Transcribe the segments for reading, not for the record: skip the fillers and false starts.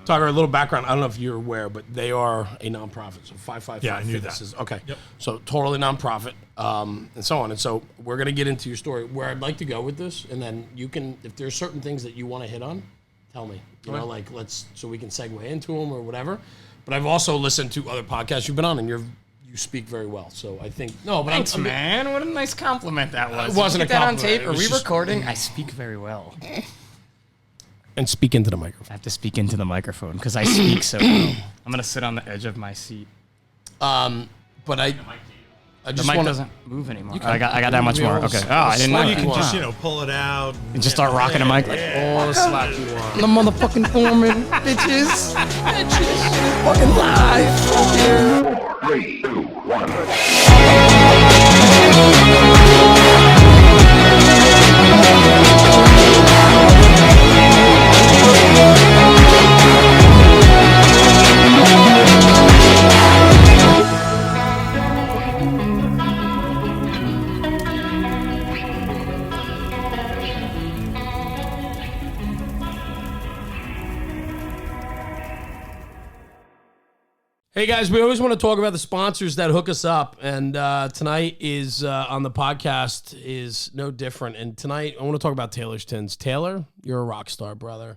Tucker, a little background. I don't know if you're aware, but they are a nonprofit. So 555 Yeah, I knew Fitness that. is okay. Yep. So totally nonprofit, and so on. And so we're gonna get into your story where I'd like to go with this, and then you can, if there's certain things that you want to hit on, tell me. You know, like so we can segue into them or whatever. But I've also listened to other podcasts you've been on, and you speak very well. So I think Thanks, man. What a nice compliment that was. It wasn't Did you get a that on compliment. tape? It Are was we just- recording? I speak very well. And speak into the microphone. I have to speak into the microphone because I speak so well. I'm gonna sit on the edge of my seat. But I The just mic want doesn't move anymore. I got that much more. Okay. Oh, I didn't Or know. You can Wow. just, pull it out. And just start rocking the mic like, all the slack you want. the motherfucking foreman, bitches. Fucking live. 3, 2, 1. Hey guys, we always want to talk about the sponsors that hook us up, and tonight is on the podcast is no different. And tonight I want to talk about Taylor's Tins. Taylor, you're a rock star, brother.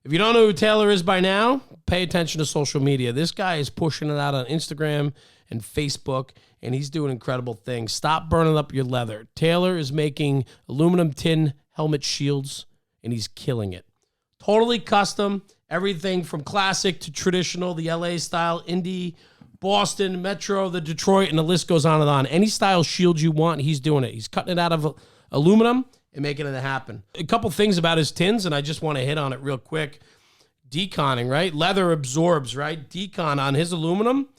If you don't know who Taylor is by now, pay attention to social media. This guy is pushing it out on Instagram and Facebook, and he's doing incredible things. Stop burning up your leather. Taylor is making aluminum tin helmet shields, and he's killing it. Totally custom. Everything from classic to traditional, the LA style, indie, Boston, Metro, the Detroit, and the list goes on and on. Any style shield you want, he's doing it. He's cutting it out of aluminum and making it happen. A couple things about his tins, and I just want to hit on it real quick. Deconning, right? Leather absorbs, right? Decon on his aluminum,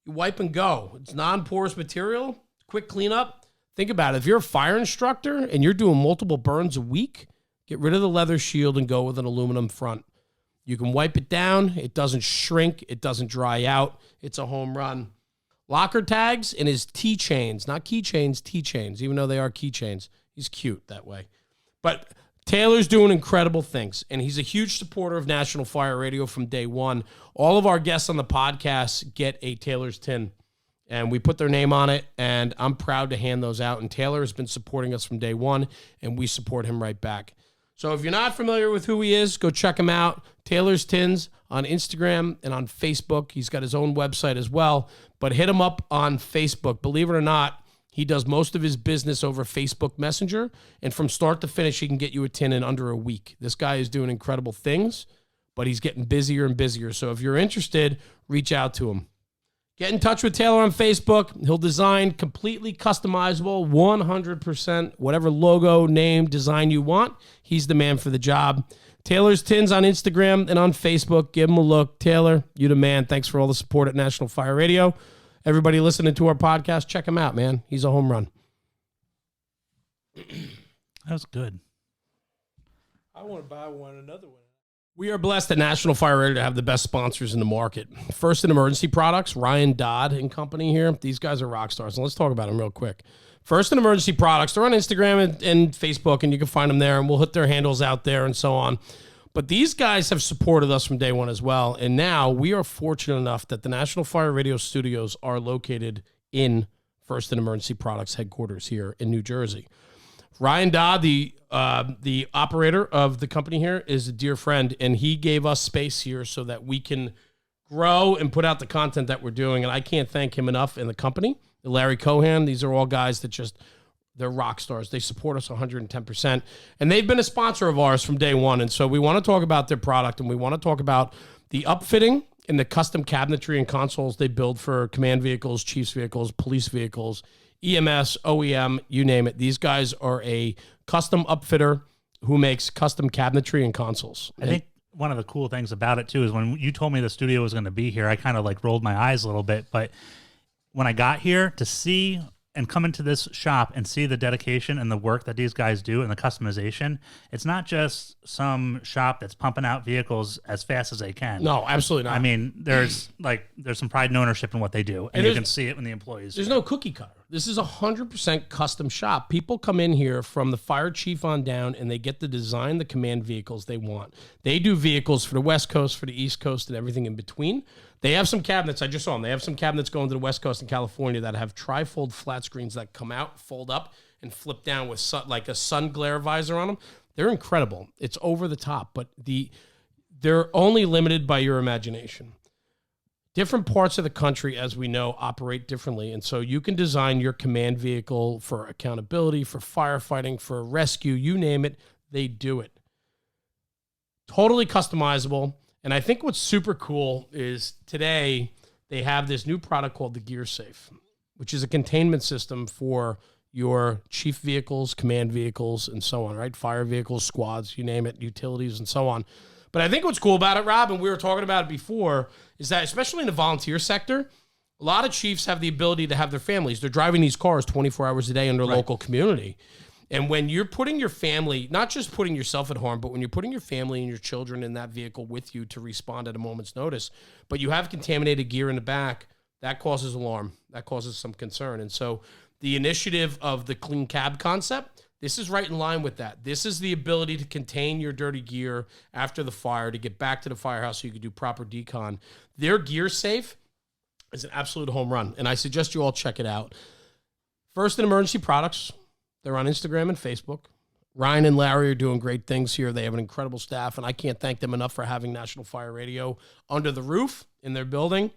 you wipe and go. It's non-porous material, quick cleanup. Think about it. If you're a fire instructor and you're doing multiple burns a week, get rid of the leather shield and go with an aluminum front. You can wipe it down. It doesn't shrink. It doesn't dry out. It's a home run. Locker tags and his T-chains, not keychains, T-chains, even though they are keychains. He's cute that way. But Taylor's doing incredible things, and he's a huge supporter of National Fire Radio from day one. All of our guests on the podcast get a Taylor's tin, and we put their name on it, and I'm proud to hand those out. And Taylor has been supporting us from day one, and we support him right back. So if you're not familiar with who he is, go check him out. Taylor's Tins on Instagram and on Facebook. He's got his own website as well, but hit him up on Facebook. Believe it or not, he does most of his business over Facebook Messenger, and from start to finish, he can get you a tin in under a week. This guy is doing incredible things, but he's getting busier and busier. So if you're interested, reach out to him. Get in touch with Taylor on Facebook. He'll design completely customizable, 100%, whatever logo, name, design you want. He's the man for the job. Taylor's Tins on Instagram and on Facebook. Give him a look. Taylor, you the man. Thanks for all the support at National Fire Radio. Everybody listening to our podcast, check him out, man. He's a home run. That was good. I want to buy another one. We are blessed at National Fire Radio to have the best sponsors in the market. First in Emergency Products, Ryan Dodd and company here. These guys are rock stars, and let's talk about them real quick. First in Emergency Products, they're on Instagram and Facebook, and you can find them there, and we'll hit their handles out there and so on. But these guys have supported us from day one as well, and now we are fortunate enough that the National Fire Radio studios are located in First in Emergency Products headquarters here in New Jersey. Ryan Dodd, the operator of the company here, is a dear friend, and he gave us space here so that we can grow and put out the content that we're doing. And I can't thank him enough in the company. Larry Cohan, these are all guys that they're rock stars. They support us 110%. And they've been a sponsor of ours from day one. And so we want to talk about their product, and we want to talk about the upfitting and the custom cabinetry and consoles they build for command vehicles, chiefs vehicles, police vehicles, EMS, OEM, you name it. These guys are a custom upfitter who makes custom cabinetry and consoles. I think one of the cool things about it, too, is when you told me the studio was going to be here, I kind of like rolled my eyes a little bit. But when I got here to see and come into this shop and see the dedication and the work that these guys do and the customization, it's not just some shop that's pumping out vehicles as fast as they can. No, absolutely not. I mean, there's some pride and ownership in what they do, and you can see it when the employees. There's no cookie cutter. This is 100% custom shop. People come in here from the fire chief on down, and they get to design the command vehicles they want. They do vehicles for the West Coast, for the East Coast, and everything in between. They have some cabinets. I just saw them. They have some cabinets going to the West Coast in California that have trifold flat screens that come out, fold up, and flip down with like a sun glare visor on them. They're incredible. It's over the top, but they're only limited by your imagination. Different parts of the country, as we know, operate differently. And so you can design your command vehicle for accountability, for firefighting, for rescue, you name it, they do it. Totally customizable. And I think what's super cool is today they have this new product called the Gear Safe, which is a containment system for your chief vehicles, command vehicles, and so on, right? Fire vehicles, squads, you name it, utilities, and so on. But I think what's cool about it, Rob, and we were talking about it before, is that especially in the volunteer sector, a lot of chiefs have the ability to have their families. They're driving these cars 24 hours a day in their local community. And when you're putting your family, not just putting yourself at harm, but when you're putting your family and your children in that vehicle with you to respond at a moment's notice, but you have contaminated gear in the back, that causes alarm. That causes some concern. And so the initiative of the clean cab concept, this is right in line with that. This is the ability to contain your dirty gear after the fire, to get back to the firehouse so you can do proper decon. Their Gear Safe is an absolute home run, and I suggest you all check it out. First in Emergency Products. They're on Instagram and Facebook. Ryan and Larry are doing great things here. They have an incredible staff, and I can't thank them enough for having National Fire Radio under the roof in their building.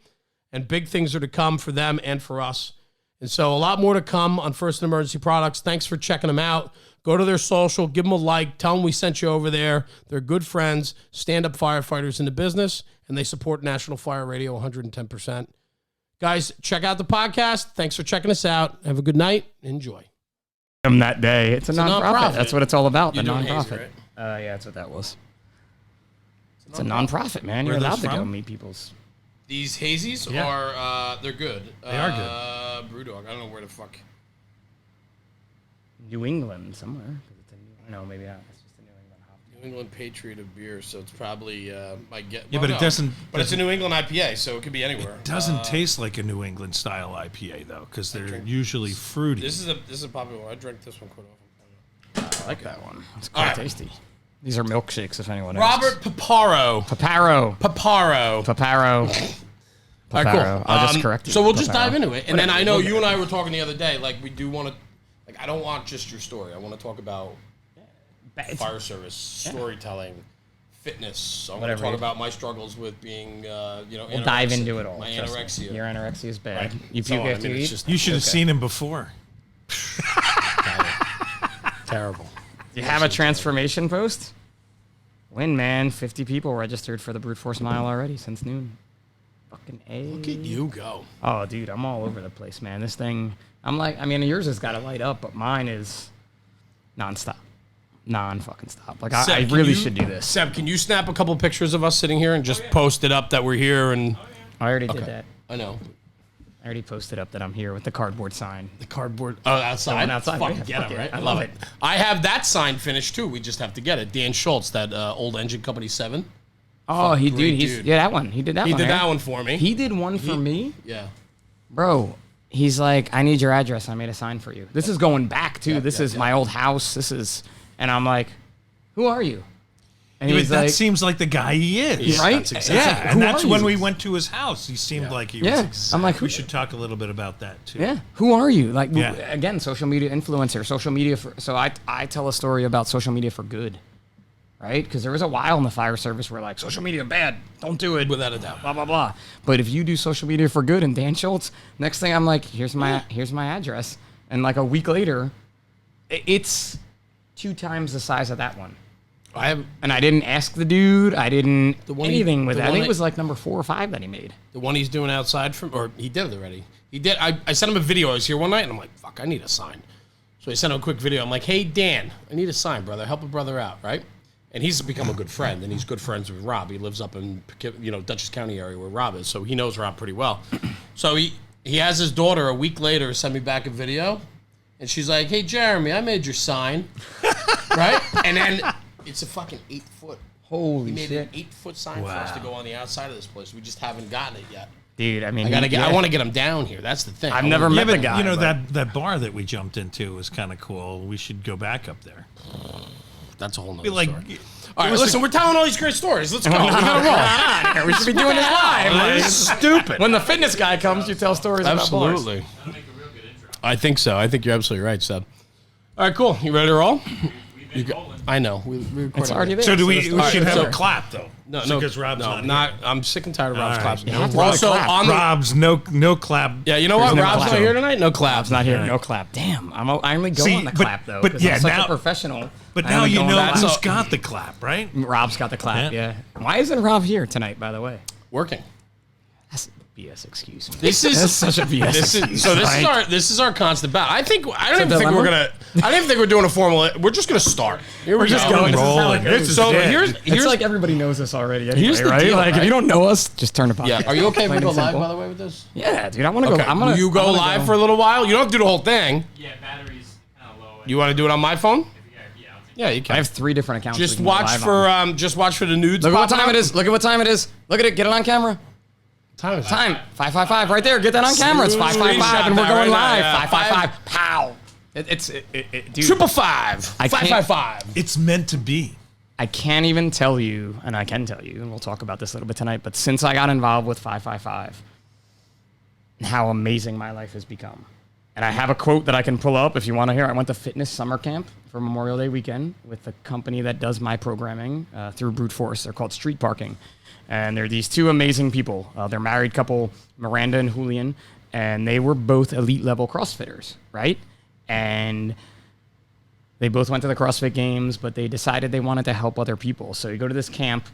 And big things are to come for them and for us. And so a lot more to come on First and Emergency Products. Thanks for checking them out. Go to their social, give them a like, tell them we sent you over there. They're good friends, stand-up firefighters in the business, and they support National Fire Radio 110%. Guys, check out the podcast. Thanks for checking us out. Have a good night. Enjoy. That day. It's a nonprofit. That's what it's all about. You're the doing nonprofit. Hazy, right? Yeah, that's what that was. It's a nonprofit, man. You're allowed to go meet people's. These hazies are, they're good. They are good. Brewdog. I don't know where the fuck. New England somewhere. Maybe not. It's just a New England hop. New England Patriot of beer, so it's probably my get. Yeah, but it doesn't. But it's a New England IPA, so it could be anywhere. It doesn't taste like a New England style IPA though, because they're usually fruity. This is a popular one. I drank this one quite often. I like that one. It's quite tasty. These are milkshakes, if anyone knows. Robert Paparo. Paparo. All right, cool. I'll just correct you. So we'll just dive into it. And then I know you and I were talking the other day, like we do want to, like I don't want just your story. I want to talk about fire service, storytelling, fitness. I want to talk about my struggles with being, we'll dive into it all. My anorexia. Your anorexia is bad. Right. You puke after you eat? You should have seen him before. Terrible. Do you have a transformation post? Win, man. 50 people registered for the Brute Force Mile already since noon. Fucking A. Look at you go. Oh, dude, I'm all over the place, man. This thing, I'm like, I mean, yours has got to light up, but mine is nonstop. Non-fucking stop. Like, Seb, I really should do this. Seb, can you snap a couple pictures of us sitting here and just post it up that we're here? And I already did that. I know. I already posted up that I'm here with the cardboard sign. The cardboard. Oh, outside. Outside. Fucking Yeah, get fuck it, it. right? I love it. I have that sign finished too. We just have to get it. Dan Schultz, that old engine company 7. Oh, Fuck, great he's dude. yeah, that one. He did that He one. did right? that one for me. He did one for me? Yeah. Bro, he's like, I need your address. I made a sign for you. This is going back, too. This is my old house. And I'm like, who are you? And Yeah, he's but that like, seems like the guy he is. right? That's exactly- Yeah, And who that's are when you? we went to his house. He seemed like he Yeah. was. I'm like, We should talk a little bit about that too. Yeah. Who are you? Like, Yeah. again, social media influencer, social media for, so I tell a story about social media for good, right? Because there was a while in the fire service where like, social media bad, don't do it. Without a doubt. Blah, blah, blah. But if you do social media for good and Dan Schultz, next thing I'm like, here's my address. And like a week later, it's 2 times the size of that one. And I didn't ask the dude. I didn't anything with it. I think it was like number 4 or 5 that he made. The one he's doing outside from, or he did it already. He did. I sent him a video. I was here one night, and I'm like, fuck, I need a sign. So I sent him a quick video. I'm like, hey, Dan, I need a sign, brother. Help a brother out, right? And he's become a good friend, and he's good friends with Rob. He lives up in, Dutchess County area where Rob is, so he knows Rob pretty well. So he has his daughter a week later send me back a video, and she's like, hey, Jeremy, I made your sign, right? And then it's a fucking 8-foot. Holy He made shit. an 8-foot sign for us to go on the outside of this place. We just haven't gotten it yet. Dude, I mean, I want to get him down here. That's the thing. I've never met the guy. You know, that bar that we jumped into was kind of cool. We should go back up there. That's a whole nother Be like, story. All right, listen, we're telling all these great stories. Let's go. We got to roll. We should be doing this live. This is stupid. When the fitness guy comes, you tell stories about bars. Absolutely. I think so. I think you're absolutely right, Seb. All right, cool. You ready to roll? I know. It's already there. so do we should have so- a clap, though. No, because Rob's not here. I'm sick and tired of Rob's All claps. right. Also, on the Rob's no clap. yeah, you know what? no Rob's clap. not here tonight. No claps. Rob's not here. No clap. Damn. I only go See, on the but- clap, though. but 'cause yeah, I'm such now- a professional. But I now only you go on know that. who's got the clap, right? Rob's got the clap, Yeah. yeah. Why isn't Rob here tonight, by the way? Working. That's a BS excuse. Man. This is That's such a BS excuse. This is our constant battle. I don't even think dilemma? I don't even think we're doing a formal. We're just gonna start. Here we just go. going. This is how Rolling. it goes. This is So it. here's It's like everybody knows us already anyway, Here's the right? deal, Like, right? if you don't know us, just turn the podcast. yeah. Are you okay if we Plain go and live, simple. by the way, with this? Yeah, dude. I want to Okay. go. I'm gonna. Will you go live for a little while? You don't have to do the whole thing. Yeah, battery's kind of low. You want to do it on my phone? Yeah, you I can. have 3 different accounts. Just we can go watch live for on. just watch for the nudes. Look at what popping time up. it is. Look at what time it is. Look at it. Get it on camera. Time. Time. 555 right there. Get that on camera. It's 555, and we're Screenshot going that right live. now, yeah. 555. Pow. Dude, 555. I can't- 555. It's meant to be. I can't even tell you, and I can tell you, and we'll talk about this a little bit tonight, but since I got involved with 555, how amazing my life has become. And I have a quote that I can pull up if you want to hear. I went to fitness summer camp for Memorial Day weekend with the company that does my programming through Brute Force. They're called Street Parking. And they're these 2 amazing people. They're married couple, Miranda and Julian, and they were both elite level CrossFitters, right? And they both went to the CrossFit Games, but they decided they wanted to help other people. So you go to this camp,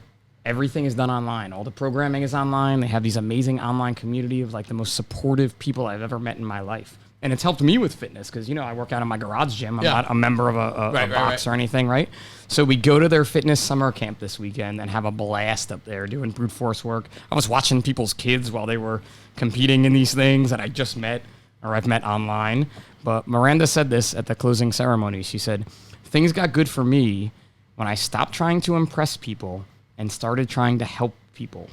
everything is done online. All the programming is online. They have these amazing online community of like the most supportive people I've ever met in my life. And it's helped me with fitness because, you know, I work out in my garage gym. I'm not a member of a box or anything, right? So we go to their fitness summer camp this weekend and have a blast up there doing brute force work. I was watching people's kids while they were competing in these things that I just met or I've met online. But Miranda said this at the closing ceremony. She said, things got good for me when I stopped trying to impress people and started trying to help people.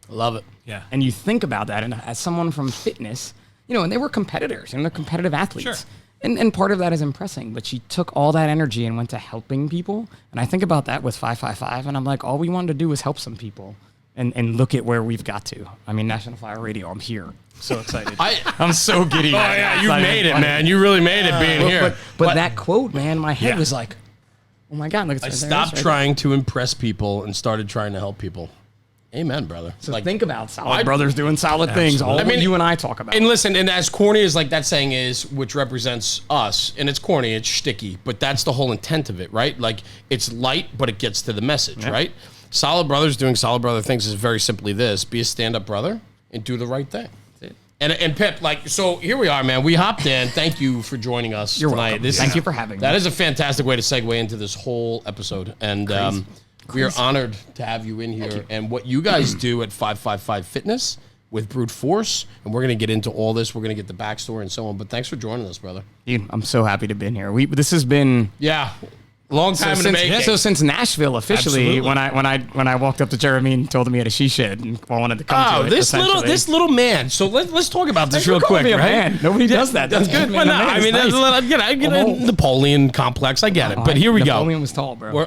Love it. Yeah. And you think about that, and as someone from fitness, you know, and they were competitors, and they're competitive athletes. Sure. And part of that is impressing, but she took all that energy and went to helping people. And I think about that with 555, and I'm like, all we wanted to do was help some people. And look at where we've got to. I mean, National Fire Radio, I'm here. So excited. I'm so giddy. Oh yeah, you made it, man. You really made it being here. But that quote, man, my head Yeah. was like, oh my God, look at I that. stopped trying to impress people and started trying to help people. Amen, brother. So think about solid brothers doing solid things. All I mean, you and I talk about. And listen, and as corny as like that saying is, which represents us, and it's corny, it's shticky, but that's the whole intent of it, right? Like it's light, but it gets to the message, right? Solid brothers doing solid brother things is very simply this: be a stand-up brother and do the right thing. And Pip, like, so here we are, man. We hopped in. Thank you for joining us You're tonight. welcome. Thank you for having me. That is a fantastic way to segue into this whole episode. And we are honored to have you in here. And what you guys do at 555 Fitness with Brute Force, and we're going to get into all this. We're going to get the backstory and so on. But thanks for joining us, brother. Dude, I'm so happy to be in here. This has been Long time in the making. So since Nashville officially, Absolutely. when I walked up to Jeremy and told him he had a she shed and wanted to come to it. This little man. So let's talk about this Thanks for real calling quick, me a right? man. Nobody does that. That's good, man. Well, no, A man I is mean, nice. I get a Napoleon complex. I get it. But here we go. Napoleon was tall, bro.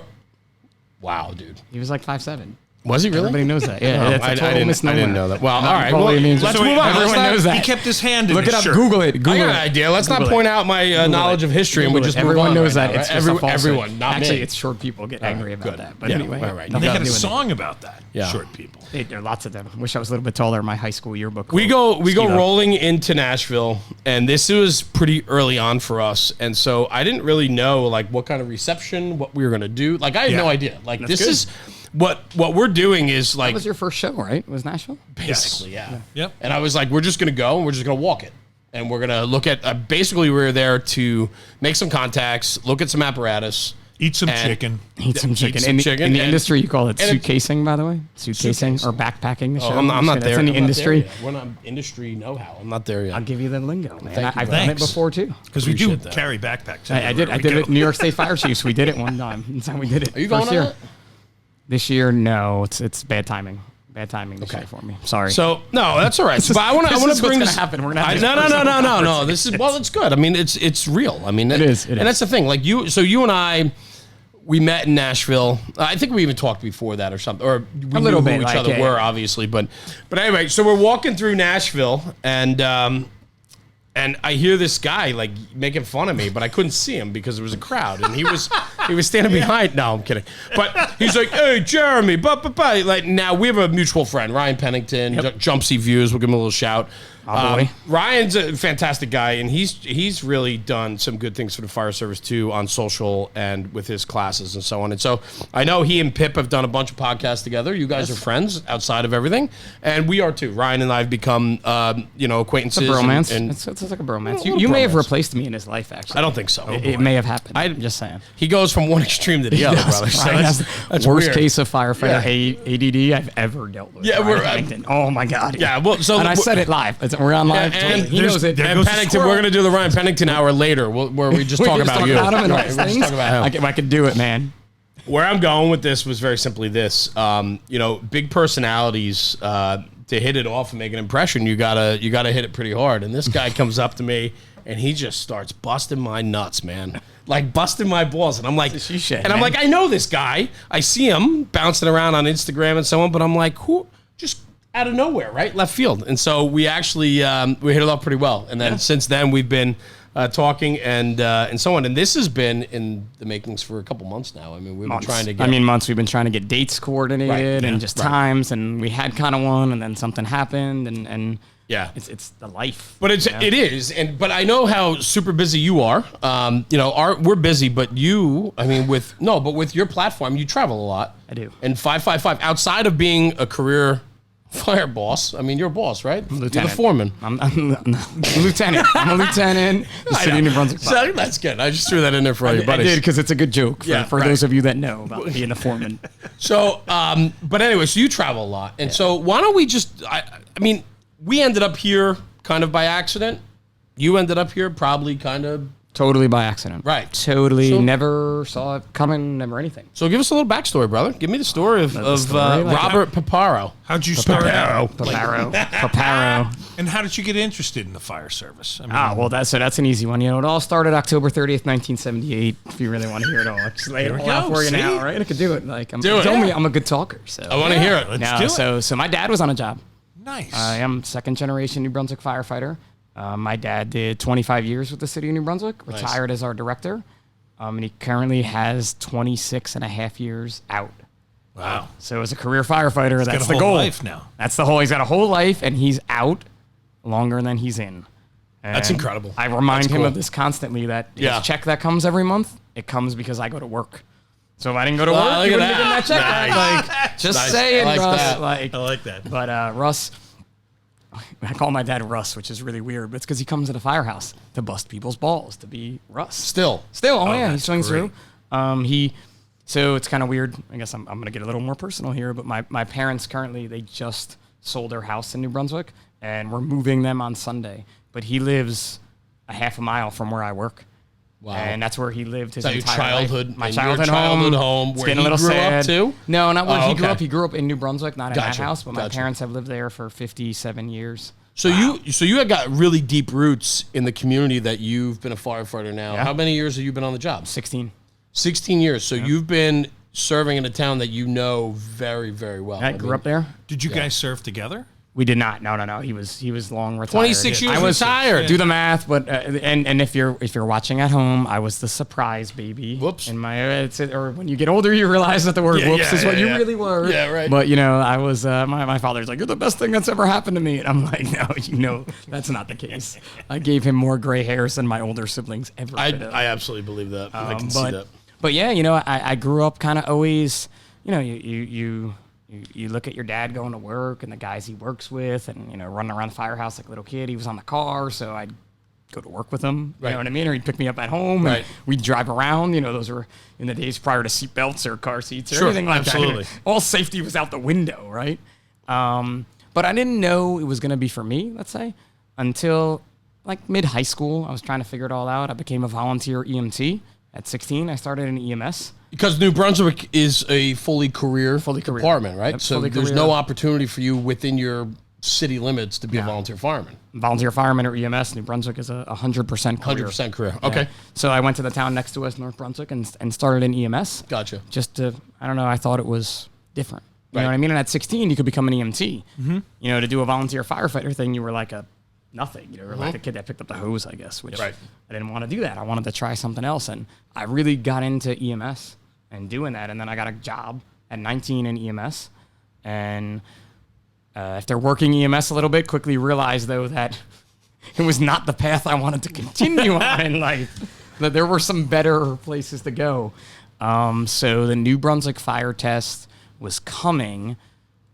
Wow, dude. He was like 5'7". Was he really? Everybody knows that. Yeah, No, that's a total misnomer. I didn't know that. Well, all right. Napoleon Well, means- let's So move on. everyone Let's not- knows that. He kept his hand in Look his it up. shirt. Google it. I Google got it. an idea. Let's not Google point it. out my knowledge of history and we Google just it. move Everyone on knows right that. now, It's right? just a falsehood. Everyone, not Actually, me. it's short people get angry about good. that. But Yeah, anyway, right. And they had a nothing to do with it. song about that. Yeah. Short people. There are lots of them. Wish I was a little bit taller in my high school yearbook. We go Steve-O. rolling into Nashville, and this was pretty early on for us, and so I didn't really know like what kind of reception, what we were gonna do. Like I had no idea. Like this good. is what we're doing is like That was your first show, right? Was Nashville? basically, yeah. Yep. And I was like, we're just gonna go and we're just gonna walk it, and we're gonna look at. Basically, we were there to make some contacts, look at some apparatus, Eat some And- chicken. Eat some chicken. some In the, chicken in the and- industry, you call it and it- suitcasing, by the way? Suitcasing or backpacking the show. I'm not That's there. in the I'm not industry. there yet. We're not industry know-how. I'm not there yet. I'll give you the lingo, man. Thank you, I've done it thanks. before, too. Because we do Appreciate that. carry backpacks. I did. I did it. New York State Fire Chiefs. We did it one time. That's how we did it. Are you going First on year. that? This year, no. It's bad timing. Bad timing this year for me. Sorry. So no, that's all right. But I want to bring what's this. gonna happen. We're gonna have No. This is it's good. I mean, it's real. I mean, it is. And that's the thing. Like you. So you and I. We met in Nashville. I think we even talked before that or something. Or we knew who each other were, obviously. But anyway, so we're walking through Nashville, and I hear this guy like making fun of me, but I couldn't see him because there was a crowd, and he was standing behind. No, I'm kidding. But he's like, "Hey, Jeremy, like now we have a mutual friend, Ryan Pennington, Jumpsy Views. We'll give him a little shout. Ryan's a fantastic guy, and he's really done some good things for the fire service too on social and with his classes and so on. And so I know he and Pip have done a bunch of podcasts together. You guys are friends outside of everything, and we are too. Ryan and I have become acquaintances. It's a bromance. And it's like a bromance. You may have replaced me in his life, actually. I don't think so. It may have happened. I'm just saying. He goes from one extreme to the other, brother. So that's worst weird. case of firefighter ADD I've ever dealt with. Yeah, oh my God. Yeah, well, so and I said it live. We're on live. And he knows it. And Pennington, we're going to do the Ryan Pennington hour later, where we just talk about you. About him and right, nice things. I could do it, man. Where I'm going with this was very simply this: big personalities. To hit it off and make an impression, you gotta hit it pretty hard. And this guy comes up to me and he just starts busting my nuts, man. Like busting my balls. And I'm like, I'm like, I know this guy. I see him bouncing around on Instagram and so on, but I'm like, who just out of nowhere, right? Left field. And so we actually we hit it off pretty well. And then since then we've been talking and so on. And this has been in the makings for a couple months now. I mean, we've been trying to get... months. We've been trying to get dates coordinated and just times. And we had kind of one, and then something happened. And yeah, it's the life. But it is. But I know how super busy you are. We're busy, but you, I mean, with your platform, you travel a lot. I do. And 555, outside of being a career fire boss. I mean, you're a boss, right? Lieutenant. You're the foreman. I'm lieutenant. I'm a lieutenant. The City of New Brunswick. So that's good. I just threw that in there for all your buddies. I did because it's a good joke for those of you that know about being the foreman. So, but anyway, so you travel a lot. And so why don't we just, I mean, we ended up here kind of by accident. You ended up here probably kind of. Totally by accident. Right. Totally never saw it coming, never anything. So give us a little backstory, brother. Give me the story of Robert Paparo. How'd you start out? Paparo. And how did you get interested in the fire service? I mean, that's an easy one. You know, it all started October 30th, 1978. If you really want to hear it all, I just lay it all out for you now, right? I could do it. Like, I'm a good talker. So I want to hear it. Let's do it. So my dad was on a job. Nice. I am second generation New Brunswick firefighter. My dad did 25 years with the City of New Brunswick, retired as our director, and he currently has 26 and a half years out. Wow. So as a career firefighter, that's the goal. goal. Life now. That's the whole. He's got a whole life, and he's out longer than he's in. And that's incredible. I remind him of this constantly, that his check that comes every month, it comes because I go to work. So if I didn't go to work, he wouldn't get that check. Nice. Like, just saying, Russ. I like that. But Russ... I call my dad Russ, which is really weird, but it's because he comes to the firehouse to bust people's balls, to be Russ. Still. He swings through. So it's kind of weird. I guess I'm going to get a little more personal here, but my parents currently, they just sold their house in New Brunswick, and we're moving them on Sunday. But he lives a half a mile from where I work. Wow. And that's where he lived his entire childhood, life. My childhood home. Where he grew up too? No, not where he grew up. He grew up in New Brunswick, not in that house, but my Gotcha. parents have lived there for 57 years. So you had got really deep roots in the community that you've been a firefighter now. Yeah. How many years have you been on the job? 16. 16 years. So you've been serving in a town that you know very, very well. I grew up there. Did you guys serve together? We did not. No. He was long retired. 26 years retired. Do the math, but and if you're watching at home, I was the surprise baby. Whoops. In my or when you get older, you realize that the word "whoops" is what you really were. Yeah, right. But I was my father's like, "You're the best thing that's ever happened to me," and I'm like, "No, that's not the case." I gave him more gray hairs than my older siblings ever. I absolutely believe that. I can see that. But yeah, I grew up kind of always. You look at your dad going to work and the guys he works with, and running around the firehouse like a little kid. He was on the car, so I'd go to work with him. You know what I mean? Or he'd pick me up at home, and we'd drive around. Those were in the days prior to seatbelts or car seats or anything like that. All safety was out the window, right? But I didn't know it was going to be for me, let's say, until like mid-high school. I was trying to figure it all out. I became a volunteer EMT At 16, I started in EMS. Because New Brunswick is a fully career department, right? Yep, so fully there's career. no opportunity for you within your city limits to be a volunteer fireman. Volunteer fireman or EMS, New Brunswick is a 100% career. 100% career. Yeah. Okay. So I went to the town next to us, North Brunswick, and started in EMS. Gotcha. Just to, I don't know, I thought it was different. You Right. know what I mean? And at 16, you could become an EMT. You know, to do a volunteer firefighter thing, you were like a nothing. You were like a kid that picked up the hose, I guess, which Right. I didn't want to do that. I wanted to try something else. And I really got into EMS and doing that. And then I got a job at 19 in EMS. And after working EMS a little bit, quickly realized, though, that it was not the path I wanted to continue on in life, that there were some better places to go. So the New Brunswick fire test was coming,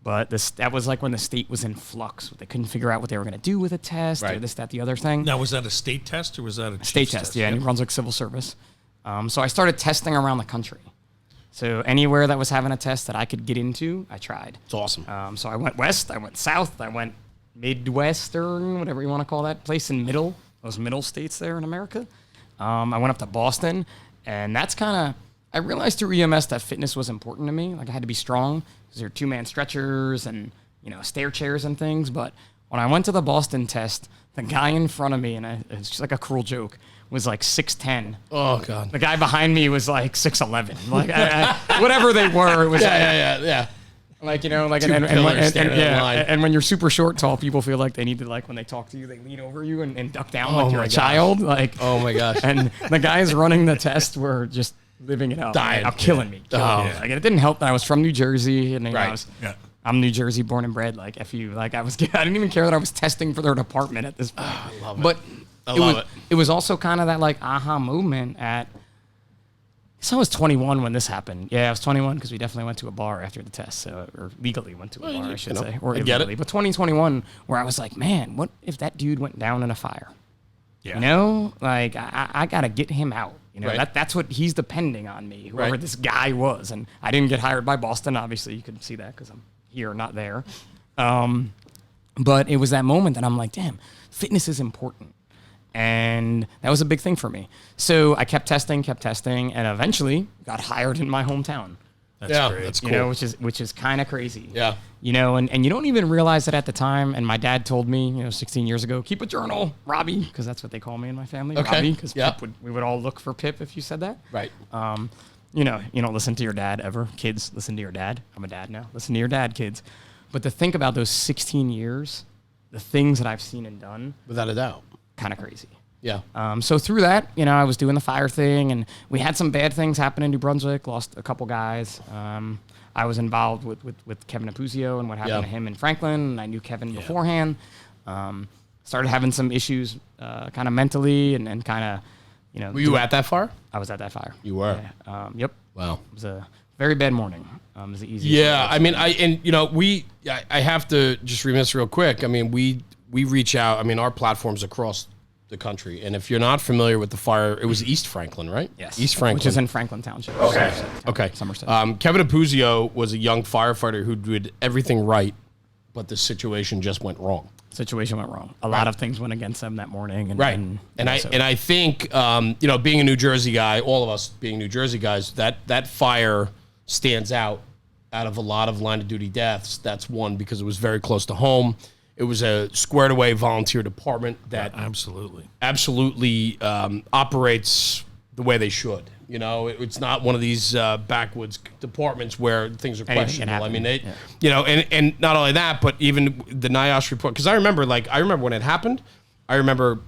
but that was like when the state was in flux. They couldn't figure out what they were going to do with a test or this, that, the other thing. Now, was that a state test or was that a State chief's test, yeah, New Brunswick Civil Service. So I started testing around the country. So anywhere that was having a test that I could get into, I tried. It's awesome. So I went west, I went south, I went midwestern, whatever you want to call that place in middle, those middle states there in America. I went up to Boston, and that's kind of, I realized through EMS that fitness was important to me. Like I had to be strong because there are 2-man stretchers and, you know, stair chairs and things. But when I went to the Boston test, the guy in front of me, and it's just like a cruel joke, was like 6'10". Oh, God. The guy behind me was like 6'11". Like whatever they were, it was Yeah. like, you know, like, Two pillars standing in line. and when you're super short, tall, people feel like they need to, like, when they talk to you, they lean over you and duck down like you're my a gosh. child. Like, Oh, my gosh. and the guys running the test were just living it up, Dying. killing me. Like, it didn't help that I was from New Jersey, and you know, Right. I'm New Jersey born and bred. Like, if you, like, I didn't even care that I was testing for their department at this point. I love it. But I love it. It was also kind of that like aha moment at. So I was 21 when this happened. Yeah, I was 21 because we definitely went to a bar after the test, so, or legally went to a bar, I should say, or I get illegally. it. But 2021, where I was like, man, what if that dude went down in a fire? Yeah. You know, like I got to get him out. You know, Right. that's what he's depending on me, whoever Right. this guy was. And I didn't get hired by Boston. Obviously, you could see that because I'm here, not there. But it was that moment that I'm like, damn, fitness is important. And that was a big thing for me. So I kept testing, and eventually got hired in my hometown. That's great. That's cool. You know, which is kind of crazy. Yeah. You know, and you don't even realize it at the time. And my dad told me, you know, 16 years ago, keep a journal, Robbie, because that's what they call me in my family, Okay. Robbie, because Yeah. we would all look for Pip if you said that. Right. You know, you don't listen to your dad ever. Kids, listen to your dad. I'm a dad now. Listen to your dad, kids. But to think about those 16 years, the things that I've seen and done, Without a doubt. kind of crazy. Yeah. So through that, you know, I was doing the fire thing, and we had some bad things happen in New Brunswick. Lost a couple guys. I was involved with Kevin Apuzio and what happened to him in Franklin, and I knew Kevin beforehand. Started having some issues, kind of mentally, and kind of, you know. Were you at that fire? I was at that fire. You were? Yeah. Yep. Wow. It was a very bad morning. It was the easiest. Yeah, I mean, I have to just reminisce real quick. I mean, we reach out. I mean, our platforms across the country, and if you're not familiar with the fire, it was East Franklin, right? Yes. East Franklin, which is in Franklin Township. Okay. Somerset. Kevin Apuzio was a young firefighter who did everything right, but the situation just went wrong. Situation went wrong. A lot of things went against them that morning. And, Right. And I think, you know, being a New Jersey guy, all of us being New Jersey guys, that fire stands out of a lot of line of duty deaths. That's one because it was very close to home. It was a squared away volunteer department that absolutely operates the way they should. You know, it's not one of these backwoods departments where things are questionable. I mean, you know, and not only that, but even the NIOSH report. Because I remember when it happened. I remember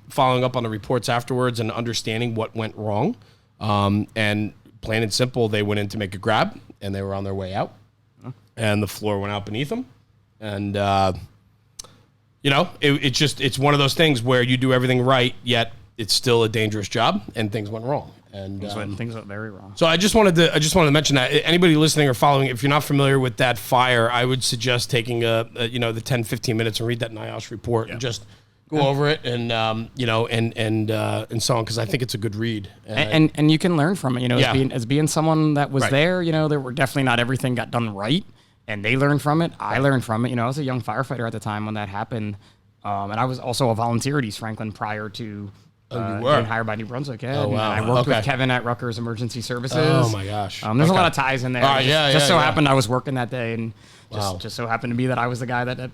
following up on the reports afterwards and understanding what went wrong. And plain and simple, they went in to make a grab, and they were on their way out, and the floor went out beneath them, and you know, it's one of those things where you do everything right, yet it's still a dangerous job, and things went wrong. And things went very wrong. so I just wanted to mention that anybody listening or following, if you're not familiar with that fire, I would suggest taking the 10-15 minutes and read that NIOSH report and just go over it and you know and so on, because I think it's a good read. And you can learn from it. You know, as being someone that was there, you know, there were definitely not everything got done right, and they learned from it. I learned from it. You know, I was a young firefighter at the time when that happened, and I was also a volunteer at East Franklin prior to you were? Hired by New Brunswick, yeah. Oh, wow. And I worked Okay. with Kevin at Rutgers Emergency Services. Oh, my gosh. There's a lot of ties in there. Just so yeah. happened I was working that day, and Wow. just so happened to be that I was the guy that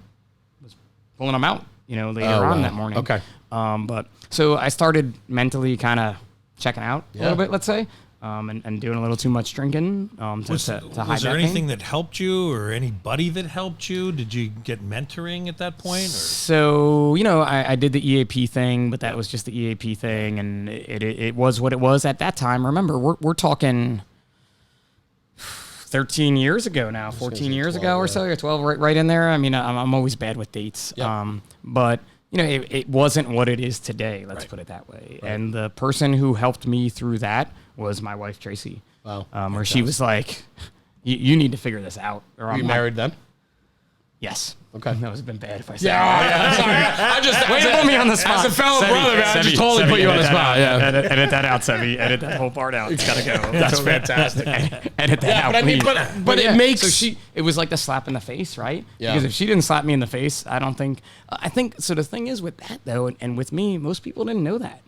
was pulling them out, later on that morning. Okay. But so I started mentally kind of checking out a little bit, let's say. And doing a little too much drinking to hide Was that there pain. anything that helped you or anybody that helped you? Did you get mentoring at that point? Or? So, I did the EAP thing, but that was just the EAP thing, and it was what it was at that time. Remember, we're talking 13 years ago now, 14 years ago or so, or 12, right in there. I mean, I'm always bad with dates. Yep. But, it wasn't what it is today, let's put it that way. Right. And the person who helped me through that was my wife, Tracy. Wow. Where she was like, you need to figure this out. Or Were you married then? Yes. Okay. That would have been bad if I said Yeah, sorry. I just Way to put me on the spot. As a fellow brother, man, I just totally put you on the spot. Yeah. Edit that out, Sebi. Edit that whole part out. It's gotta go. That's fantastic. Edit that out, but I mean, please. but it makes So it was like the slap in the face, right? Yeah. Because if she didn't slap me in the face, I think so. The thing is with that though, and with me, most people didn't know that.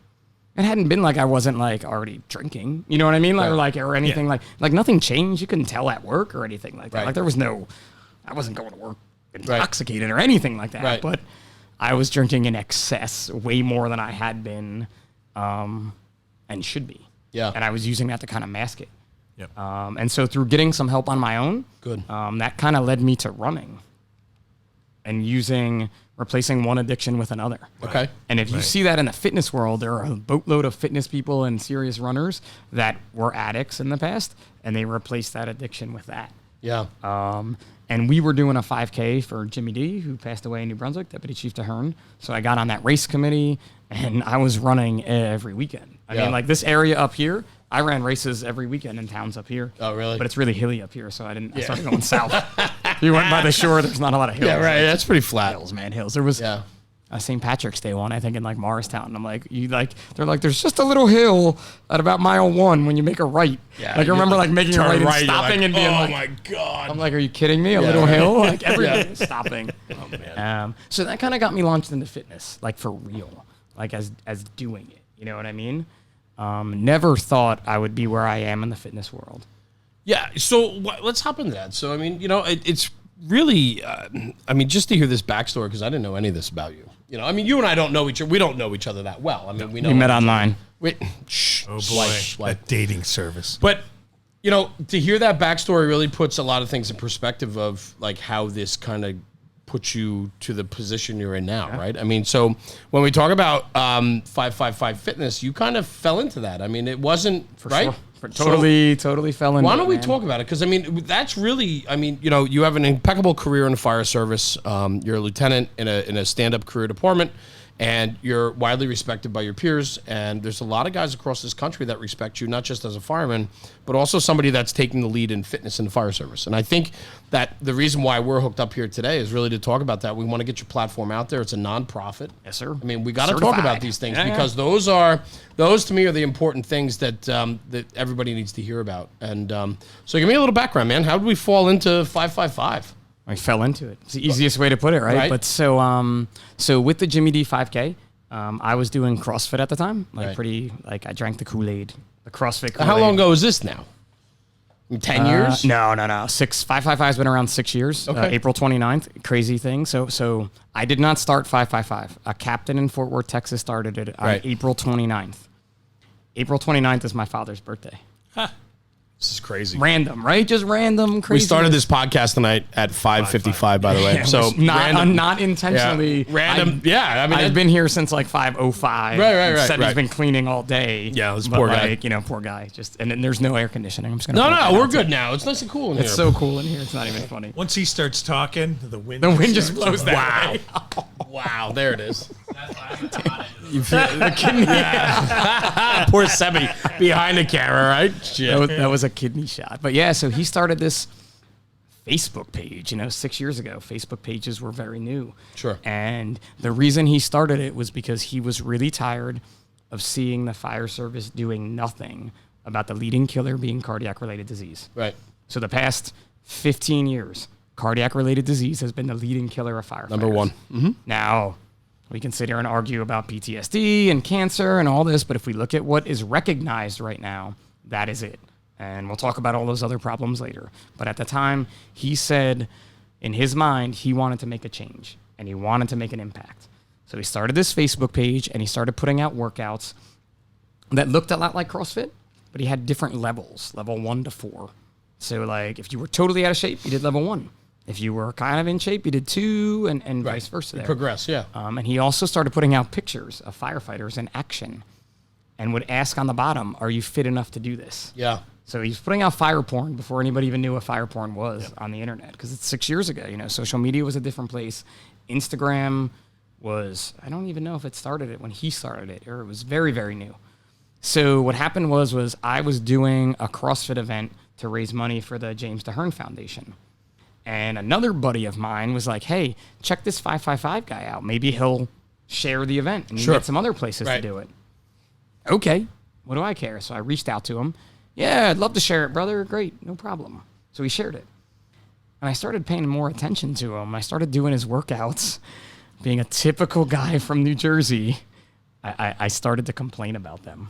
It hadn't been like I wasn't like already drinking, you know what I mean? Or anything like nothing changed. You couldn't tell at work or anything like that. Right. Like there was I wasn't going to work intoxicated or anything like that. Right. But I was drinking in excess, way more than I had been, and should be. Yeah. And I was using that to kind of mask it. Yep. And so through getting some help on my own, that kind of led me to running and replacing one addiction with another. Okay. And if you see that in the fitness world, there are a boatload of fitness people and serious runners that were addicts in the past, and they replaced that addiction with that. Yeah. And we were doing a 5K for Jimmy D, who passed away in New Brunswick, Deputy Chief Ahern. So I got on that race committee, and I was running every weekend. I mean, like this area up here, I ran races every weekend in towns up here. Oh, really? But it's really hilly up here, so I started going south. If you went by the shore, there's not a lot of hills. Yeah, right. That's pretty flat. Hills, man, hills. There was a St. Patrick's Day one, I think, in like Morristown. And I'm like, they're like, there's just a little hill at about mile 1 when you make a right. Yeah, like I remember like making a right and stopping and being oh like, my God. I'm like, are you kidding me? A little hill? Like everything is stopping. Oh man. So that kind of got me launched into fitness, like for real, like as doing it. You know what I mean? Never thought I would be where I am in the fitness world. Yeah. So let's hop into that. So I mean, it's really, I mean, just to hear this backstory, because I didn't know any of this about you. I mean, you and I don't know each other. We don't know each other that well. I mean, we know. We met online. Shh. Oh boy, that dating service. But to hear that backstory really puts a lot of things in perspective of like how this kind of puts you to the position you're in now, right? I mean, so when we talk about 555 Fitness, you kind of fell into that. I mean, it wasn't right. Sure. Totally fell into it. Why don't we man. talk about it? Because I mean, that's really, I mean, you have an impeccable career in the fire service. You're a lieutenant in a stand-up career department, and you're widely respected by your peers. And there's a lot of guys across this country that respect you, not just as a fireman, but also somebody that's taking the lead in fitness in the fire service. And I think that the reason why we're hooked up here today is really to talk about that. We want to get your platform out there. It's a nonprofit. Yes, sir. I mean, we got to talk about these things because those to me are the important things that that everybody needs to hear about. And so give me a little background, man. How did we fall into 555? I fell into it. It's the easiest way to put it, right? But so with the Jimmy D 5K, I was doing CrossFit at the time, I drank the Kool-Aid, the CrossFit Kool-Aid. How long ago is this now? 10 years? No. 555 has been around 6 years. Okay. April 29th, crazy thing. So I did not start 555. A captain in Fort Worth, Texas started it on April 29th. April 29th is my father's birthday. This is crazy. Random, right? Just random, crazy. We started this podcast tonight at 5:55, by the way. So not intentionally. Yeah. Random. I mean, I've been here since like 5:05. Right. Said he's been cleaning all day. Yeah, this poor guy. Poor guy. And then there's no air conditioning. I'm just gonna. No, we're good now. It's nice and cool in here. It's so cool in here. It's not even funny. Once he starts talking, the wind just blows that way. Wow, there it is. You feel the kidney. Poor Sebi behind the camera, right? That was a kidney shot. But yeah, so he started this Facebook page, 6 years ago. Facebook pages were very new. Sure. And the reason he started it was because he was really tired of seeing the fire service doing nothing about the leading killer being cardiac-related disease. Right. So the past 15 years, cardiac-related disease has been the leading killer of firefighters. Number one. Mm-hmm. Now, We can sit here and argue about PTSD and cancer and all this, but if we look at what is recognized right now, that is it. And we'll talk about all those other problems later. But at the time, he said in his mind, he wanted to make a change and he wanted to make an impact. So he started this Facebook page and he started putting out workouts that looked a lot like CrossFit, but he had different levels, level 1 to 4. So like if you were totally out of shape, you did level 1. If you were kind of in shape, you did 2 and vice versa there. Progress, yeah. And he also started putting out pictures of firefighters in action and would ask on the bottom, are you fit enough to do this? Yeah. So he's putting out fire porn before anybody even knew what fire porn was on the internet, because it's 6 years ago. You know, social media was a different place. Instagram was, I don't even know if it started it when he started it, or it was very, very new. So what happened was I was doing a CrossFit event to raise money for the James DeHern Foundation. And another buddy of mine was like, hey, check this 555 guy out. Maybe he'll share the event and you get some other places to do it. Okay, what do I care? So I reached out to him. Yeah, I'd love to share it, brother. Great, no problem. So he shared it. And I started paying more attention to him. I started doing his workouts. Being a typical guy from New Jersey, I started to complain about them.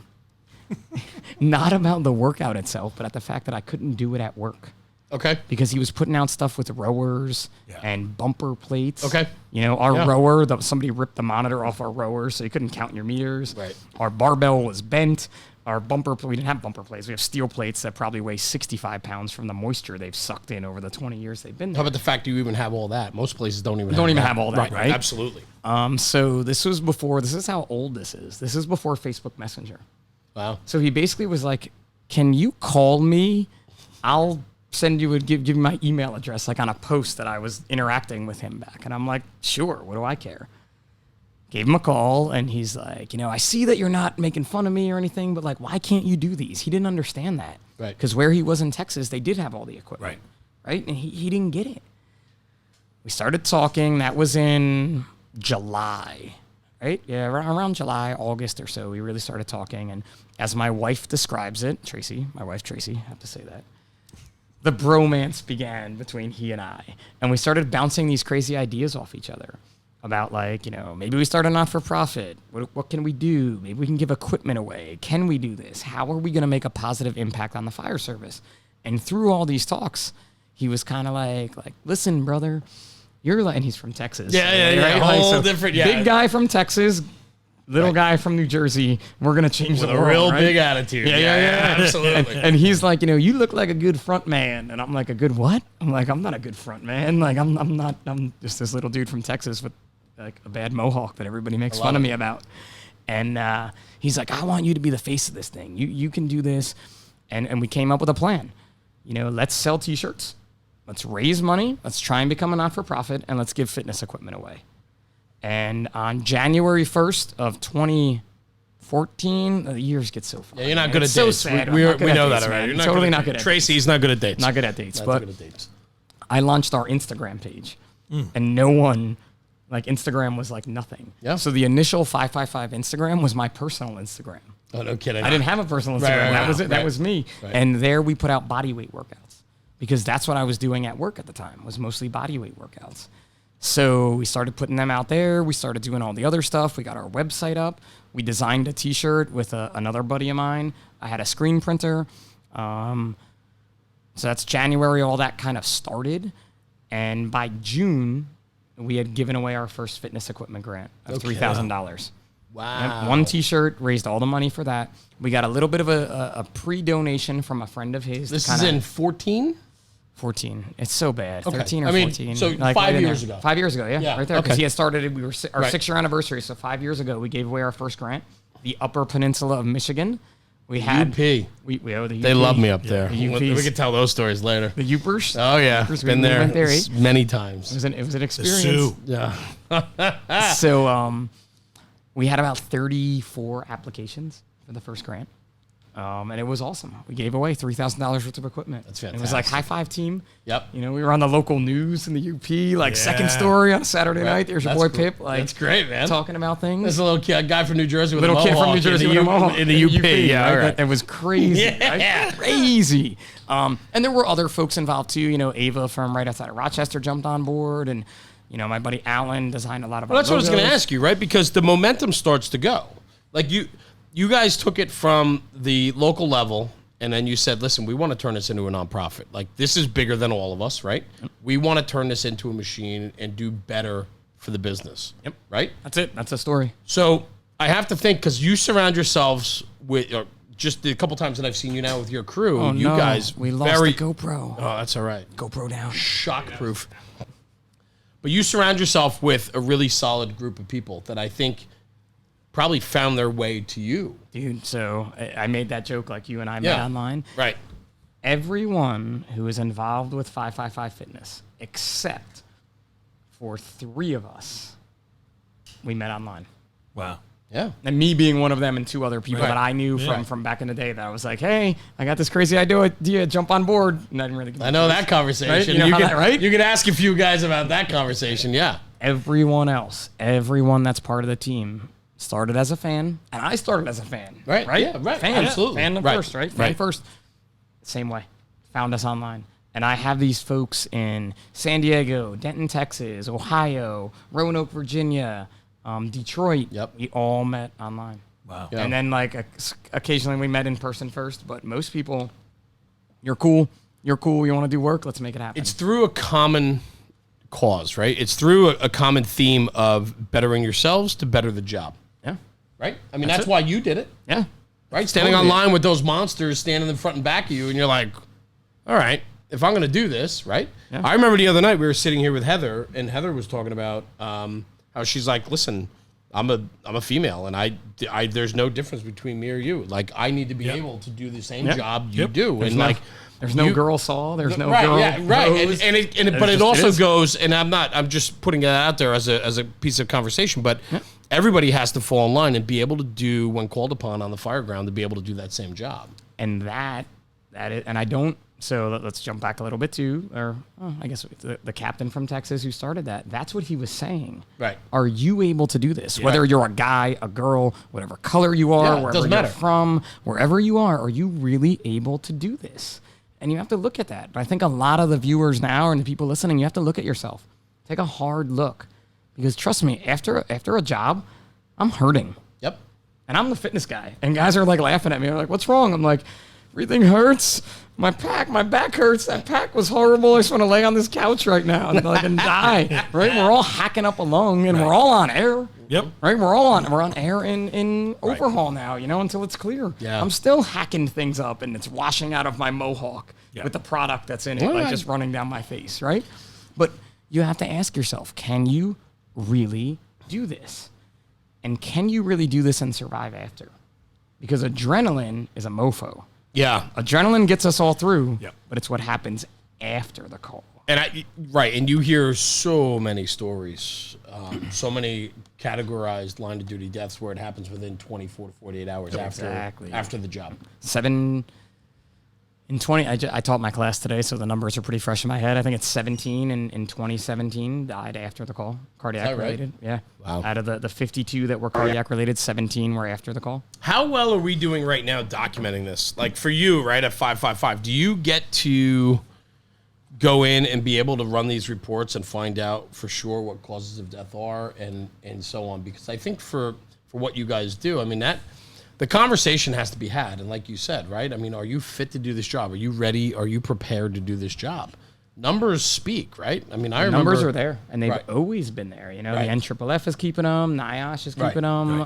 Not about the workout itself, but at the fact that I couldn't do it at work. Okay. Because he was putting out stuff with rowers and bumper plates. Okay. You know, our rower, somebody ripped the monitor off our rower, so you couldn't count your meters. Right. Our barbell was bent. Our bumper, we didn't have bumper plates. We have steel plates that probably weigh 65 pounds from the moisture they've sucked in over the 20 years they've been there. How about the fact you even have all that? Most places don't even have all that, right? Absolutely. So this is how old this is. This is before Facebook Messenger. Wow. So he basically was like, can you call me? I'll send you, give you my email address, like on a post that I was interacting with him back. And I'm like, sure, what do I care? Gave him a call, and he's like, you know, I see that you're not making fun of me or anything, but like, why can't you do these? He didn't understand that. Right. Because where he was in Texas, they did have all the equipment. Right. Right? And he didn't get it. We started talking. That was in July. Right? Yeah, around July, August or so, we really started talking. And as my wife describes it, my wife Tracy, I have to say that, the bromance began between he and I. And we started bouncing these crazy ideas off each other about, like, you know, maybe we start a not-for-profit. What can we do? Maybe we can give equipment away. Can we do this? How are we going to make a positive impact on the fire service? And through all these talks, he was kind of like, listen, brother, you're like, and he's from Texas. Right? Whole different, big guy from Texas, little guy from New Jersey. We're going to change the world. With a real big attitude. Yeah. Absolutely. And he's like, you know, you look like a good front man. And I'm like, a good what? I'm like, I'm not a good front man. Like, I'm just this little dude from Texas with like a bad mohawk that everybody makes fun of me about. And he's like, I want you to be the face of this thing. You can do this. And we came up with a plan. You know, let's sell T-shirts. Let's raise money. Let's try and become a not-for-profit. And let's give fitness equipment away. And on January 1st of 2014, the years get so far. Yeah, you're not good at dates. So sad. We know that already. You're totally not good at dates. Tracy's not good at dates. Not good at dates. But I launched our Instagram page. And no one... Like, Instagram was like nothing. Yeah. So the initial 555 Instagram was my personal Instagram. Oh, no kidding. I didn't have a personal Instagram. That was it. That was me. Right. And there we put out body weight workouts because that's what I was doing at work at the time, was mostly body weight workouts. So we started putting them out there. We started doing all the other stuff. We got our website up. We designed a T-shirt with another buddy of mine. I had a screen printer. So that's January. All that kind of started. And by June... we had given away our first fitness equipment grant of $3,000. Wow. One T-shirt, raised all the money for that. We got a little bit of a pre-donation from a friend of his. This is in 14? 14. It's so bad. Okay. 13 or 14. So like 5 years ago. 5 years ago, yeah. Right there. Because he had started, our 6-year anniversary. So 5 years ago, we gave away our first grant. The Upper Peninsula of Michigan. We had UP. We owe the UP. They love me up there. The We can tell those stories later. The Upers. Oh, yeah. Been there eh? many times. It was an experience. Yeah. So we had about 34 applications for the first grant. And it was awesome. We gave away $3,000 worth of equipment. That's fantastic. It was like high five team. Yep. You know, we were on the local news in the UP, like second story on a Saturday night. There's your boy cool. Pip. Like, that's great, man. Talking about things. There's a little guy from New Jersey with little a kid mohawk from New Jersey with a mohawk in the UP. Yeah, right? all right. It was crazy. Yeah. Right? Crazy. And there were other folks involved too. You know, Ava from right outside of Rochester jumped on board, and You know, my buddy Alan designed a lot of. Well, that's what I was going to logos. ask you, right? Because the momentum starts to go. Like you guys took it from the local level, and then you said, "Listen, we want to turn this into a nonprofit. Like this is bigger than all of us, right? We want to turn this into a machine and do better for the business." Yep. Right. That's it. That's the story. So I have to think because you surround yourselves with. Just a couple times that I've seen you now with your crew, Oh, you no. guys We lost very the GoPro. Oh, that's all right. GoPro down. Shockproof. But you surround yourself with a really solid group of people that I think probably found their way to you. Dude, so I made that joke like you and I made online. Right. Everyone who is involved with 555 Fitness, except for 3 of us, we met online. Wow. Yeah. And me being one of them and 2 other people Right. that I knew from back in the day that I was like, hey, I got this crazy idea, jump on board. And I didn't really get I know that conversation. Right? You know how that, right? You can ask a few guys about that conversation. Yeah. Everyone else, everyone that's part of the team started as a fan, and I started as a fan. Right. Right? Yeah, right. Fan, Absolutely. Fan Right. first, right? Fan Right. first. Same way. Found us online. And I have these folks in San Diego, Denton, Texas, Ohio, Roanoke, Virginia, Detroit. Yep. We all met online. Wow. Yeah. And then like occasionally we met in person first, but most people, you're cool. You want to do work. Let's make it happen. It's through a common cause, right? It's through a common theme of bettering yourselves to better the job, yeah. right? I mean, that's why you did it, Yeah. right? Standing Totally. online with those monsters standing in front and back of you, and you're like, all right, if I'm going to do this, right? Yeah. I remember the other night we were sitting here with Heather, and Heather was talking about how she's like, listen, I'm a female, and I there's no difference between me or you. Like, I need to be able to do the same job you do, There's and no, like, there's no girl saw. There's no right, girl. yeah, right, rose. but it just- also it is. goes, and I'm just putting it out there as a piece of conversation, but everybody has to fall in line and be able to do, when called upon on the fire ground, to be able to do that same job. And that is, and I don't. So let's jump back a little bit I guess the captain from Texas who started that. That's what he was saying. Right. Are you able to do this? Whether you're a guy, a girl, whatever color you are, Yeah, it wherever doesn't you're matter. from, wherever you are you really able to do this? And you have to look at that. I think a lot of the viewers now and the people listening, you have to look at yourself. Take a hard look, because trust me, after a job, I'm hurting. Yep. And I'm the fitness guy. And guys are like laughing at me. They're like, what's wrong? I'm like, everything hurts. My back hurts. That pack was horrible. I just want to lay on this couch right now and die. Right? We're all hacking up a lung and we're all on air. Yep. Right? We're on air in overhaul now, until it's clear. Yeah. I'm still hacking things up and it's washing out of my mohawk with the product that's in it, just running down my face, right? But you have to ask yourself, can you really do this? And can you really do this and survive after? Because adrenaline is a mofo. Yeah. Adrenaline gets us all through, Yep. but it's what happens after the call. And and you hear so many stories, so many categorized line of duty deaths where it happens within 24 to 48 hours after the job. 7 in 20. I taught my class today, so the numbers are pretty fresh in my head. I think it's 17 in 2017 died after the call, cardiac right? related. Yeah. Wow. Out of the 52 that were cardiac related, 17 were after the call. How well are we doing right now documenting this? Like for you, right, at 555, do you get to go in and be able to run these reports and find out for sure what causes of death are and so on? Because I think for what you guys do, I mean, that the conversation has to be had. And like you said, right, I mean, are you fit to do this job? Are you ready? Are you prepared to do this job? Numbers speak, right? I mean, I remember. Numbers are there, and they've Right. always been there. Right. The NFFF is keeping them, NIOSH is keeping them,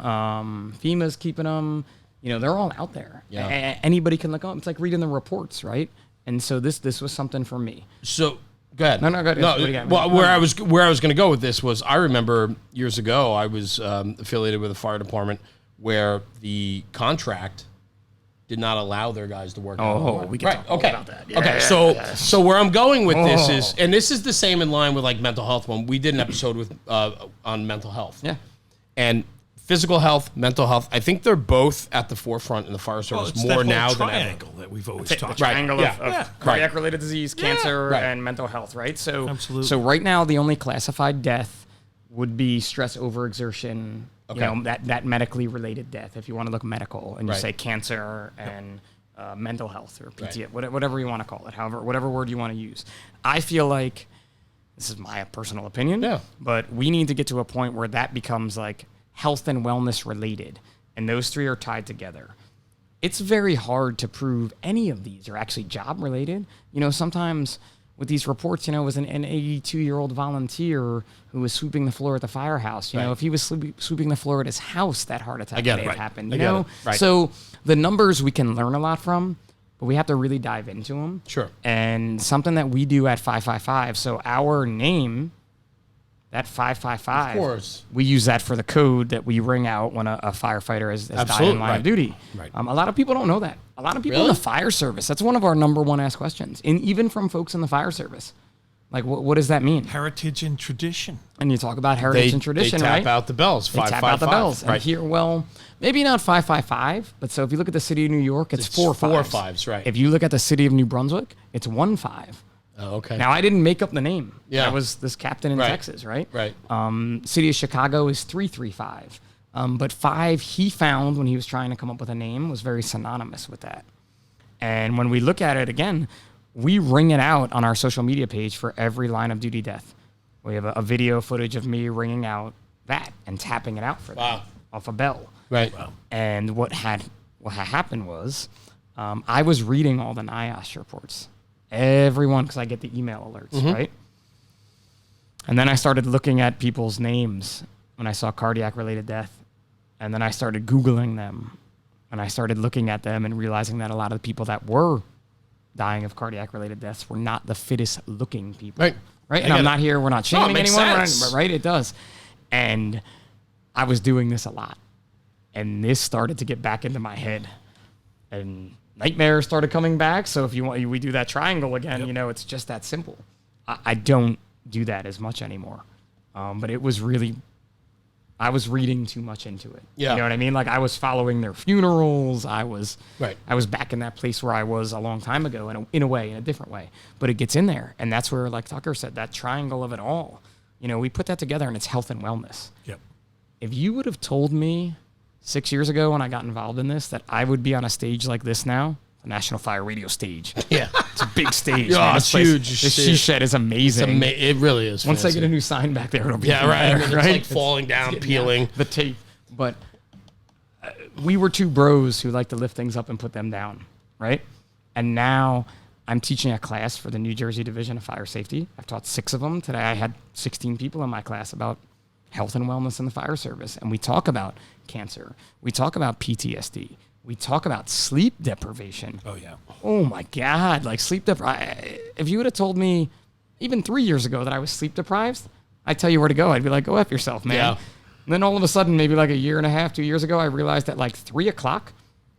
FEMA's keeping them. They're all out there. Yeah. Anybody can look up. It's like reading the reports, right? And so this was something for me. So go ahead. No, go ahead. What do you got? Well, where I was going to go with this was I remember years ago I was affiliated with a fire department where the contract did not allow their guys to work. We can talk all about that. Yeah, Okay. So where I'm going with this is, and this is the same in line with like mental health. When we did an episode with on mental health. Yeah. And physical health, mental health, I think they're both at the forefront in the fire service It's more that now whole than ever. triangle that we've always The talked about. triangle of cardiac-related disease, cancer, Right. and mental health, right? So, Absolutely. So right now, the only classified death would be stress overexertion. Okay. That medically related death. If you want to look medical, and you Right. say cancer and mental health or PTSD, whatever you want to call it, whatever word you want to use. I feel like This is my personal opinion. Yeah. But we need to get to a point where that becomes like health and wellness related, and those three are tied together. It's very hard to prove any of these are actually job related. You know, sometimes with these reports, you know, it was an 82-year-old volunteer who was sweeping the floor at the firehouse. You know, if he was sweeping the floor at his house, that heart attack may have happened. You know, so the numbers we can learn a lot from, but we have to really dive into them. Sure. And something that we do at 555. So our name, that 555, of course, we use that for the code that we ring out when a firefighter has died in line of duty. Right. A lot of people don't know that. A lot of people in the fire service, that's one of our number one asked questions. And even from folks in the fire service. Like, what does that mean? Heritage and tradition. And you talk about heritage and tradition, they right? tap out the bells. They tap out the bells. And here, well, maybe not 555, but so if you look at the city of New York, it's 4 5s, right. If you look at the city of New Brunswick, it's 1 5. Oh, okay. Now, I didn't make up the name. Yeah. That was this captain in Texas, right? Right. City of Chicago is 335. But 5 he found when he was trying to come up with a name was very synonymous with that. And when we look at it again, we ring it out on our social media page for every line of duty death. We have a video footage of me ringing out that and tapping it out for them off a bell. Right. Wow. And what had happened was I was reading all the NIOSH reports. Everyone, because I get the email alerts, right? And then I started looking at people's names when I saw cardiac-related death. And then I started Googling them. And I started looking at them and realizing that a lot of the people that were dying of cardiac-related deaths were not the fittest-looking people. Right? And I'm not here, we're not shaming anyone, right? It does. And I was doing this a lot. And this started to get back into my head. And nightmares started coming back. So if you want, we do that triangle again, you know, it's just that simple. I don't do that as much anymore. But it was really, I was reading too much into it. Yeah. You know what I mean? Like I was following their funerals. I was back in that place where I was a long time ago in a different way. But it gets in there. And that's where, like Tucker said, that triangle of it all, you know, we put that together and it's health and wellness. Yep. If you would have told me 6 years ago when I got involved in this that I would be on a stage like this now, the National Fire Radio stage. Yeah. It's a big stage. Oh, man. it's huge. The she shed is amazing. It really is. Once I fancy. get a new sign back there, it'll be right. I mean, right? it's like falling down, peeling. The tape. But we were two bros who like to lift things up and put them down, right? And now I'm teaching a class for the New Jersey Division of Fire Safety. I've taught 6 of them. Today I had 16 people in my class about health and wellness in the fire service. And we talk about cancer. We talk about PTSD. We talk about sleep deprivation. Oh, yeah. Oh, my God. Like sleep deprivation. If you would have told me even 3 years ago that I was sleep deprived, I'd tell you where to go. I'd be like, go F yourself, man. Yeah. And then all of a sudden, maybe like a year and a half, 2 years ago, I realized that like 3 o'clock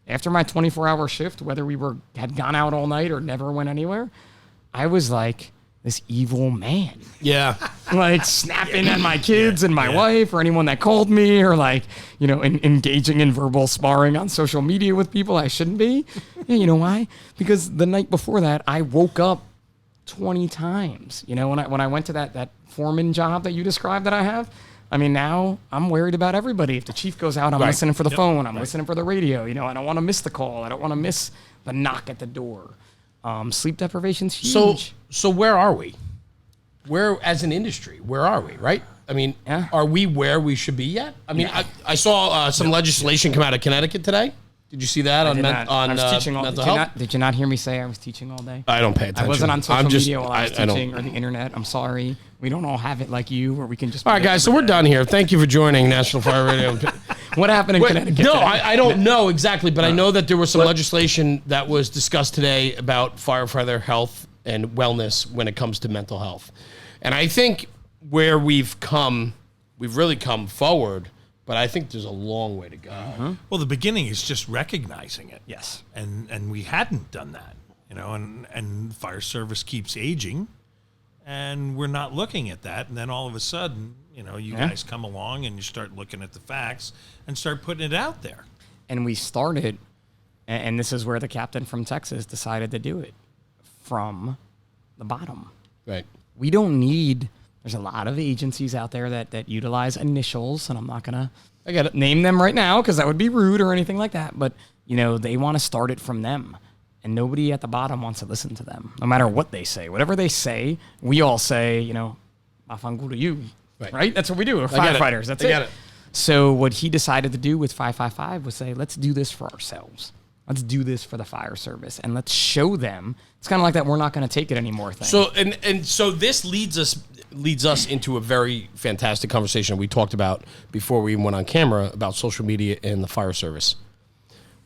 after my 24-hour shift, whether we had gone out all night or never went anywhere, I was like this evil man. Yeah. Like snapping at my kids and my wife or anyone that called me or like, you know, engaging in verbal sparring on social media with people I shouldn't be. Yeah, you know why? Because the night before that, I woke up 20 times. You know, when I went to that foreman job that you described that I have, I mean, now I'm worried about everybody. If the chief goes out, I'm listening for the phone. I'm listening for the radio. You know, I don't want to miss the call. I don't want to miss the knock at the door. Sleep deprivation's huge. So where are we? Where, as an industry, where are we, right? I mean, are we where we should be yet? I mean, I saw some legislation come out of Connecticut today. Did you see that on I was teaching all, mental health? Did you not hear me say I was teaching all day? I don't pay attention. I wasn't on social media while I was I teaching or the internet. I'm sorry. We don't all have it like you where we can just... All right, guys, so we're done here. Thank you for joining National Fire Radio. What happened in Connecticut? No, I don't know exactly, but I know that there was some legislation that was discussed today about firefighter health and wellness when it comes to mental health. And I think where we've really come forward, but I think there's a long way to go. Well, the beginning is just recognizing it. Yes. And we hadn't done that, you know, and fire service keeps aging and we're not looking at that. And then all of a sudden, you know, you guys come along and you start looking at the facts and start putting it out there. And we started, and this is where the captain from Texas decided to do it, from the bottom. Right. We don't need... There's a lot of agencies out there that utilize initials, and I'm not going to name them right now because that would be rude or anything like that. But, you know, they want to start it from them. And nobody at the bottom wants to listen to them, no matter what they say. Whatever they say, we all say, you know, Mafangulu to you. Right. Right? That's what we do. We're get it. firefighters. That's I it. get it. So what he decided to do with 555 was say, let's do this for ourselves. Let's do this for the fire service, and let's show them. It's kind of like that we're not going to take it anymore thing. So and so this leads us into a very fantastic conversation we talked about before we even went on camera about social media and the fire service.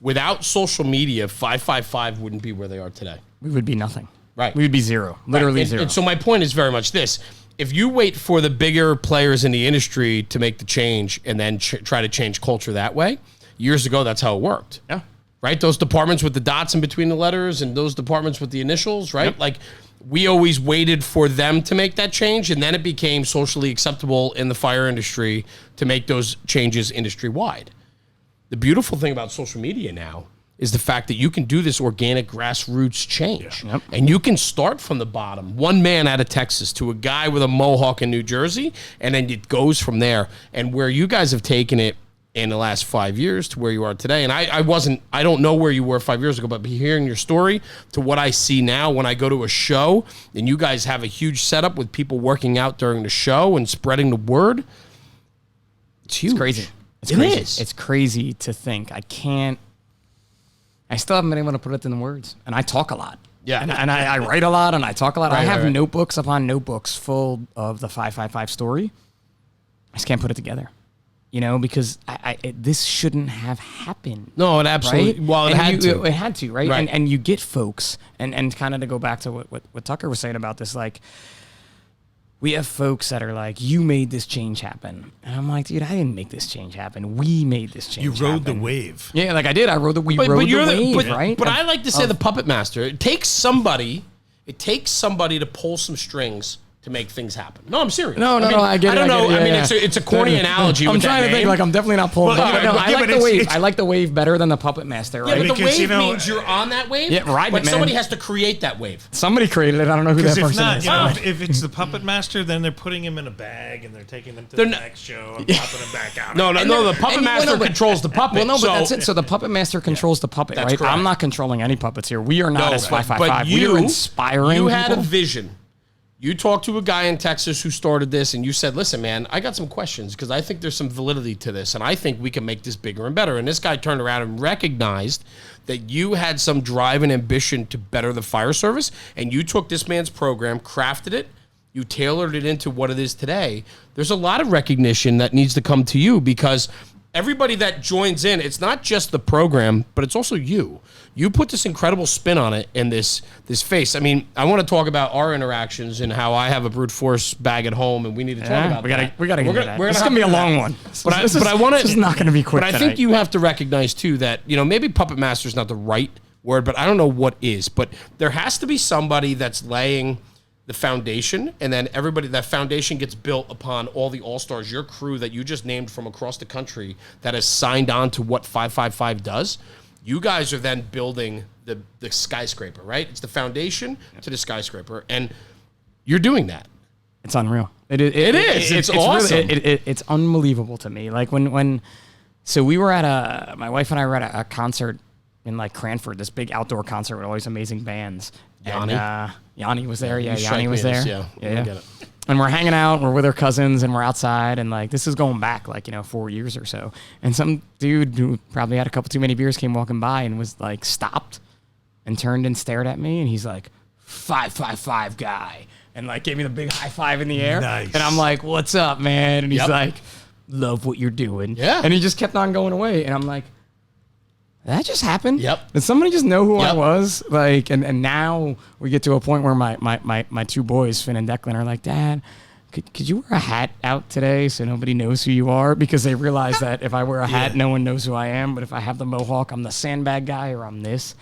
Without social media, 555 wouldn't be where they are today. we would be nothing. Right. We would be zero. Literally And- zero. And so my point is very much this. If you wait for the bigger players in the industry to make the change and then try to change culture that way, years ago, that's how it worked. Yeah. Right? Those departments with the dots in between the letters and those departments with the initials, right? Yep. Like, we always waited for them to make that change, and then it became socially acceptable in the fire industry to make those changes industry-wide. The beautiful thing about social media now is the fact that you can do this organic grassroots change. Yep. And you can start from the bottom, one man out of Texas to a guy with a mohawk in New Jersey, and then it goes from there. And where you guys have taken it in the last 5 years to where you are today. And I don't know where you were 5 years ago, but hearing your story to what I see now when I go to a show and you guys have a huge setup with people working out during the show and spreading the word, it's huge. It's crazy. It's It crazy. is. It's crazy to think. I still haven't been able to put it in words. And I talk a lot. Yeah. And I write a lot and I talk a lot. I Right, have right. notebooks upon notebooks full of the 555 story. I just can't put it together. You know, because this shouldn't have happened. No, it absolutely. Right? Well, it And had to. It had to, right? Right. And you get folks, and kind of to go back to what Tucker was saying about this, like, we have folks that are like, you made this change happen. And I'm like, dude, I didn't make this change happen. We made this change You rode the happen. wave. Yeah, like I did. I rode the, we rode the you're wave, but, right? But I like to say the puppet master. It takes somebody to pull some strings to make things happen. No, I'm serious. No, I get it. don't know. Get it, I mean, yeah. it's a corny analogy. I'm with trying that to think, name. like, I'm definitely not pulling. Well, I but like the it's- wave. it's- I like the wave better than the puppet master, Yeah, right? but the Because, wave you know, means you're on that wave. Yeah, riding But it, man. somebody has to create that wave. Somebody created it. I don't know who that Because if person not, is. you know, if it's the puppet master, then they're putting him in a bag and they're taking him to the next show and popping him back out. No. The puppet and- master well, no, but- controls the puppet. Well, no, but so, that's it. So the puppet master controls the puppet, That's right? correct. I'm not controlling any puppets here. We are not No, as but 555. We you are inspiring You had people. a vision. You talked to a guy in Texas who started this, and you said, listen, man, I got some questions because I think there's some validity to this, and I think we can make this bigger and better. And this guy turned around and recognized that you had some drive and ambition to better the fire service, and you took this man's program, crafted it, you tailored it into what it is today. There's a lot of recognition that needs to come to you because everybody that joins in, it's not just the program, but it's also you. You put this incredible spin on it and this face. I mean, I want to talk about our interactions and how I have a brute force bag at home, and we need to talk about that. We gotta get into that. This is have gonna be a to do long that. one. But I want to. This is not gonna be quick. But I think you have to recognize too that maybe puppet master is not the right word, but I don't know what is. But there has to be somebody that's laying the foundation, and then that foundation gets built upon all the all-stars, your crew that you just named from across the country that has signed on to what 555 does. You guys are then building the skyscraper, right? It's the foundation to the skyscraper, and you're doing that. It's unreal. It is. It's awesome. It's unbelievable to me. Like so we were at my wife and I were at a concert in like Cranford, this big outdoor concert with all these amazing bands. Yanni? And, Yanni was there. Yeah, You strike Yanni was me as- there. I get it. And we're hanging out, we're with our cousins, and we're outside, and like this is going back like 4 years or so. And some dude who probably had a couple too many beers came walking by and was like stopped and turned and stared at me, and he's like, 555 guy, and like gave me the big high five in the air. Nice. And I'm like, what's up, man? And he's Yep. like, love what you're doing. Yeah. And he just kept on going away, and I'm like, that just happened. Yep. Did somebody just know who I Yep. was? Like, and now we get to a point where my two boys, Finn and Declan, are like, Dad, could you wear a hat out today so nobody knows who you are? Because they realize that if I wear a hat, no one knows who I am. But if I have the mohawk, I'm the Sandbag guy or I'm this.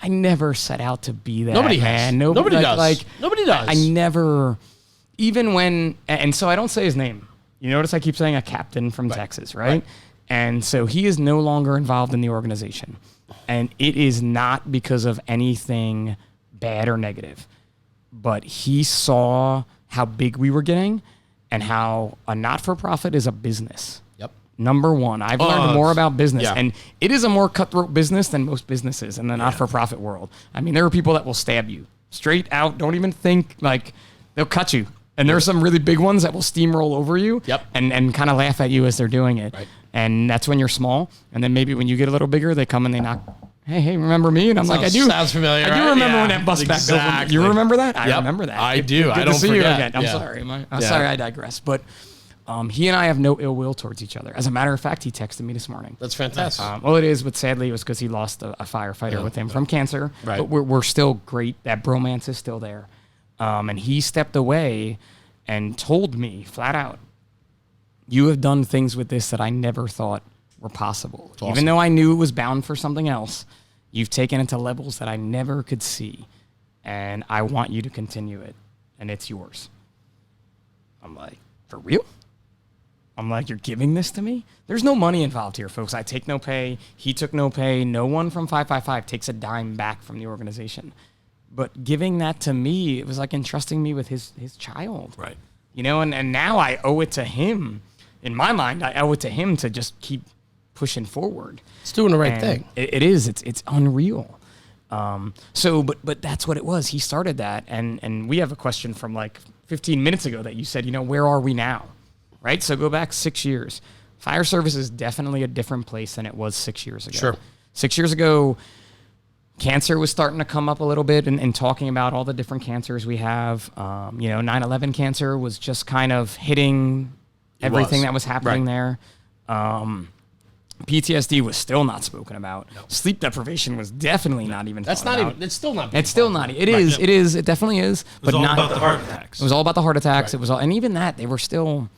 I never set out to be that. Nobody has. man. Nobody like, does. Like, Nobody does. I never, even when, and so I don't say his name. You notice I keep saying a captain from Texas, right? And so he is no longer involved in the organization. And it is not because of anything bad or negative, but he saw how big we were getting and how a not-for-profit is a business. Yep. Number one, I've learned more about business, yeah. and it is a more cutthroat business than most businesses in the not-for-profit world. I mean, there are people that will stab you straight out. Don't even think, like, they'll cut you. And there's some really big ones that will steamroll over you Yep. and kind of laugh at you as they're doing it. Right. And that's when you're small. And then maybe when you get a little bigger, they come and they knock, hey, remember me? And I'm like, I do. Sounds familiar. I do right? remember Yeah, when that bus back over. exactly. You remember that? I Yep. remember that. I do. Good I don't to see forget. you again. I'm Yeah. sorry. I'm Yeah. sorry I digress. But he and I have no ill will towards each other. As a matter of fact, he texted me this morning. That's fantastic. Well, it is, but sadly, it was because he lost a firefighter with him from cancer. Right. But we're still great. That bromance is still there. And he stepped away and told me flat out, you have done things with this that I never thought were possible. Awesome. Even though I knew it was bound for something else, you've taken it to levels that I never could see. And I want you to continue it. And it's yours. I'm like, for real? I'm like, you're giving this to me? There's no money involved here, folks. I take no pay. He took no pay. No one from 555 takes a dime back from the organization. But giving that to me, it was like entrusting me with his child. Right. You know, and now I owe it to him. In my mind, I owe it to him to just keep pushing forward. It's doing the right And thing. It is. It's unreal. But that's what it was. He started that, and we have a question from like 15 minutes ago that you said, where are we now? Right? So go back 6 years. Fire service is definitely a different place than it was 6 years ago. Sure. 6 years ago, cancer was starting to come up a little bit and talking about all the different cancers we have. 9/11 cancer was just kind of hitting everything that was happening there. PTSD was still not spoken about. No. Sleep deprivation was definitely not even That's thought not about. even. It's still not. being It's still talked not. about. It is. It is. It definitely is. It was but all not about the heart attacks. It was all about the heart attacks. It was all, and even that they were still.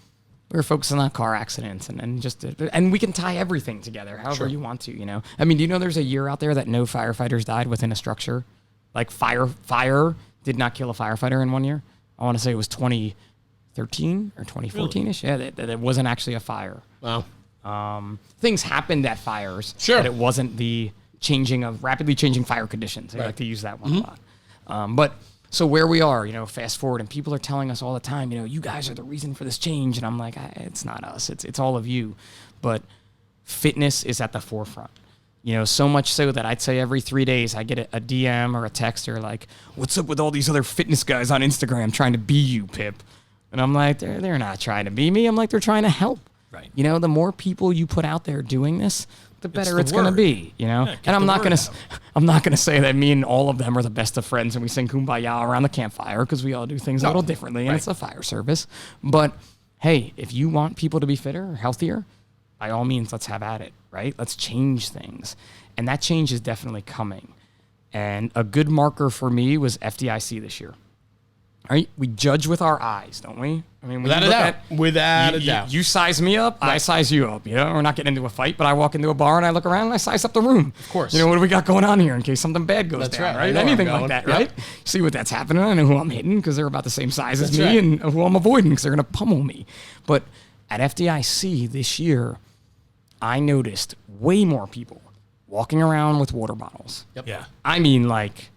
We were focusing on car accidents and we can tie everything together however you want to. I mean, do you know there's a year out there that no firefighters died within a structure? Like fire did not kill a firefighter in 1 year. I want to say it was 2013 or 2014ish. Really? Yeah, that it wasn't actually a fire. Wow. Things happened at fires. Sure. But it wasn't the rapidly changing fire conditions. I like to use that one a lot. But so where we are, fast forward, and people are telling us all the time, you guys are the reason for this change. And I'm like, it's not us. It's all of you. But fitness is at the forefront. So much so that I'd say every 3 days I get a DM or a text or like, what's up with all these other fitness guys on Instagram trying to be you, Pip? And I'm like, they're not trying to be me. I'm like, they're trying to help. Right. The more people you put out there doing this, the better the it's going to word. be, Yeah, and I'm the not word going out. to, I'm not going to say that me and all of them are the best of friends and we sing Kumbaya around the campfire because we all do things a little differently and it's a fire service. But hey, if you want people to be fitter or healthier, by all means, let's have at it, right? Let's change things. And that change is definitely coming. And a good marker for me was FDIC this year. Right? We judge with our eyes, don't we? I mean, when Without you a look doubt. at- Without a you, doubt. You size me up, I size you up. We're not getting into a fight, but I walk into a bar and I look around and I size up the room. Of course. What do we got going on here in case something bad goes That's down, right. I right? know where I'm Anything going. like that, Yep. right? See what that's happening. I know who I'm hitting because they're about the same size as That's me right. and who I'm avoiding because they're going to pummel me. But at FDIC this year, I noticed way more people walking around with water bottles. Yep. Yeah. I mean, like,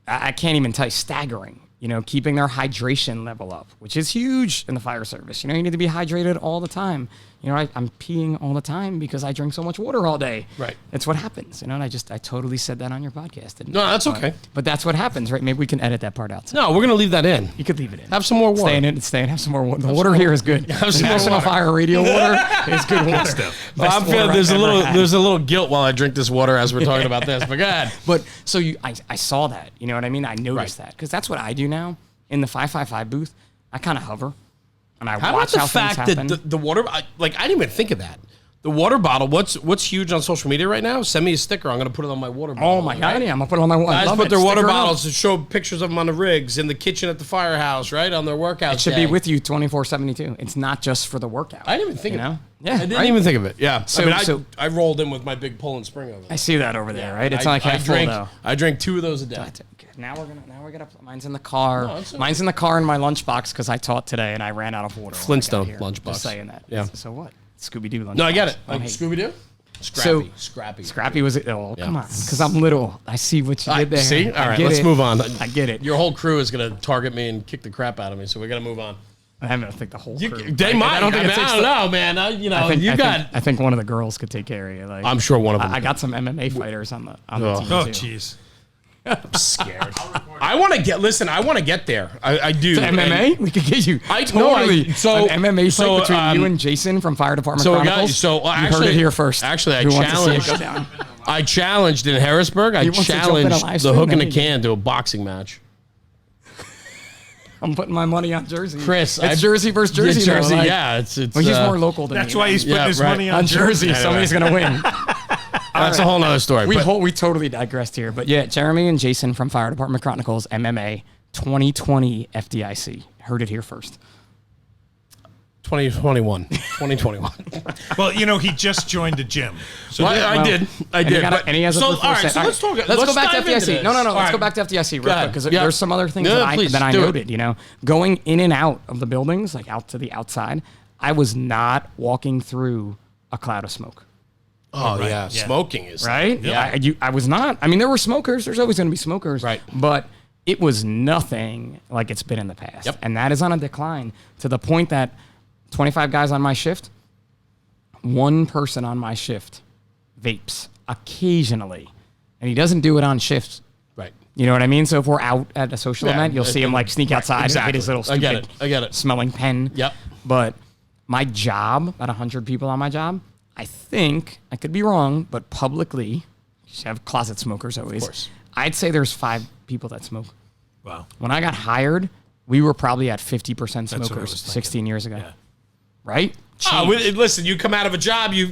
I can't even tell you, staggering. Keeping their hydration level up, which is huge in the fire service. You need to be hydrated all the time. I'm peeing all the time because I drink so much water all day. Right. That's what happens. And I totally said that on your podcast. Didn't No, I? that's okay. But that's what happens, right? Maybe we can edit that part out. No, we're gonna leave that in. You could leave it in. Have some more water. Stay in it. Stay in. Have some more water. The water here is good. The some more National water. Fire Radio water is good water. stuff. Well, I'm Best feeling water there's I've a ever little had. there's a little guilt while I drink this water as we're talking about this. But go ahead. But so I saw that. You know what I mean? I noticed that because that's what I do now in the 555 booth. I kind of hover and I How about watch the how fact things happen. that the water, I didn't even think of that. The water bottle, what's huge on social media right now? Send me a sticker. I'm going to put it on my water bottle. Oh my God! Yeah, I'm gonna put it on my one. Guys put their water bottles to show pictures of them on the rigs, in the kitchen at the firehouse, right? On their workout It should day. be with you 24/72. It's not just for the workout. I didn't even think of it. Yeah, I didn't right? even think of it. Yeah. So- I rolled in with my big Poland Spring over there. I see that over there, right? It's I, not like I half full drink, though. I drink 2 of those a day. Now we're gonna. Mine's in the car. No, it's okay. Mine's in the car in my lunchbox because I taught today and I ran out of water. when I got Flintstone here. lunchbox. Just saying that. Yeah. So what? Scooby Doo lunchbox. No, I get it. Oh, hey. Scooby Doo? So- Scrappy. Scrappy was it? Oh, come on. Because I'm little. I see what you did there. See? All I right, get let's it. move on. I get it. Your whole crew is going to target me and kick the crap out of me, so we got to move on. I don't think the whole crew. They might. I don't know, man. I think one of the girls could take care of you. Like, I'm sure one of them. I got some MMA fighters on the Oh. team Oh, too. jeez. I'm scared. I want to get. Listen, I want to get there. I do. To MMA, we could get you. I totally. so an MMA fight between you and Jason from Fire Department Chronicles. You heard it here first. Actually, Who wants to see it go down? I challenged in Harrisburg. I challenged the hook in a can to a boxing match. I'm putting my money on Jersey. Chris, it's Jersey versus Jersey. Jersey, like, yeah. It's well, he's more local than that's me. why he's putting his money on Jersey. Anyway. Somebody's going to win. That's a whole nother story. We totally digressed here. But yeah, Jeremy and Jason from Fire Department Chronicles, MMA, 2020 FDIC. Heard it here first. 2021. Well, he just joined the gym. So I did. And he has a all right, so let's talk. Let's go back to dive into FDIC. this. No. All Let's right. go back to FDIC real quick because Yeah. there's some other things that I noted. Going in and out of the buildings, like out to the outside, I was not walking through a cloud of smoke. Oh, yeah. Smoking is. Right? Yeah. I was not. I mean, there were smokers. There's always going to be smokers. Right. But it was nothing like it's been in the past. Yep. And that is on a decline to the point that 25 guys on my shift, one person on my shift vapes occasionally. And he doesn't do it on shifts. Right. You know what I mean? So if we're out at a social event, you'll see him like sneak outside and hit his little I stupid get it. smelling pen. Yep. But my job, about 100 people on my job, I think, I could be wrong, but publicly, you should have closet smokers always. Of course. I'd say there's 5 people that smoke. Wow. When I got hired, we were probably at 50% what I was smokers thinking. 16 years ago. Yeah. Right? Listen, you come out of a job, you're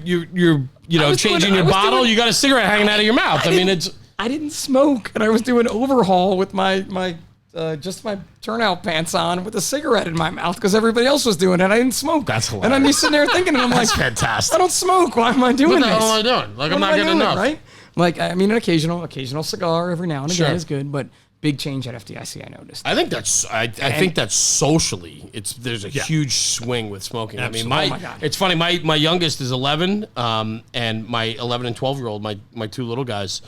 changing your I was bottle, doing- you got a cigarette hanging out of your mouth. I mean, it's. I didn't smoke, and I was doing overhaul with my just my turnout pants on with a cigarette in my mouth because everybody else was doing it. I didn't smoke. That's hilarious. And I'm just sitting there thinking, and I'm like, fantastic. I don't smoke. Why am I doing What the this? hell am I doing? Like, What I'm not am I getting doing, enough. right? Like, I mean, an occasional cigar every now and again Sure. is good, but big change at FDIC, I noticed. I think that's. I think that's socially. There's a huge swing with smoking. Absolutely. I mean, Oh my God. it's funny. My youngest is 11, and my 11 and 12-year-old, my 2 little guys.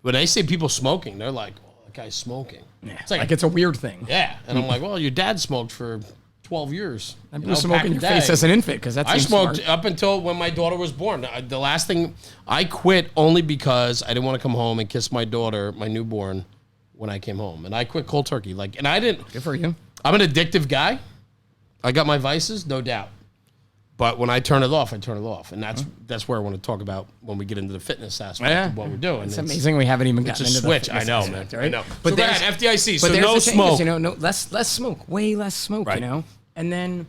When they say people smoking, they're like, "Oh, that guy's smoking." Yeah. It's Like it's a weird thing. yeah, and I'm like, "Well, your dad smoked for 12 years." And You people know, smoke back in in your the day. face as an infant because that's I smoked up until when my daughter was born. The last thing I quit only because I didn't want to come home and kiss my daughter, my newborn, when I came home, and I quit cold turkey. And I didn't. Good for you. I'm an addictive guy. I got my vices, no doubt. But when I turn it off, I turn it off, and that's where I want to talk about when we get into the fitness aspect of what we're doing. It's amazing we haven't even It's gotten a into switch. the I fitness know, aspect, man. right? I know. But So there's FDIC. But So there's no the changes, smoke. no less smoke, way less smoke, Right. And then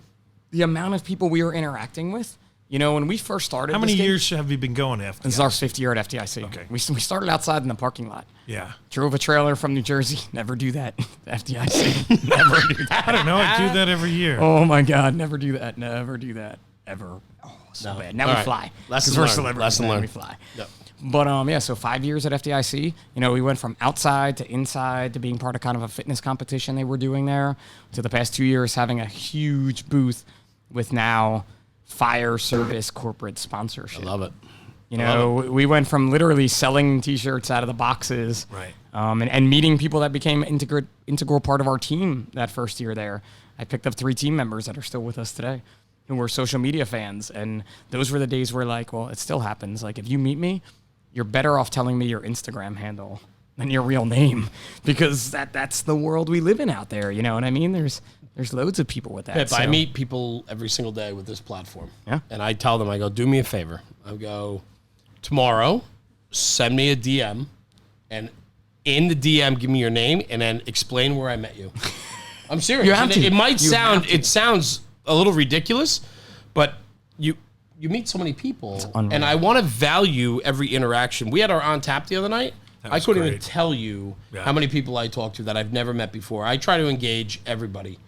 the amount of people we were interacting with, when we first started. How many this gig, years have you been going after? This is our 5th year at FDIC. Okay. We started outside in the parking lot. Yeah. Drove a trailer from New Jersey. Never do that. FDIC. Never do that. I don't know. I do that every year. Oh my God. Never do that. Never do that. Ever. Oh, so bad. Now All we right. fly. Lesson 'Cause we're learned. celebrities. Lesson Now learned. we fly. Yep. But so 5 years at FDIC, we went from outside to inside to being part of kind of a fitness competition they were doing there to the past 2 years having a huge booth with now fire service corporate sponsorship. I love it. We went from literally selling T-shirts out of the boxes, Right. And meeting people that became integral part of our team that first year there. I picked up 3 team members that are still with us today who were social media fans, and those were the days where it still happens. Like if you meet me, you're better off telling me your Instagram handle than your real name because that's the world we live in out there. You know what I mean? There's loads of people with that. Pip, I so- meet people every single day with this platform. Yeah. And I tell them, I go, do me a favor. I go, tomorrow, send me a DM, and in the DM, give me your name, and then explain where I met you. I'm serious. You have And to. It might You sound, have to. it sounds a little ridiculous, but you meet so many people, unreal. and I want to value every interaction. We had our on tap the other night. I was couldn't even great. tell you Yeah. how many people I talked to that I've never met before. I try to engage everybody.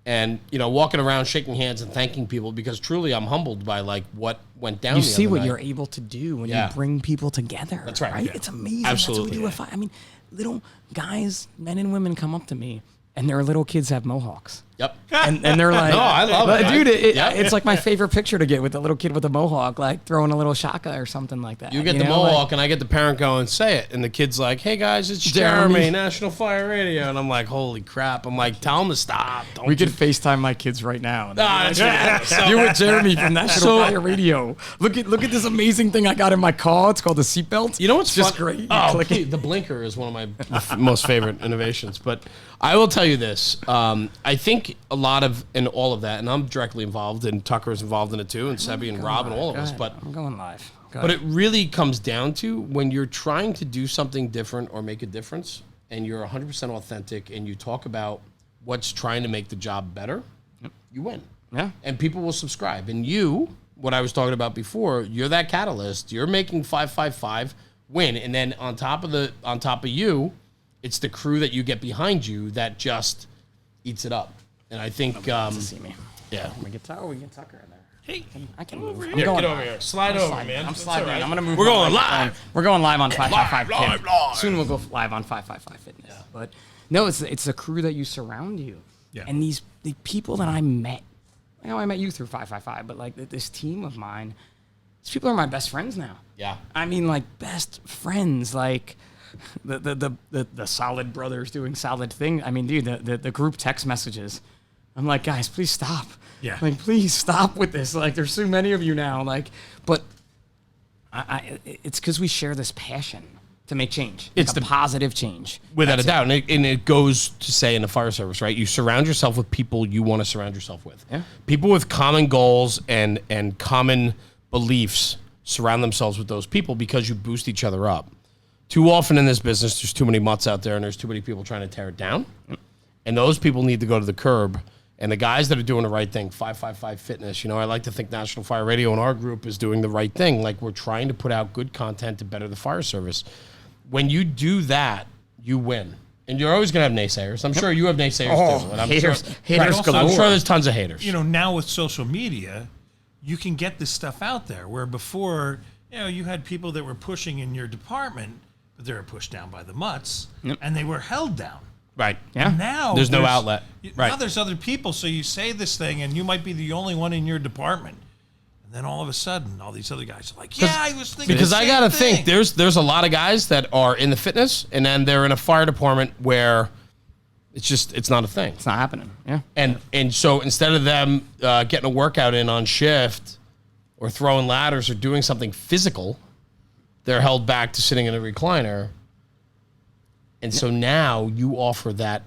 And, walking around, shaking hands and thanking people because truly I'm humbled by what went down. You the see other what night. you're able to do when Yeah. you bring people together. That's right. Yeah. It's amazing. Absolutely. That's what we do. Little guys, men and women come up to me, and their little kids have mohawks. Yep. And they're like, No, I love it. Dude, Yep. it's like my favorite picture to get with the little kid with the mohawk, like throwing a little shaka or something like that. You get the know, mohawk, and I get the parent going, say it. And the kid's like, hey, guys, it's Jeremy, National Fire Radio. And I'm like, holy crap. I'm like, tell him to stop. Don't We could FaceTime my kids right now. Nah, You're with Jeremy from National Fire Radio. Look at this amazing thing I got in my car. It's called the seatbelt. You know what's just fun? great? You Oh, click it. the blinker is one of my most favorite innovations. But I will tell you this. I think a lot of, and all of that, and I'm directly involved, and Tucker's involved in it too, and Sebi and Rob and all of us. But I'm going live. But it really comes down to when you're trying to do something different or make a difference, and you're 100% authentic, and you talk about what's trying to make the job better, you win. Yeah. And people will subscribe. And you, what I was talking about before, you're that catalyst. You're making 555 win, and then on top of you, it's the crew that you get behind you that just eats it up. And I think, See me. yeah. We get Tucker in there. Hey, I can move. Here, get over here. Slide over, man. I'm sliding. I'm gonna move. We're my going microphone. live. We're going live on 555. Live. Soon we'll go live on 555 Fitness. Yeah. But no, it's the crew that you surround you. Yeah. And the people that I met. I know I met you through 555, but like this team of mine, these people are my best friends now. Yeah. I mean, like best friends, like the solid brothers doing solid thing. I mean, dude, the group text messages. I'm like, guys, please stop. Yeah. Like, please stop with this. Like, there's so many of you now. Like, but it's because we share this passion to make change. It's like a positive change. Without a doubt. And it goes to say in the fire service, right? You surround yourself with people you want to surround yourself with. Yeah. People with common goals and common beliefs surround themselves with those people because you boost each other up. Too often in this business, there's too many mutts out there and there's too many people trying to tear it down. And those people need to go to the curb. And the guys that are doing the right thing, 555 Fitness, I like to think National Fire Radio and our group is doing the right thing. Like, we're trying to put out good content to better the fire service. When you do that, you win. And you're always going to have naysayers. I'm sure you have naysayers too. And I'm haters sure, galore. I'm sure there's tons of haters. Now with social media, you can get this stuff out there where before, you had people that were pushing in your department, but they were pushed down by the mutts, and they were held down. Right. Yeah. And now There's no outlet. Right. Now there's other people, so you say this thing, and you might be the only one in your department. And then all of a sudden, all these other guys are like, yeah, I was thinking Because the I same got to thing. think, there's a lot of guys that are in the fitness, and then they're in a fire department where it's not a thing. It's not happening. Yeah. And so instead of them getting a workout in on shift or throwing ladders or doing something physical, they're held back to sitting in a recliner. And so now you offer that.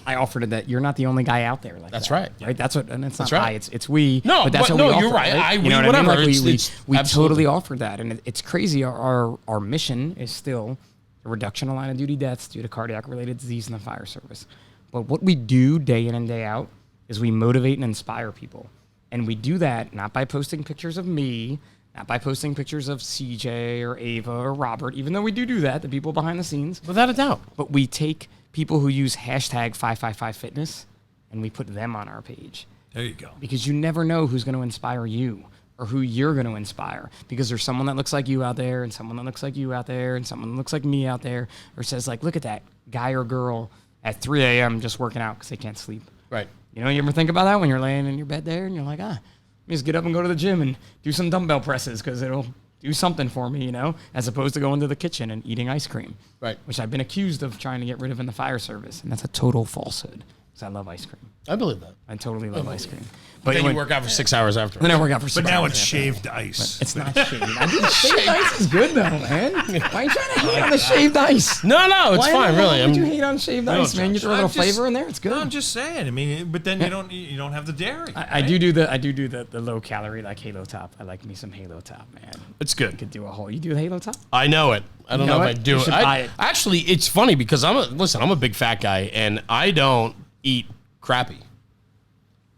I offered it that you're not the only guy out there. Like That's that, right. Right. That's what, and it's not That's right. I, it's we. No, but that's but what we no, you're offer, right. I, we, you know what whatever. I mean? Like we we absolutely. totally offer that, and it's crazy. Our mission is still a reduction of line of duty deaths due to cardiac related disease in the fire service. But what we do day in and day out is we motivate and inspire people, and we do that not by posting pictures of me, not by posting pictures of CJ or Ava or Robert, even though we do that, the people behind the scenes. Without a doubt. But we take people who use hashtag 555fitness and we put them on our page. There you go. Because you never know who's going to inspire you or who you're going to inspire. Because there's someone that looks like you out there and someone that looks like you out there and someone that looks like me out there or says like, look at that guy or girl at 3 a.m. just working out because they can't sleep. Right. You ever think about that when you're laying in your bed there and you're like, let me just get up and go to the gym and do some dumbbell presses because it'll do something for me, as opposed to going to the kitchen and eating ice cream. Right. Which I've been accused of trying to get rid of in the fire service. And that's a total falsehood because I love ice cream. I believe that. I totally love ice cream. But then you work out for 6 hours after. Then I work out for 6 But now hours it's after. shaved ice. It's not shaved. Shaved ice is good though, man. Why are you trying to hate on the shaved ice? No, it's Why fine, in the really. hell would you hate on shaved ice, man? You throw a little I'm just- flavor in there, it's good. No, I'm just saying. I mean, but then you don't have the dairy. I do the low calorie like Halo Top. I like me some Halo Top, man. It's good. Could do a whole. You do Halo Top? I know it. I don't You know know if I it? do You it. should buy it. Actually, it's funny because I'm a big fat guy and I don't eat crappy.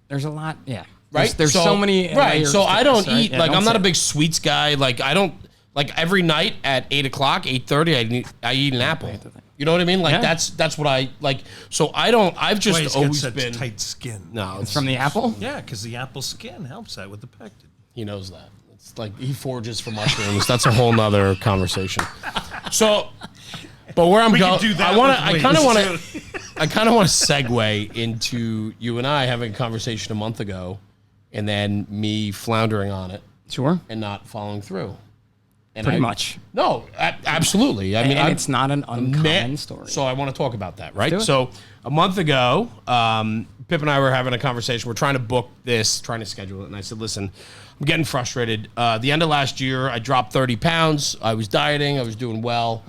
There's a lot, yeah. Right? There's so many. Right. layers So to I don't this, right? eat, Yeah, like, don't I'm not say a big sweets guy. Like, I don't, like, every night at 8 o'clock, 8:30, I eat an apple. You know what I mean? Like, Yeah. that's what I, like, so I don't, I've just Why he's got always such been. tight skin. No, It's from the apple? Yeah, because the apple skin helps that with the pectin. He knows that. It's like he forages for mushrooms. That's a whole nother conversation. So, but where I'm We going, could do that I with kind of want weights, to. want to segue into you and I having a conversation a month ago, and then me floundering on it. Sure. And not following through. And Pretty much. No, absolutely. I mean, it's not an uncommon story. So I want to talk about that, right? do it. So a month ago, Pip and I were having a conversation. We're trying to book this, trying to schedule it. And I said, listen, I'm getting frustrated. The end of last year, I dropped 30 pounds. I was dieting. I was doing well.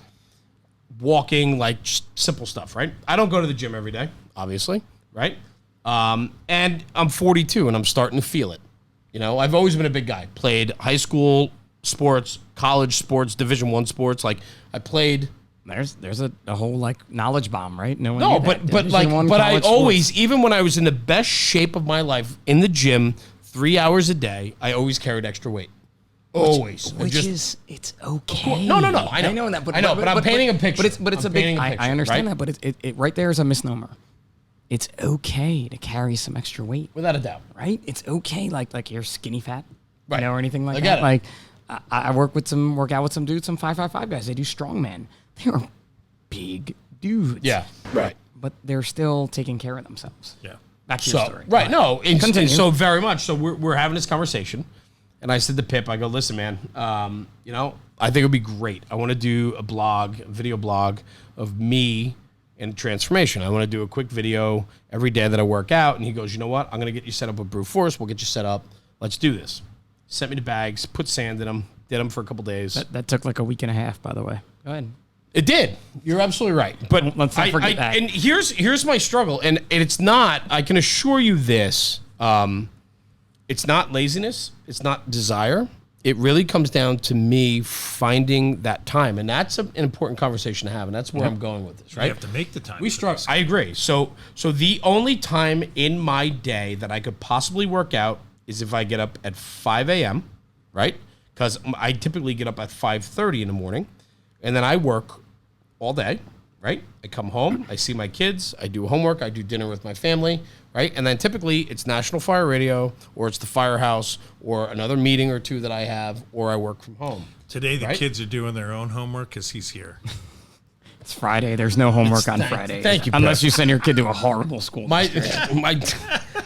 Walking, like just simple stuff, right? I don't go to the gym every day, obviously, right? And I'm 42 and I'm starting to feel it. You know, I've always been a big guy. Played high school sports, college sports, Division I sports. Like I played. There's a whole like knowledge bomb, right? No one. No, knew that. but I always, even when I was in the best shape of my life in the gym, 3 hours a day, I always carried extra weight. Always. It's okay. No. I know that, but I'm painting a picture. But it's a big. I understand that, but it right there is a misnomer. It's okay to carry some extra weight, without a doubt, right? It's okay, like you're skinny fat, right? You know, or anything like I that. get it. Like I work out with some dudes, some 555 guys. They do strongman. They are big dudes. Yeah, right. But they're still taking care of themselves. Yeah. Back to your story. Right. No. Continue. So very much. So we're having this conversation, and I said to Pip, I go, listen, man. You know, I think it'd be great. I want to do a video blog of me and transformation. I want to do a quick video every day that I work out. And he goes, you know what? I'm going to get you set up with Brew Force. We'll get you set up. Let's do this. Sent me the bags, put sand in them, did them for a couple days. That took like a week and a half, by the way. Go ahead. It did. You're absolutely right. But let's not forget that. And here's my struggle. And it's not, I can assure you this, it's not laziness. It's not desire. It really comes down to me finding that time. And that's an important conversation to have. And that's where I'm going with this, right? You have to make the time. We struggle. I agree. So the only time in my day that I could possibly work out is if I get up at 5 a.m., right? Because I typically get up at 5:30 in the morning. And then I work all day, right? I come home, I see my kids, I do homework, I do dinner with my family, right? And then typically it's National Fire Radio, or it's the firehouse, or another meeting or two that I have, or I work from home. Today the kids are doing their own homework because he's here. It's Friday. There's no homework on Friday. Thank you, unless you send your kid to a horrible school.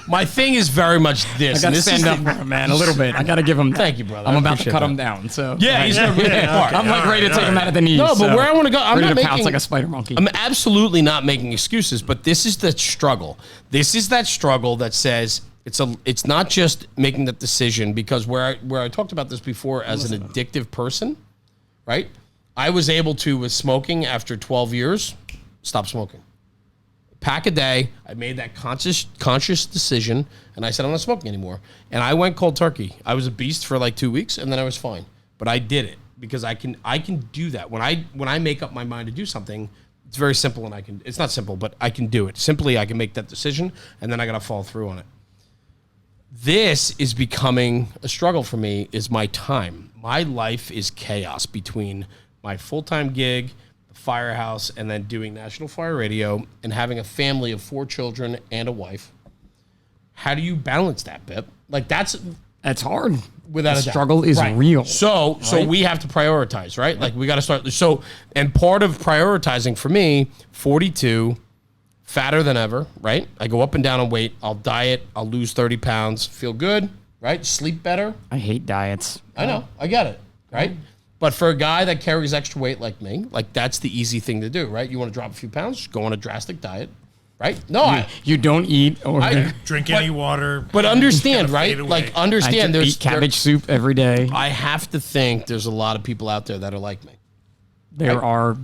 My thing is very much this. I got to stand up for him, man, a little bit. I got to give him that. Thank you, brother. I'm I about to appreciate cut that. him down. So Yeah, he's gonna be apart. I'm like ready to take him out at the knees. No, but where I want to go, I'm ready not to pounce making like a spider monkey. I'm absolutely not making excuses, but this is the struggle. This is that struggle that says it's not just making that decision, because where I talked about this before as an addictive person, right? I was able to, with smoking after 12 years, stop smoking. Pack a day. I made that conscious decision, and I said I'm not smoking anymore. And I went cold turkey. I was a beast for like 2 weeks, and then I was fine. But I did it because I can do that. When I make up my mind to do something, it's very simple, and it's not simple, but I can do it. Simply, I can make that decision, and then I got to follow through on it. This is becoming a struggle for me, is my time. My life is chaos between my full-time gig, the firehouse, and then doing National Fire Radio and having a family of 4 children and a wife. How do you balance that, Pip? Like that's hard. Without a doubt. Struggle is real. So we have to prioritize, right? Like we got to start. So, and part of prioritizing for me, 42, fatter than ever, right? I go up and down on weight. I'll diet. I'll lose 30 pounds. Feel good, right? Sleep better. I hate diets. I know. I get it, right? But for a guy that carries extra weight like me, like that's the easy thing to do, right? You want to drop a few pounds, go on a drastic diet, right? No, you don't eat or drink any water. But understand, right? Like understand, I eat cabbage soup every day. I have to think there's a lot of people out there that are like me. There are,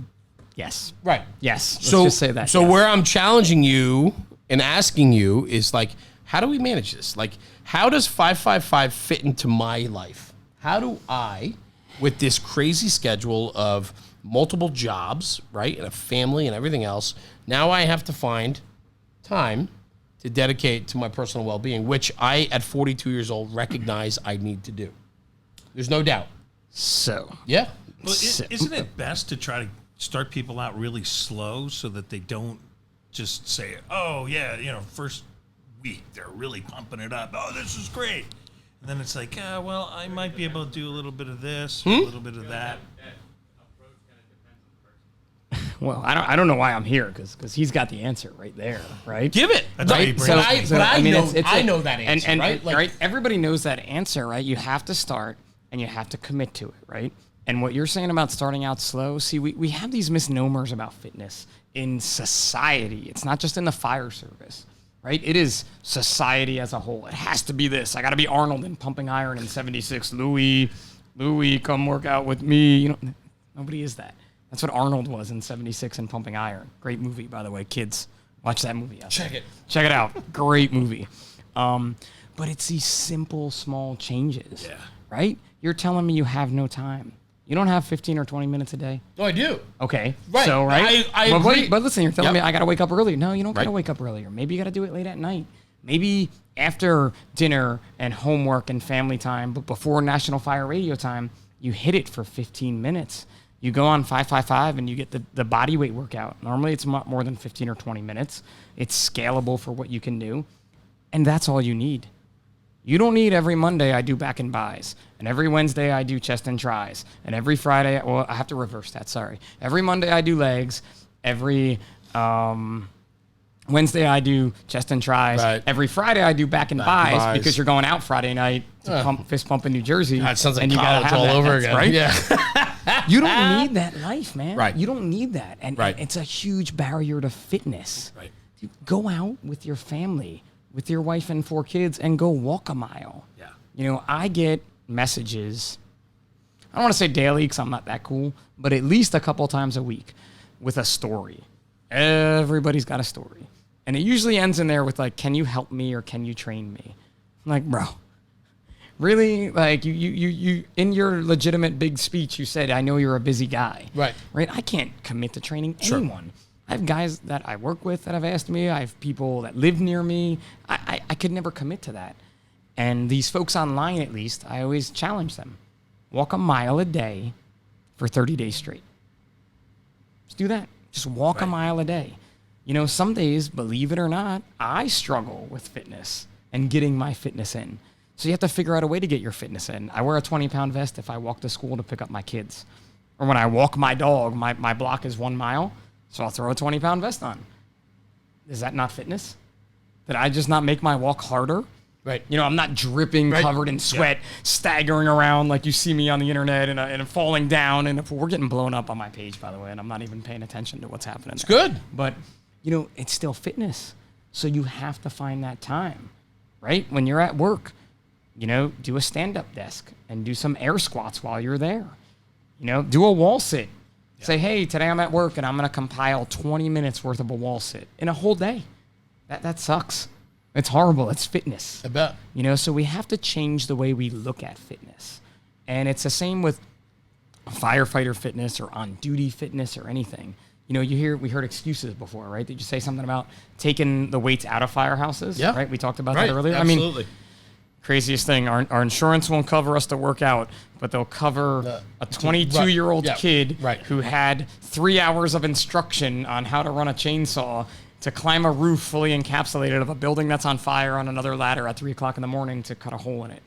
yes, right, yes. Let's so just say that. So yes. where I'm challenging you and asking you is like, how do we manage this? Like, how does 555 fit into my life? How do I, with this crazy schedule of multiple jobs, right, and a family and everything else, now I have to find time to dedicate to my personal well-being, which I, at 42 years old, recognize I need to do. There's no doubt. So, yeah. Well, isn't it best to try to start people out really slow so that they don't just say, oh, yeah, first week, they're really pumping it up. Oh, this is great. And then it's like, well, I might be able to do a little bit of this, or a little bit of that. Well, I don't know why I'm here because he's got the answer right there, right? Give it. That's why you bring it. I know that answer, and right? Like, right? Everybody knows that answer, right? You have to start and you have to commit to it, right? And what you're saying about starting out slow, see, we have these misnomers about fitness in society. It's not just in the fire service, right? It is society as a whole. It has to be this. I got to be Arnold in pumping iron in 76. Louis, come work out with me. You know, nobody is that. That's what Arnold was in 76 in Pumping Iron. Great movie, by the way. Kids, watch that movie. check it. Check it out. Great movie. But it's these simple, small changes, right? You're telling me you have no time. You don't have 15 or 20 minutes a day? No, I do. Okay. Right. So, right? I agree. But listen, you're telling me I got to wake up early. No, you don't got to wake up earlier. Maybe you got to do it late at night. Maybe after dinner and homework and family time, but before National Fire Radio time, you hit it for 15 minutes. You go on 555 and you get the body weight workout. Normally it's not more than 15 or 20 minutes. It's scalable for what you can do. And that's all you need. You don't need every Monday I do back and buys, and every Wednesday I do chest and tries, and every Friday, well, I have to reverse that, sorry. Every Monday I do legs, every Wednesday I do chest and tries, every Friday I do back and buys because you're going out Friday night to fist pump in New Jersey. That sounds like and college all over again. Right? Yeah. You don't need that life, man. Right. You don't need that. And it's a huge barrier to fitness. Right. You go out with your family, with your wife and 4 kids, and go walk a mile. Yeah. You know, I get messages, I don't want to say daily because I'm not that cool, but at least a couple times a week with a story. Everybody's got a story. And it usually ends in there with like, can you help me or can you train me? I'm like, bro, really? Like you in your legitimate big speech, you said, I know you're a busy guy. Right. Right? I can't commit to training anyone. I have guys that I work with that have asked me. I have people that live near me. I could never commit to that. And these folks online, at least, I always challenge them. Walk a mile a day for 30 days straight. Just do that. Just walk a mile a day. You know, some days, believe it or not, I struggle with fitness and getting my fitness in. So you have to figure out a way to get your fitness in. I wear a 20-pound vest if I walk to school to pick up my kids. Or when I walk my dog, my block is 1 mile. So I'll throw a 20-pound vest on. Is that not fitness? Did I just not make my walk harder? Right. You know, I'm not dripping, covered in sweat, staggering around like you see me on the internet and falling down. And if we're getting blown up on my page, by the way, and I'm not even paying attention to what's happening. It's good. But, you know, it's still fitness. So you have to find that time, right? When you're at work, you know, do a stand-up desk and do some air squats while you're there. You know, do a wall sit. Say, hey, today I'm at work and I'm going to compile 20 minutes worth of a wall sit in a whole day. That sucks. It's horrible. It's fitness. I bet. You know, so we have to change the way we look at fitness. And it's the same with firefighter fitness or on-duty fitness or anything. You know, we heard excuses before, right? Did you say something about taking the weights out of firehouses? Yeah. Right? We talked about that earlier. Absolutely. I mean, craziest thing, our insurance won't cover us to work out, but they'll cover a 22-year-old kid who had 3 hours of instruction on how to run a chainsaw to climb a roof fully encapsulated of a building that's on fire on another ladder at 3 o'clock in the morning to cut a hole in it.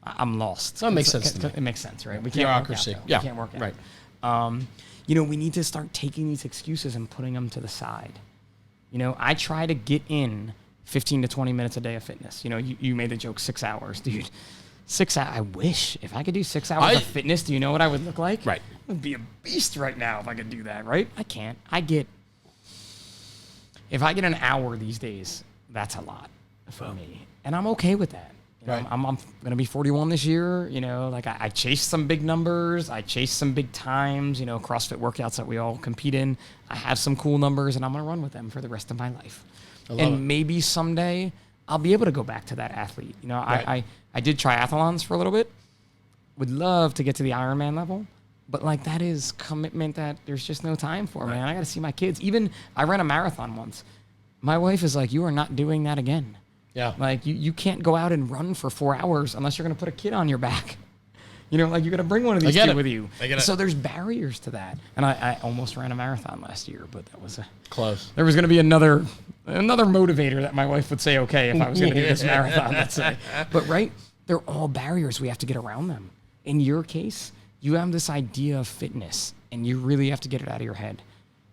I'm lost. That makes sense to me. It makes sense, right? We can't work out. Yeah. We can't work out. Right. You know, we need to start taking these excuses and putting them to the side. You know, I try to get in 15 to 20 minutes a day of fitness. You know, you made the joke 6 hours, dude. 6 hours. I wish if I could do 6 hours of fitness, do you know what I would look like? Right. I would be a beast right now if I could do that, right? I can't. If I get an hour these days, that's a lot for me. And I'm okay with that. You know, I'm going to be 41 this year. You know, like I chase some big numbers. I chase some big times, you know, CrossFit workouts that we all compete in. I have some cool numbers and I'm going to run with them for the rest of my life. And maybe someday I'll be able to go back to that athlete. You know, I did triathlons for a little bit. Would love to get to the Ironman level. But like that is commitment that there's just no time for, man. I got to see my kids. Even I ran a marathon once. My wife is like, you are not doing that again. Yeah. Like you can't go out and run for 4 hours unless you're going to put a kid on your back. You know, like you're going to bring one of these two with you. I get it. So there's barriers to that. And I almost ran a marathon last year, but that was Close. There was going to be another motivator that my wife would say, okay, if I was going to do this marathon, let's say. But they're all barriers. We have to get around them. In your case, you have this idea of fitness and you really have to get it out of your head.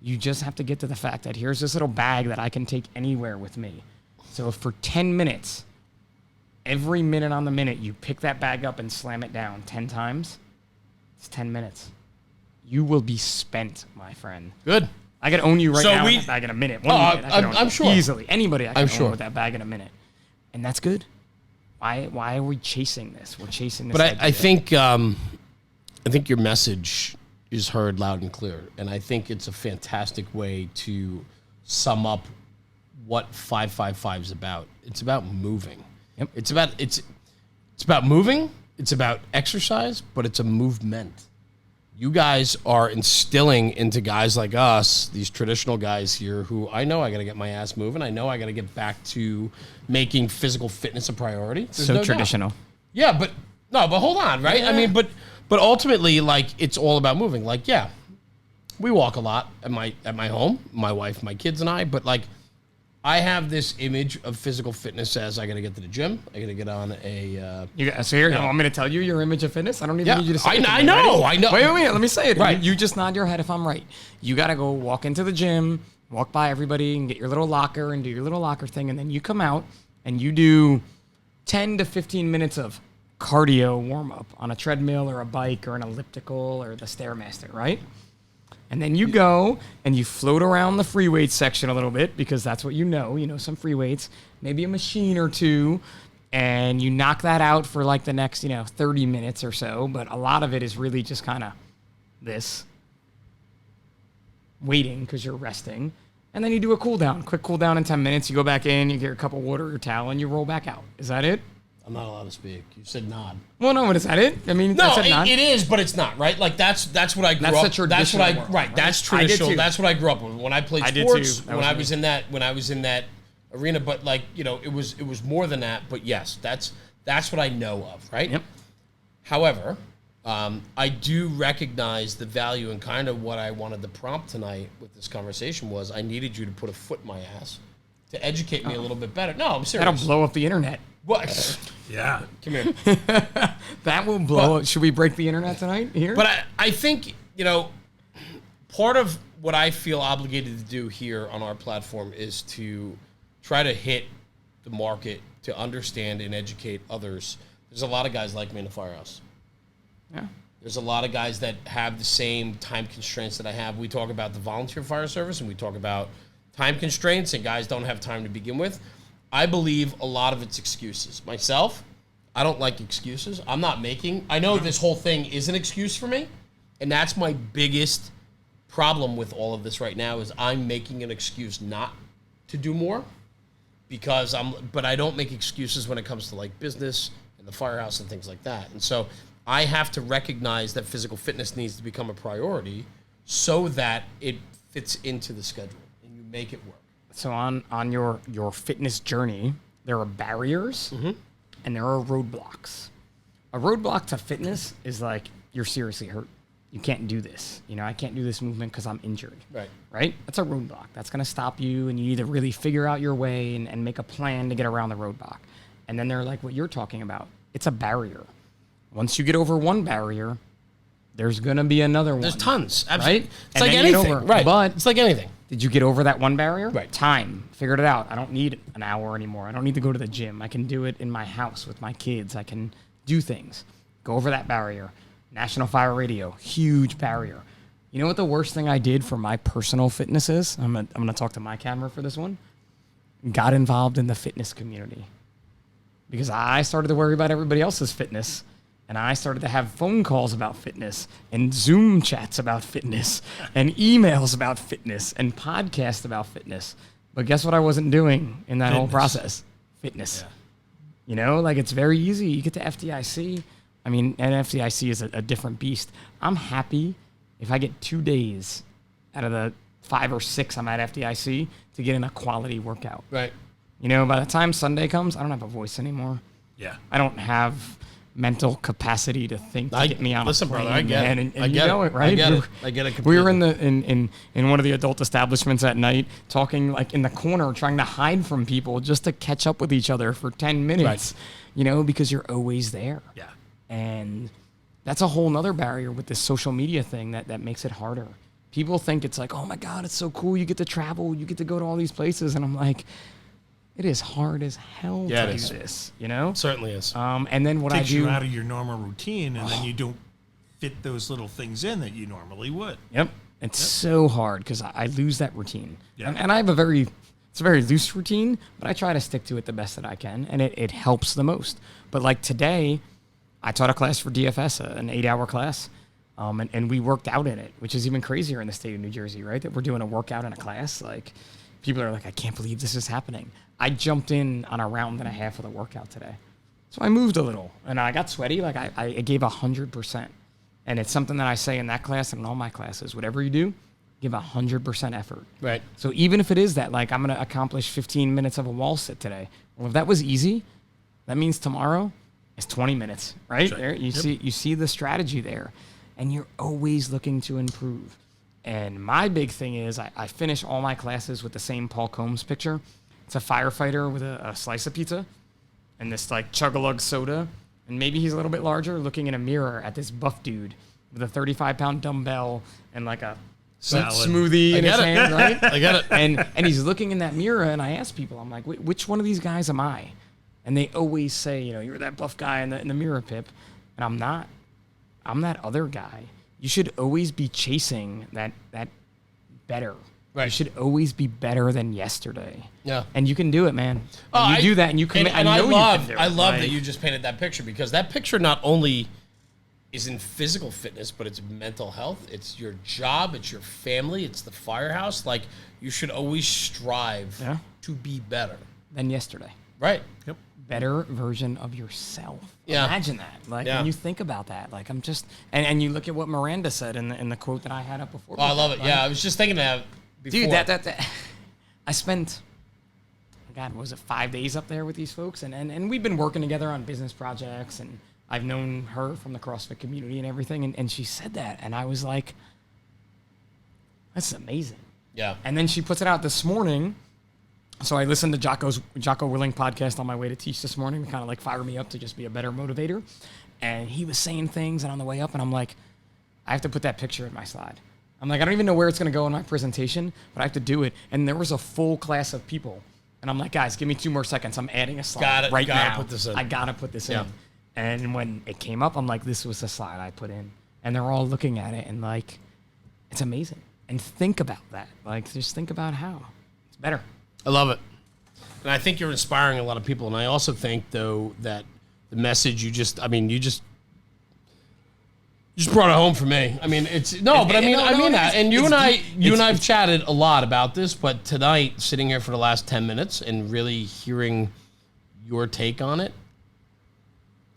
You just have to get to the fact that here's this little bag that I can take anywhere with me. So if for 10 minutes, every minute on the minute, you pick that bag up and slam it down 10 times, it's 10 minutes. You will be spent, my friend. Good. I could own you right now with that bag in a minute. I'm sure. Easily. Anybody I can I'm own with that bag in a minute. And that's good. Why are we chasing this? We're chasing this. But I think your message is heard loud and clear. And I think it's a fantastic way to sum up what 555 is about. It's about moving. Yep. It's about moving. It's about exercise, but it's a movement. You guys are instilling into guys like us, these traditional guys here, who I know I got to get my ass moving. I know I got to get back to making physical fitness a priority. There's no traditional. doubt. Yeah, but hold on, right? Yeah. I mean, but ultimately, like, it's all about moving. Like, yeah, we walk a lot at my home, my wife, my kids, and I. But like, I have this image of physical fitness as I got to get to the gym. I got to get on a. You want me to tell you your image of fitness? I don't even need you to say it. I know. Wait. Let me say it. Right. You just nod your head if I'm right. You got to go walk into the gym, walk by everybody, and get your little locker and do your little locker thing, and then you come out and you do 10 to 15 minutes of cardio warm up on a treadmill or a bike or an elliptical or the Stairmaster, right? And then you go and you float around the free weights section a little bit because that's what you know. You know some free weights, maybe a machine or two, and you knock that out for like the next, 30 minutes or so. But a lot of it is really just kind of this, waiting because you're resting. And then you do a quick cool down in 10 minutes. You go back in, you get a cup of water or towel, and you roll back out. Is that it? I'm not allowed to speak. You said nod. Well, no, but is that it? I mean, no, I said nod. It is, but it's not, right? Like that's what I grew that's up. The traditional that's what right? That's traditional. That's what I grew up with. When I played sports, when I was in that arena, but like, it was more than that. But yes, that's what I know of, right? Yep. However, I do recognize the value, and kind of what I wanted to prompt tonight with this conversation was I needed you to put a foot in my ass to educate me a little bit better. No, I'm serious. That'll blow up the internet. What? Yeah. Come here. That will blow up. Should we break the internet tonight here? But I think, part of what I feel obligated to do here on our platform is to try to hit the market, to understand and educate others. There's a lot of guys like me in the firehouse. Yeah. There's a lot of guys that have the same time constraints that I have. We talk about the volunteer fire service, and we talk about time constraints, and guys don't have time to begin with. I believe a lot of it's excuses. Myself, I don't like excuses. I know this whole thing is an excuse for me, and that's my biggest problem with all of this right now is I'm making an excuse not to do more but I don't make excuses when it comes to like business and the firehouse and things like that. And so I have to recognize that physical fitness needs to become a priority so that it fits into the schedule and you make it work. So on your fitness journey, there are barriers and there are roadblocks. A roadblock to fitness is like you're seriously hurt. You can't do this. I can't do this movement because I'm injured. Right? That's a roadblock. That's going to stop you, and you need to really figure out your way and make a plan to get around the roadblock. And then they're like what you're talking about. It's a barrier. Once you get over one barrier, there's going to be another one. There's tons. Absolutely. Right? It's like anything. Right. But it's like anything. Did you get over that one barrier? Right. Time. Figured it out. I don't need an hour anymore. I don't need to go to the gym. I can do it in my house with my kids. I can do things. Go over that barrier. National Fire Radio, huge barrier. You know what the worst thing I did for my personal fitness is? I'm gonna talk to my camera for this one. Got involved in the fitness community. Because I started to worry about everybody else's fitness. And I started to have phone calls about fitness and Zoom chats about fitness and emails about fitness and podcasts about fitness. But guess what I wasn't doing in that whole process? Fitness. Yeah. It's very easy. You get to FDIC. I mean, and FDIC is a different beast. I'm happy if I get 2 days out of the 5 or 6 I'm at FDIC to get in a quality workout. Right. By the time Sunday comes, I don't have a voice anymore. Yeah. I don't have mental capacity to think to get me on a plane. Brother, I get it. And you know it, right? I get it completely. We were in one of the adult establishments at night, talking like in the corner, trying to hide from people just to catch up with each other for 10 minutes, because you're always there. Yeah. And that's a whole nother barrier with this social media thing that makes it harder. People think it's like, oh my God, it's so cool. You get to travel. You get to go to all these places. And I'm like, it is hard as hell to do this, you know? It certainly is. And then what Takes I do... you out of your normal routine, and then you don't fit those little things in that you normally would. Yep. It's so hard because I lose that routine. Yeah. And I have it's a very loose routine, but I try to stick to it the best that I can, and it helps the most. But like today, I taught a class for DFS, an 8-hour class, and we worked out in it, which is even crazier in the state of New Jersey, right? That we're doing a workout in a class. Like, people are like, I can't believe this is happening. I jumped in on a round and a half of the workout today. So I moved a little, and I got sweaty. Like, I gave 100%. And it's something that I say in that class and in all my classes. Whatever you do, give 100% effort. Right. So even if it is that, like, I'm going to accomplish 15 minutes of a wall sit today. Well, if that was easy, that means tomorrow is 20 minutes, right? Right. There, you see the strategy there. And you're always looking to improve. And my big thing is I finish all my classes with the same Paul Combs picture. It's a firefighter with a slice of pizza and this, like, chug-a-lug soda. And maybe he's a little bit larger, looking in a mirror at this buff dude with a 35-pound dumbbell and like a smoothie in his hand, right? I get it. And he's looking in that mirror, and I ask people, I'm like, which one of these guys am I? And they always say, you know, you're that buff guy in the mirror, Pip. And I'm not. I'm that other guy. You should always be chasing that better. Right. You should always be better than yesterday. Yeah. And you can do it, man. Oh, And you do that, and you commit. And I know you love can do it. I love that you just painted that picture, because that picture not only is in physical fitness, but it's mental health. It's your job. It's your family. It's the firehouse. Like, you should always strive to be better than yesterday. Right. Yep. Better version of yourself. Yeah. Imagine that. Like, when you think about that, like, I'm just, and you look at what Miranda said in the quote that I had up before. Oh, I love it. Yeah, I was just thinking that before. Dude, that I spent, God, what was it, 5 days up there with these folks, and we've been working together on business projects, and I've known her from the CrossFit community and everything, and she said that, and I was like, that's amazing. Yeah. And then she puts it out this morning. So I listened to Jocko Willing podcast on my way to teach this morning to kind of like fire me up to just be a better motivator. And he was saying things, and on the way up, and I'm like, I have to put that picture in my slide. I'm like, I don't even know where it's going to go in my presentation, but I have to do it. And there was a full class of people. And I'm like, guys, give me 2 more seconds. I'm adding a slide right now. Put this in. I got to put this in. And when it came up, I'm like, this was the slide I put in. And they're all looking at it, and like, it's amazing. And think about that. Like, just think about how it's better. I love it. And I think you're inspiring a lot of people. And I also think, though, that the message you just brought it home for me. I mean, it's I mean that. And you and I have chatted a lot about this, but tonight, sitting here for the last 10 minutes and really hearing your take on it,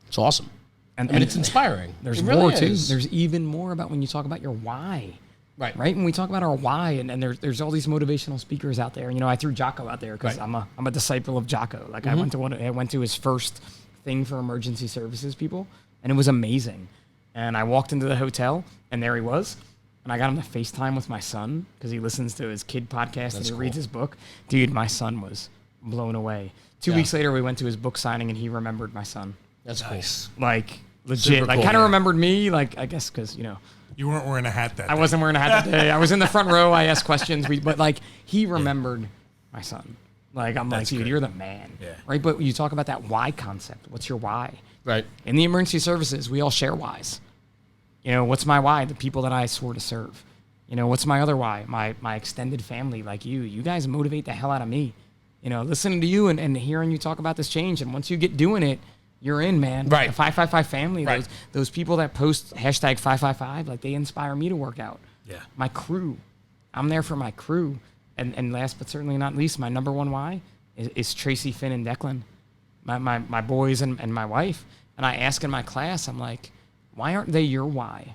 it's awesome. And it's inspiring. There's really more, too. is. There's even more about when you talk about your why. Right. When we talk about our why, and there's all these motivational speakers out there. You know, I threw Jocko out there because I'm a disciple of Jocko. Like, I went to his first thing for emergency services people, and it was amazing. And I walked into the hotel, and there he was. And I got him to FaceTime with my son because he listens to his kid podcast and he reads his book. Dude, my son was blown away. 2 weeks later, we went to his book signing, and he remembered my son. That's nice. Like, legit. Super Like, cool, kind of man. remembered me. Like, I guess because, you know. You weren't wearing a hat that day. I wasn't wearing a hat that day. I was in the front row. I asked questions. But, like, he remembered my son. Like, I'm like, dude, you're the man. Yeah. Right? But you talk about that why concept. What's your why? Right. In the emergency services, we all share whys. You know, what's my why? The people that I swore to serve. You know, what's my other why? My extended family, like you. You guys motivate the hell out of me. You know, listening to you and hearing you talk about this change. And once you get doing it, you're in, man. Right. The 555 family, Right. those people that post hashtag 555, like, they inspire me to work out. Yeah. My crew. I'm there for my crew. And last but certainly not least, my number one why is Tracy, Finn, and Declan, my boys and my wife. And I ask in my class, I'm like, why aren't they your why?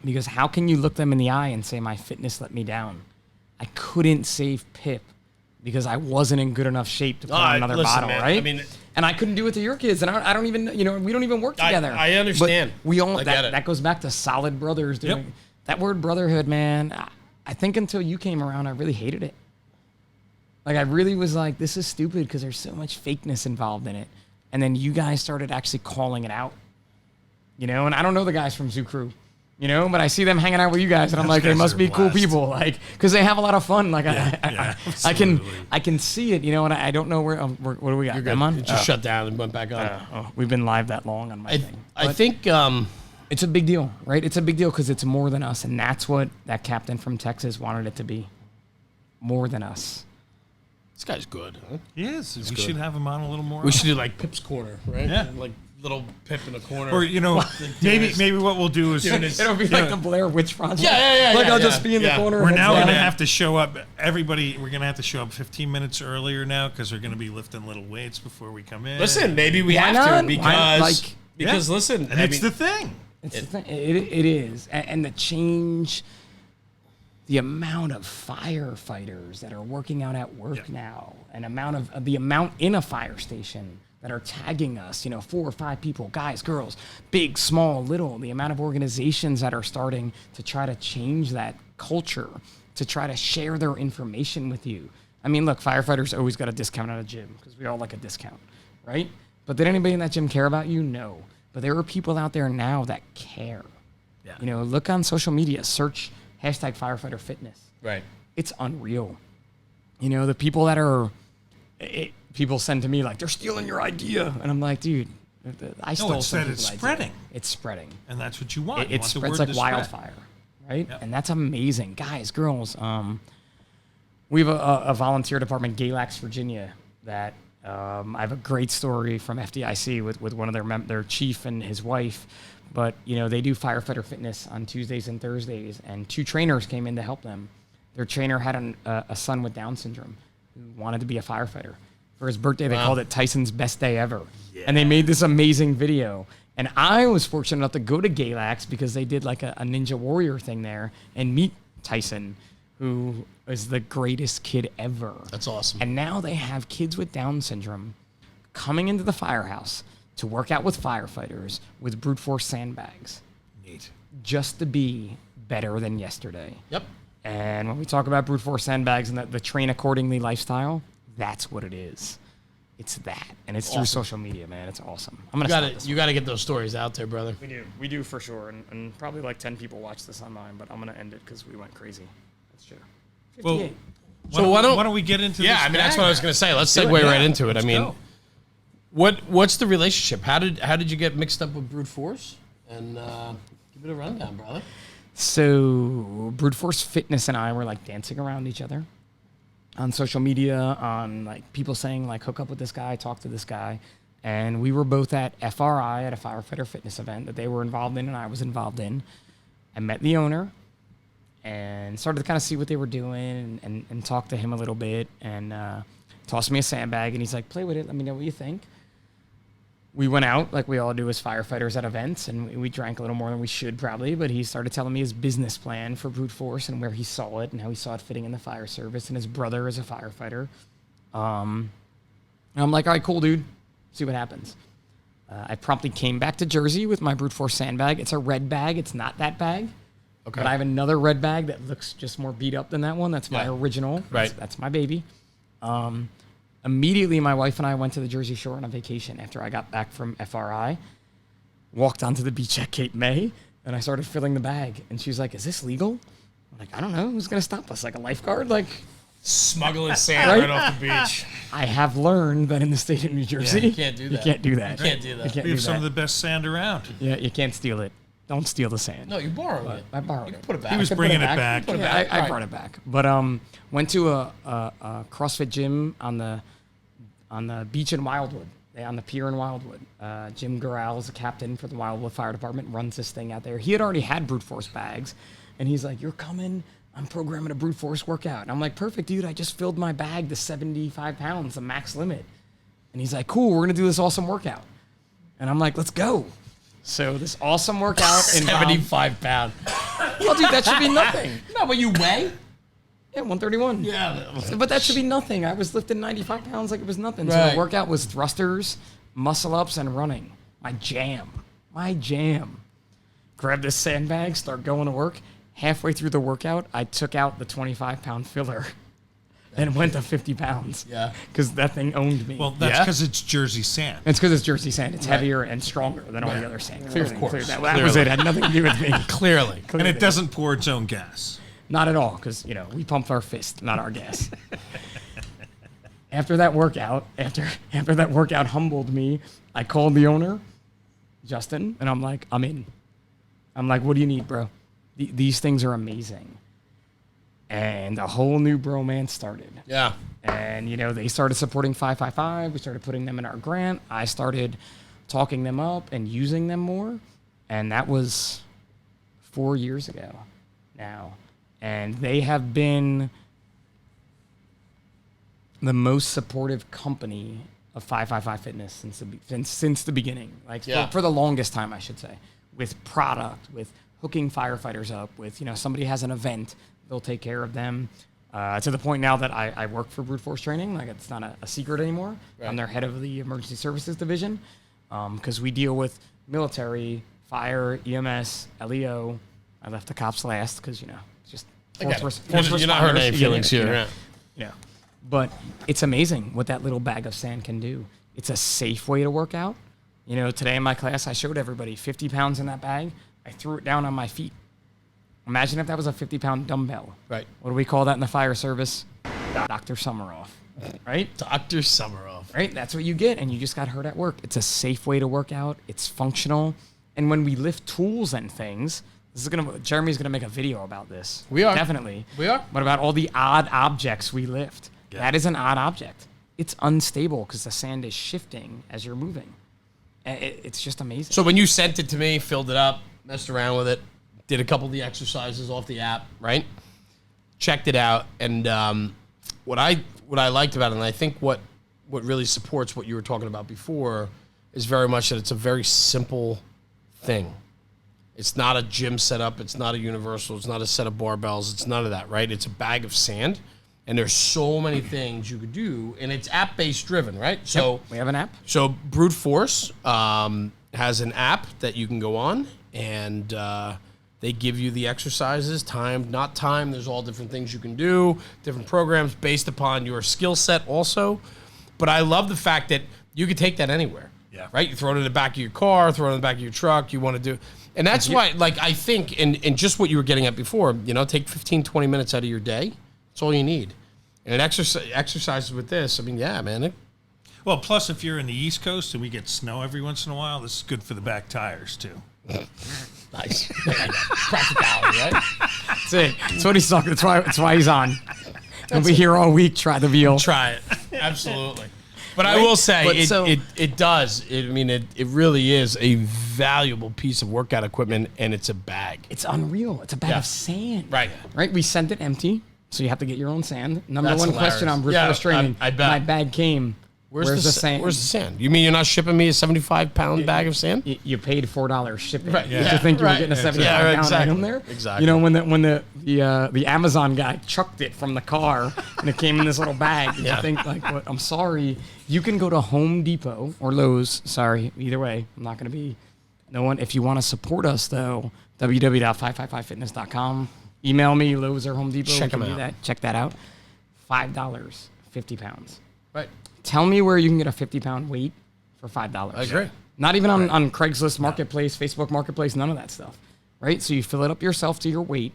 Because how can you look them in the eye and say, my fitness let me down? I couldn't save Pip because I wasn't in good enough shape to put on another bottle, man, right? I mean, and I couldn't do it to your kids, and I don't even, you know, we don't even work together. I understand. But we all I get it. that goes back to solid brothers doing that word brotherhood, man. I think until you came around, I really hated it. Like, I really was like, this is stupid because there's so much fakeness involved in it. And then you guys started actually calling it out. You know, and I don't know the guys from Zoo Crew. You know, but I see them hanging out with you guys, and I'm like, they must be cool people, like, because they have a lot of fun. Like, I can see it, you know, and I don't know where. What do we got? You're good. Am on? It just shut down and went back on. We've been live that long on my thing. I think it's a big deal, right? It's a big deal because it's more than us, and that's what that captain from Texas wanted it to be. More than us. This guy's good. Huh? Yes, we should have him on a little more. We should do like Pip's corner, right? Yeah. Like little Pip in a corner. Or maybe what we'll do is It'll be like the Blair Witch Project. Yeah. Like I'll just be in the corner. We're now going to have to show up. Everybody, we're going to have to show up 15 minutes earlier now because we're going to be lifting little weights before we come in. Listen, maybe we have not? to because listen, and it's the thing. It's the thing. It is, and the change. The amount of firefighters that are working out at work now, and the amount in a fire station that are tagging us, 4 or 5 people, guys, girls, big, small, little, the amount of organizations that are starting to try to change that culture, to try to share their information with you. I mean, look, firefighters always got a discount at a gym because we all like a discount, right? But did anybody in that gym care about you? No. But there are people out there now that care. Yeah. Look on social media, search #firefighter fitness. Right. It's unreal. The people that are, people send to me like, they're stealing your idea. And I'm like, dude, I stole some it's spreading. It's spreading. And that's what you want. It spreads like wildfire, right? Yep. And that's amazing. Guys, girls, we have a volunteer department, Galax, Virginia, that I have a great story from FDIC with one of their chief and his wife. But, they do firefighter fitness on Tuesdays and Thursdays, and 2 trainers came in to help them. Their trainer had a son with Down syndrome who wanted to be a firefighter. For his birthday, they called it Tyson's best day ever. Yeah. And they made this amazing video. And I was fortunate enough to go to Galax because they did like a Ninja Warrior thing there and meet Tyson, who is the greatest kid ever. That's awesome. And now they have kids with Down syndrome coming into the firehouse to work out with firefighters with brute force sandbags. Neat. Just to be better than yesterday. Yep. And when we talk about brute force sandbags and the train accordingly lifestyle, that's what it is. It's that. And it's through social media, man. It's awesome. You got to get those stories out there, brother. We do for sure. And probably like 10 people watch this online, but I'm going to end it because we went crazy. That's true. 58. Well, why don't we get into this? Yeah, I mean, that's what I was going to say. Let's segue right into it. I mean, what's the relationship? How did you get mixed up with brute force? And give it a rundown, brother. So brute force fitness and I were like dancing around each other on social media, on like people saying like hook up with this guy, talk to this guy. And we were both at FRI at a firefighter fitness event that they were involved in and I was involved in. I met the owner and started to kind of see what they were doing and talk to him a little bit and tossed me a sandbag and he's like, play with it, let me know what you think. We went out like we all do as firefighters at events, and we drank a little more than we should probably, but he started telling me his business plan for brute force and where he saw it and how he saw it fitting in the fire service, and his brother is a firefighter. And I'm like, all right, cool, dude. See what happens. I promptly came back to Jersey with my brute force sandbag. It's a red bag. It's not that bag. Okay. But I have another red bag that looks just more beat up than that one. That's my original. Right. That's my baby. Immediately, my wife and I went to the Jersey Shore on a vacation after I got back from FRI, walked onto the beach at Cape May, and I started filling the bag. And she was like, is this legal? I'm like, I don't know. Who's going to stop us? Like a lifeguard? Like smuggling sand right off the beach. I have learned that in the state of New Jersey, you can't do that. You can't do that. You can't do that. We have some of the best sand around. Yeah, you can't steal it. Don't steal the sand. No, you borrowed it. I borrowed it. Put it back. He was bringing it back. Yeah, I brought it back. But went to a CrossFit gym on the beach in Wildwood, on the pier in Wildwood. Jim Garrell is the captain for the Wildwood Fire Department, runs this thing out there. He had already had brute force bags, and he's like, you're coming, I'm programming a brute force workout. And I'm like, perfect, dude, I just filled my bag to 75 pounds, the max limit. And he's like, cool, we're going to do this awesome workout. And I'm like, let's go. So this awesome workout 75 pounds. Well, dude, that should be nothing. No, but you weigh? Yeah, 131. Yeah. But that should be nothing. I was lifting 95 pounds like it was nothing. Right. So the workout was thrusters, muscle ups, and running. My jam. Grab this sandbag, start going to work. Halfway through the workout, I took out the 25-pound filler. and it went to 50 pounds. Yeah. Because that thing owned me. Well, that's because it's Jersey sand. It's because it's Jersey sand. It's heavier and stronger than all the other sand. Clearly, Of course. That was it. It had nothing to do with me. Clearly. And it doesn't pour its own gas. Not at all, because we pumped our fist, not our gas. After that workout humbled me, I called the owner, Justin, and I'm like, I'm in. I'm like, what do you need, bro? These things are amazing. And a whole new bromance started. Yeah. And, they started supporting 555. We started putting them in our grant. I started talking them up and using them more. And that was 4 years ago now. And they have been the most supportive company of 555 Fitness since the beginning. For the longest time, I should say. With product, with hooking firefighters up, with, somebody has an event, they'll take care of them. To the point now that I work for Brute Force Training. It's not a secret anymore. Right. I'm their head of the Emergency Services Division because we deal with military, fire, EMS, LEO. I left the cops last because, just force you're not hurting any feelings here. Yeah. But it's amazing what that little bag of sand can do. It's a safe way to work out. Today in my class, I showed everybody 50 pounds in that bag. I threw it down on my feet. Imagine if that was a 50-pound dumbbell. Right. What do we call that in the fire service? Dr. Summeroff. Right? Dr. Summeroff. Right? That's what you get, and you just got hurt at work. It's a safe way to work out. It's functional. And when we lift tools and things, Jeremy's going to make a video about this. We are. Definitely. We are. What about all the odd objects we lift? Yeah. That is an odd object. It's unstable because the sand is shifting as you're moving. It's just amazing. So when you sent it to me, filled it up, messed around with it, did a couple of the exercises off the app, right? Checked it out, and what I liked about it, and I think what really supports what you were talking about before, is very much that it's a very simple thing. It's not a gym setup. It's not a universal. It's not a set of barbells. It's none of that, right? It's a bag of sand, and there's so many things you could do, and it's app-based driven, right? So we have an app. So Brute Force has an app that you can go on, and they give you the exercises, timed, not timed. There's all different things you can do, different programs based upon your skill set also. But I love the fact that you can take that anywhere. Yeah. Right? You throw it in the back of your car, throw it in the back of your truck. You want to do. And that's why, I think, and just what you were getting at before, take 15, 20 minutes out of your day. That's all you need. And exercises with this, yeah, man. Well, plus if you're in the East Coast and we get snow every once in a while, this is good for the back tires, too. Nice. Practicality, right? That's it. That's what he's talking. That's why he's on. He'll be here all week. Try the veal. Try it. Absolutely. But I will say, it does. It really is a valuable piece of workout equipment, and it's a bag. It's unreal. It's a bag of sand. Right. Right? We sent it empty, so you have to get your own sand. Number That's one hilarious. question on Brute Force Training. I bet. My bag came. Where's the sand? Where's the sand? You mean you're not shipping me a 75-pound bag of sand? You paid $4 shipping. Right. Did you think you were getting a 75-pound item there? Exactly. When the Amazon guy chucked it from the car and it came in this little bag, did you think what? I'm sorry. You can go to Home Depot or Lowe's. Sorry, either way, I'm not going to be. No one. If you want to support us though, www.555fitness.com. Email me, Lowe's or Home Depot. Check them out. Check that out. $5, 50 pounds. Right. Tell me where you can get a 50-pound weight for $5. I agree. Not even on Craigslist Marketplace, Facebook Marketplace, none of that stuff, right? So you fill it up yourself to your weight,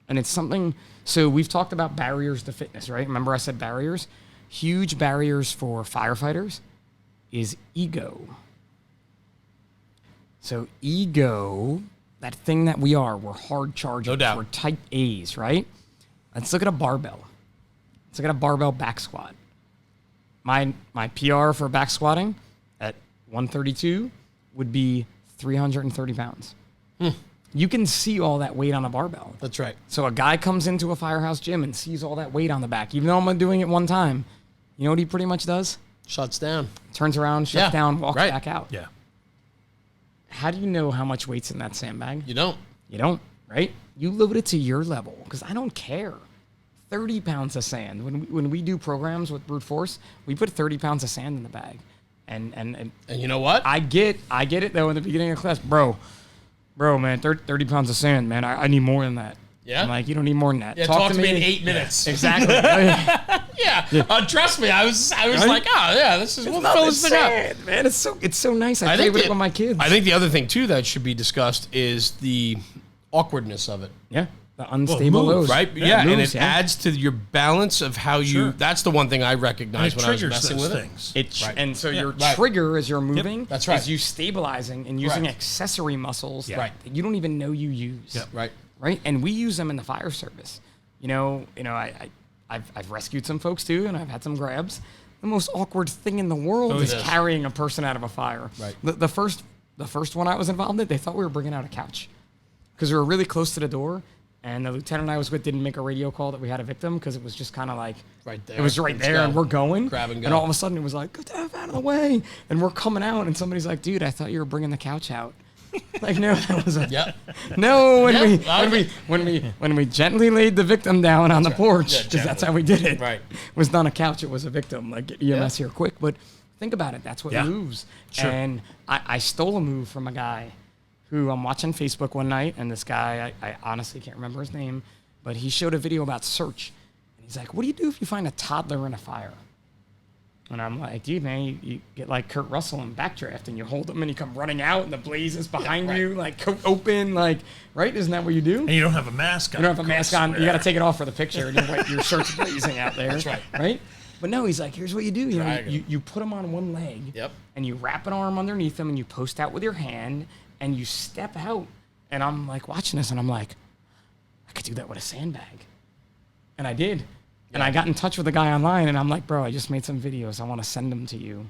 and it's something. So we've talked about barriers to fitness, right? Remember I said barriers? Huge barriers for firefighters is ego. So ego, that thing that we're hard chargers. No doubt. We're type A's, right? Let's look at a barbell. Let's look at a barbell back squat. My PR for back squatting at 132 would be 330 pounds. You can see all that weight on a barbell. That's right. So a guy comes into a firehouse gym and sees all that weight on the back. Even though I'm doing it one time, you know what he pretty much does? Shuts down. Turns around, shuts down, walks right. back out. Yeah. How do you know how much weight's in that sandbag? You don't. You don't, right? You load it to your level because I don't care. 30 pounds of sand. When we do programs with Brute Force, we put 30 pounds of sand in the bag. And you know what? I get it though in the beginning of class. Bro, man, 30 pounds of sand, man. I need more than that. Yeah. I'm like, you don't need more than that. Yeah, talk to me in 8 minutes. Exactly. Yeah. Trust me, I was like, oh yeah, we'll fill this thing up. Man, it's so nice. I play with it with my kids. I think the other thing too that should be discussed is the awkwardness of it. Yeah. The unstable lows. Right? Yeah, and moves, it adds to your balance of how you. Sure. That's the one thing I recognized when I was messing with things. And so your trigger as you're moving That's right. is you stabilizing and using accessory muscles that you don't even know you use. Yep. Right. Right? And we use them in the fire service. I've rescued some folks too, and I've had some grabs. The most awkward thing in the world is carrying a person out of a fire. Right. The first one I was involved in, they thought we were bringing out a couch because we were really close to the door. And the lieutenant I was with didn't make a radio call that we had a victim because it was just kind of like right there. It was right there, and we're going. Grab and go. And all of a sudden, it was like, "Get the F out of the way!" And we're coming out, and somebody's like, "Dude, I thought you were bringing the couch out." Like, no, that was no. When we gently laid the victim down on the porch, because that's how we did it. Right, was not a couch; it was a victim. Like, get EMS here quick. But think about it. That's what moves. Sure. And I stole a move from a guy who I'm watching Facebook one night, and this guy, I honestly can't remember his name, but he showed a video about search. And he's like, what do you do if you find a toddler in a fire? And I'm like, dude, man, you get like Kurt Russell in Backdraft, and you hold them, and you come running out, and the blaze is behind you, like coat open, like, right? Isn't that what you do? And you don't have a mask on. You don't have a mask on. You got to take it off for the picture, and your shirt's blazing out there. That's right. Right? But no, he's like, here's what you do. You put them on one leg, and you wrap an arm underneath them, and you post out with your hand, and you step out. And I'm like watching this, and I'm like, I could do that with a sandbag. And I did. And I got in touch with the guy online, and I'm like, bro, I just made some videos. I want to send them to you.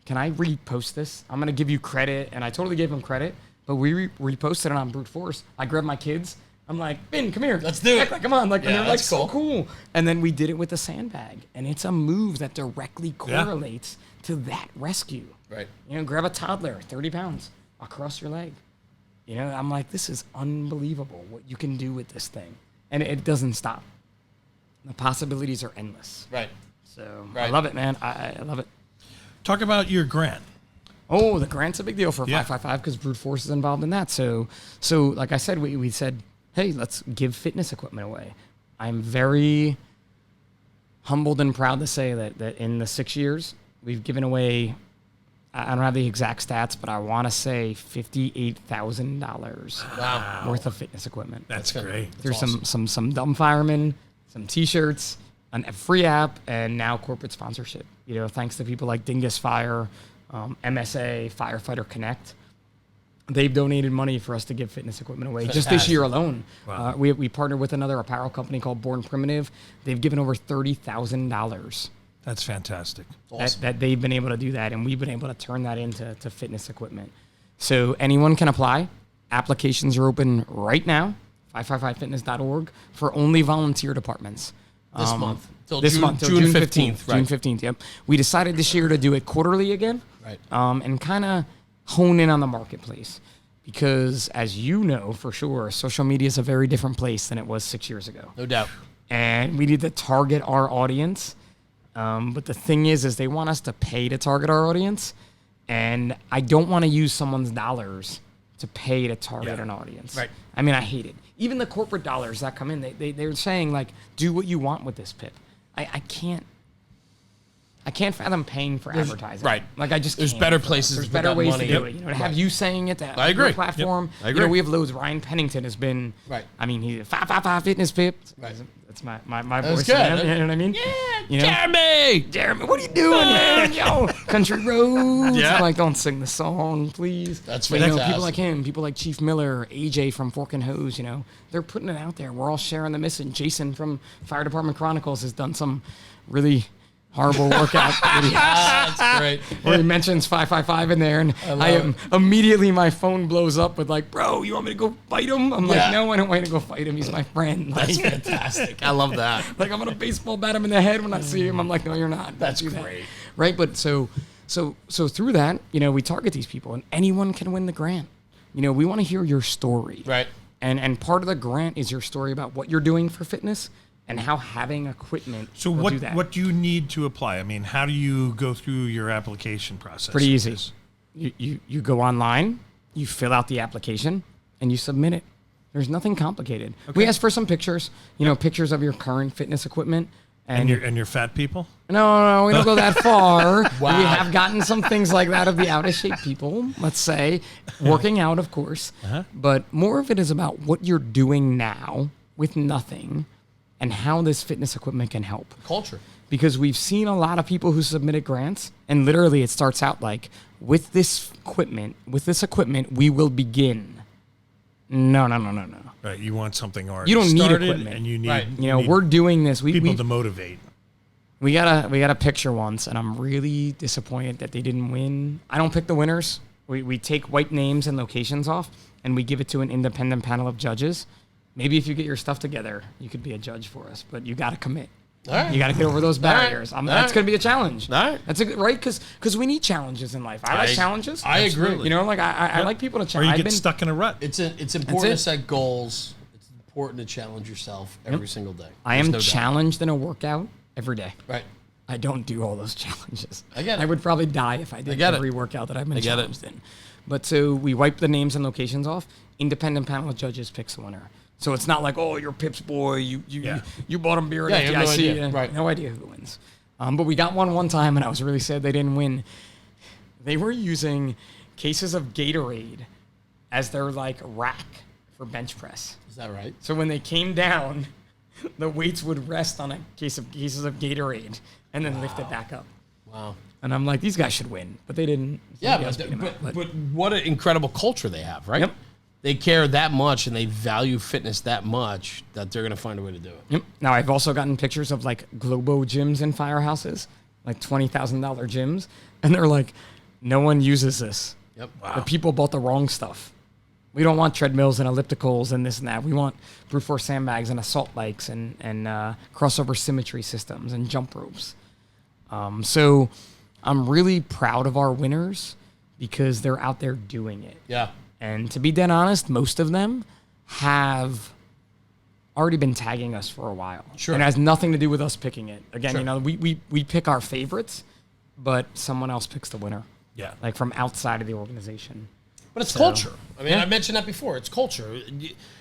Can I repost this? I'm going to give you credit. And I totally gave him credit, but we reposted it on brute force. I grabbed my kids. I'm like, Ben, come here. Let's do it. Like, come on. Like, and they're like, cool. so cool. And then we did it with a sandbag. And it's a move that directly correlates to that rescue. Right. Grab a toddler, 30 pounds, across your leg. I'm like, this is unbelievable what you can do with this thing. And it doesn't stop. The possibilities are endless. Right. So I love it, man. I love it. Talk about your grant. Oh, the grant's a big deal for 555 because brute force is involved in that. So like I said, we said, hey, let's give fitness equipment away. I'm very humbled and proud to say that in the 6 years, we've given away, I don't have the exact stats, but I want to say $58,000 worth of fitness equipment. That's great. There's some dumb firemen, some T-shirts, a free app, and now corporate sponsorship. Thanks to people like Dingus Fire, MSA, Firefighter Connect. They've donated money for us to give fitness equipment away just this year alone. Wow. We partnered with another apparel company called Born Primitive. They've given over $30,000. That's fantastic. Awesome. That they've been able to do that, and we've been able to turn that into fitness equipment. So anyone can apply. Applications are open right now, 555fitness.org, for only volunteer departments. This month. Till June 15th. Right. June 15th, yep. We decided this year to do it quarterly again. Right. And kind of hone in on the marketplace. Because as you know for sure, social media is a very different place than it was 6 years ago. No doubt. And we need to target our audience. But the thing is they want us to pay to target our audience. And I don't want to use someone's dollars to pay to target an audience. Right. I mean, I hate it. Even the corporate dollars that come in, they're saying, like, do what you want with this PIP. I can't fathom paying for advertising. Right. Like, I just There's can't. better places There's to better put that ways money. to do it. To have you saying it, I agree. Your platform. Yep. I agree. We have loads. Ryan Pennington has been. Right. I mean, he's 555 fitness PIP. Right. That's my That's voice. good. You know what I mean? Yeah. Jeremy, what are you doing, man? Yo, country roads. Yeah. I'm like, don't sing the song, please. That's But, fantastic. people like him, people like Chief Miller, AJ from Fork and Hose, they're putting it out there. We're all sharing the mission. Jason from Fire Department Chronicles has done some really horrible workout videos. That's great. Where he mentions 555 in there, and I am immediately my phone blows up with like, bro, you want me to go fight him? I'm like, no, I don't want you to go fight him. He's my friend. Like, That's fantastic. I love that. like, I'm gonna baseball bat him in the head when I see him. I'm like, no, you're not. That's Don't do that. great. Right? But so through that, we target these people, and anyone can win the grant. We want to hear your story. Right. And part of the grant is your story about what you're doing for fitness and how having equipment So will do that. what do you need to apply? I mean, how do you go through your application process? Pretty easy. You go online, you fill out the application, and you submit it. There's nothing complicated. We asked for some pictures, pictures of your current fitness equipment. And your fat people? No, we don't go that far. Wow. We have gotten some things like that of the out of shape people, let's say, working out, of course. But more of it is about what you're doing now with nothing and how this fitness equipment can help. Culture. Because we've seen a lot of people who submitted grants, and literally it starts out like, with this equipment, we will begin. No. Right, you want something already You don't need started, equipment. and you need, Right. you need we're doing this. people to motivate. We got a picture once, and I'm really disappointed that they didn't win. I don't pick the winners. We take white names and locations off, and we give it to an independent panel of judges. Maybe if you get your stuff together, you could be a judge for us, but you got to commit. All right. You got to get over those barriers. All That's right. going to be a challenge. All right. That's right, because we need challenges in life. I like challenges. I agree. I like people to Or challenge. you get stuck in a rut. It's important to set goals. It's important to challenge yourself every single day. I am challenged in a workout every day. Right. I don't do all those challenges. I get it. I would probably die if I did every workout that I've been challenged in. But so we wipe the names and locations off. Independent panel of judges picks the winner. So it's not like, oh, you're Pip's boy. You bought him beer at you have no FDIC. idea. Right. No idea who wins. But we got one time, and I was really sad they didn't win. They were using cases of Gatorade as their rack for bench press. Is that right? So when they came down, the weights would rest on cases of Gatorade and then lift it back up. Wow. And I'm like, these guys should win, but they didn't. Yeah, but what an incredible culture they have, right? Yep. They care that much and they value fitness that much that they're going to find a way to do it. Yep. Now, I've also gotten pictures of Globo gyms in firehouses, $20,000 gyms, and they're like, no one uses this. Yep. Wow. The people bought the wrong stuff. We don't want treadmills and ellipticals and this and that. We want brute force sandbags and assault bikes and crossover symmetry systems and jump ropes. So I'm really proud of our winners because they're out there doing it. Yeah. And to be dead honest, most of them have already been tagging us for a while. Sure. And it has nothing to do with us picking it. Again, we pick our favorites, but someone else picks the winner. Yeah. From outside of the organization. But it's culture. I mean, I mentioned that before. It's culture.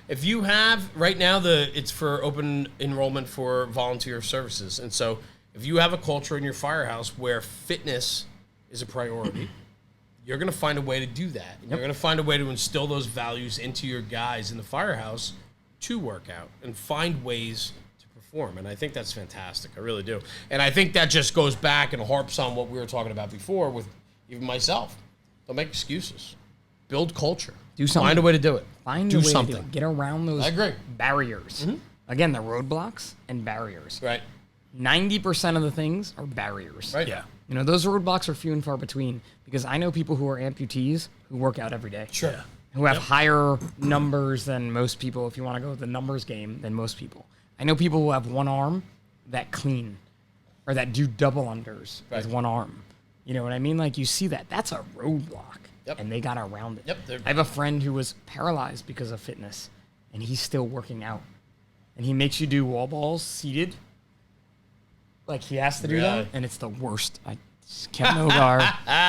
If you have, right now, it's for open enrollment for volunteer services. And so if you have a culture in your firehouse where fitness is a priority, you're going to find a way to do that. And you're going to find a way to instill those values into your guys in the firehouse to work out and find ways to perform. And I think that's fantastic. I really do. And I think that just goes back and harps on what we were talking about before with even myself. Don't make excuses. Build culture. Do something. Find a way to do it. Find do a way something. to do it. Get around those barriers. Mm-hmm. Again, the roadblocks and barriers. Right. 90% of the things are barriers. Right. Yeah. Those roadblocks are few and far between because I know people who are amputees who work out every day. Sure. Yeah. Who have higher numbers than most people, if you want to go with the numbers game, than most people. I know people who have one arm that clean or that do double unders with one arm. You know what I mean? You see that. That's a roadblock. Yep. And they got around it. Yep. I have a friend who was paralyzed because of fitness, and he's still working out. And he makes you do wall balls seated. He has to do that, and it's the worst. Kevin Ogar,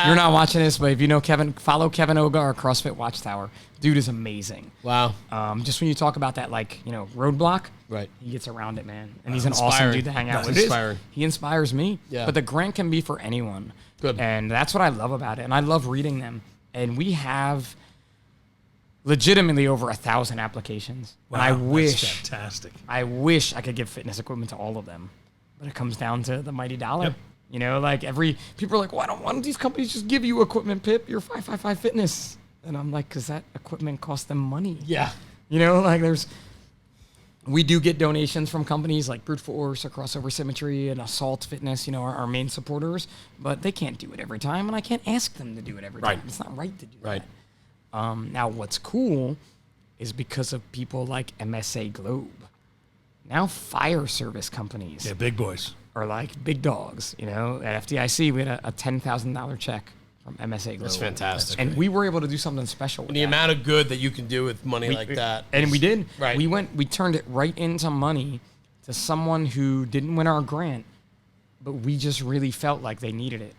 you're not watching this, but if you know Kevin, follow Kevin Ogar, CrossFit Watchtower. Dude is amazing. Wow. Just when you talk about that, roadblock, Right. he gets around it, man. And he's an awesome dude to hang out with. Inspiring. He inspires me. Yeah. But the grant can be for anyone. Good. And that's what I love about it. And I love reading them. And we have legitimately over 1,000 applications. Wow, and that's fantastic. I wish I could give fitness equipment to all of them. But it comes down to the mighty dollar. Yep. People are like, why don't these companies just give you equipment, Pip? You're 555 Fitness. And I'm like, because that equipment costs them money. Yeah. We do get donations from companies like Brute Force or Crossover Symmetry and Assault Fitness, our main supporters, but they can't do it every time, and I can't ask them to do it every time. It's not right to do that. Now, what's cool is because of people like MSA Globe. Now fire service companies Yeah, big boys. are like big dogs. At FDIC, we had a $10,000 check from MSA Globe. That's fantastic. And we were able to do something special with And the amount of good that you can do with money like that. And we did. Right. We turned it right into money to someone who didn't win our grant, but we just really felt like they needed it.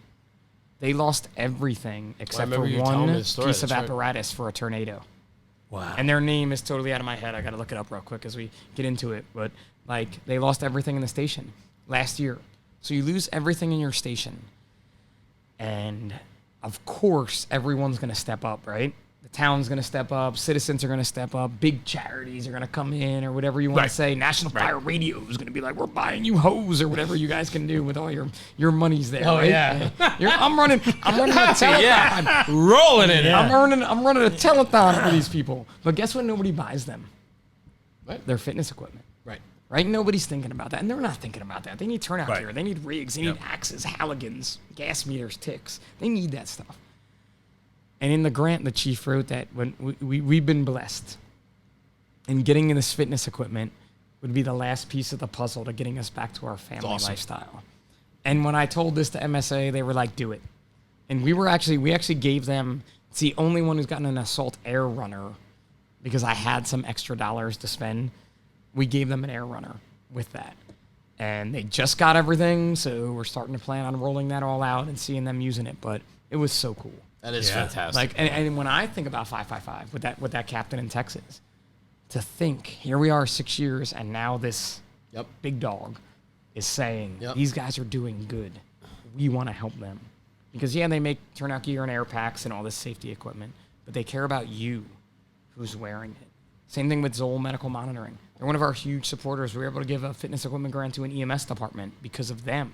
They lost everything except for remember you telling me one the story, piece of that's right. apparatus for a tornado. Wow. And their name is totally out of my head. I got to look it up real quick as we get into it. But, like, they lost everything in the station last year. So you lose everything in your station. And, of course, everyone's going to step up, right? The town's going to step up. Citizens are going to step up. Big charities are going to come in or whatever you want to say. National Fire Radio is going to be like, we're buying you hose or whatever you guys can do with all your money's there. Oh, right? yeah. I'm running a telethon. Yeah. Rolling it. I'm running a telethon for these people. But guess what? Nobody buys them. Right. Their fitness equipment. Right. Nobody's thinking about that. And they're not thinking about that. They need turnout gear. They need rigs. They Yep. need axes, Halligans, gas meters, ticks. They need that stuff. And in the grant, the chief wrote that when we've been blessed. And getting in this fitness equipment would be the last piece of the puzzle to getting us back to our family lifestyle. And when I told this to MSA, they were like, do it. And we actually gave them, it's the only one who's gotten an assault air runner because I had some extra dollars to spend. We gave them an air runner with that. And they just got everything, so we're starting to plan on rolling that all out and seeing them using it. But it was so cool. That is fantastic. Like, and when I think about 555 with that captain in Texas, to think here we are 6 years and now this big dog is saying these guys are doing good. We want to help them because they make turnout gear and air packs and all this safety equipment, but they care about you, who's wearing it. Same thing with Zoll Medical Monitoring. They're one of our huge supporters. We were able to give a fitness equipment grant to an EMS department because of them,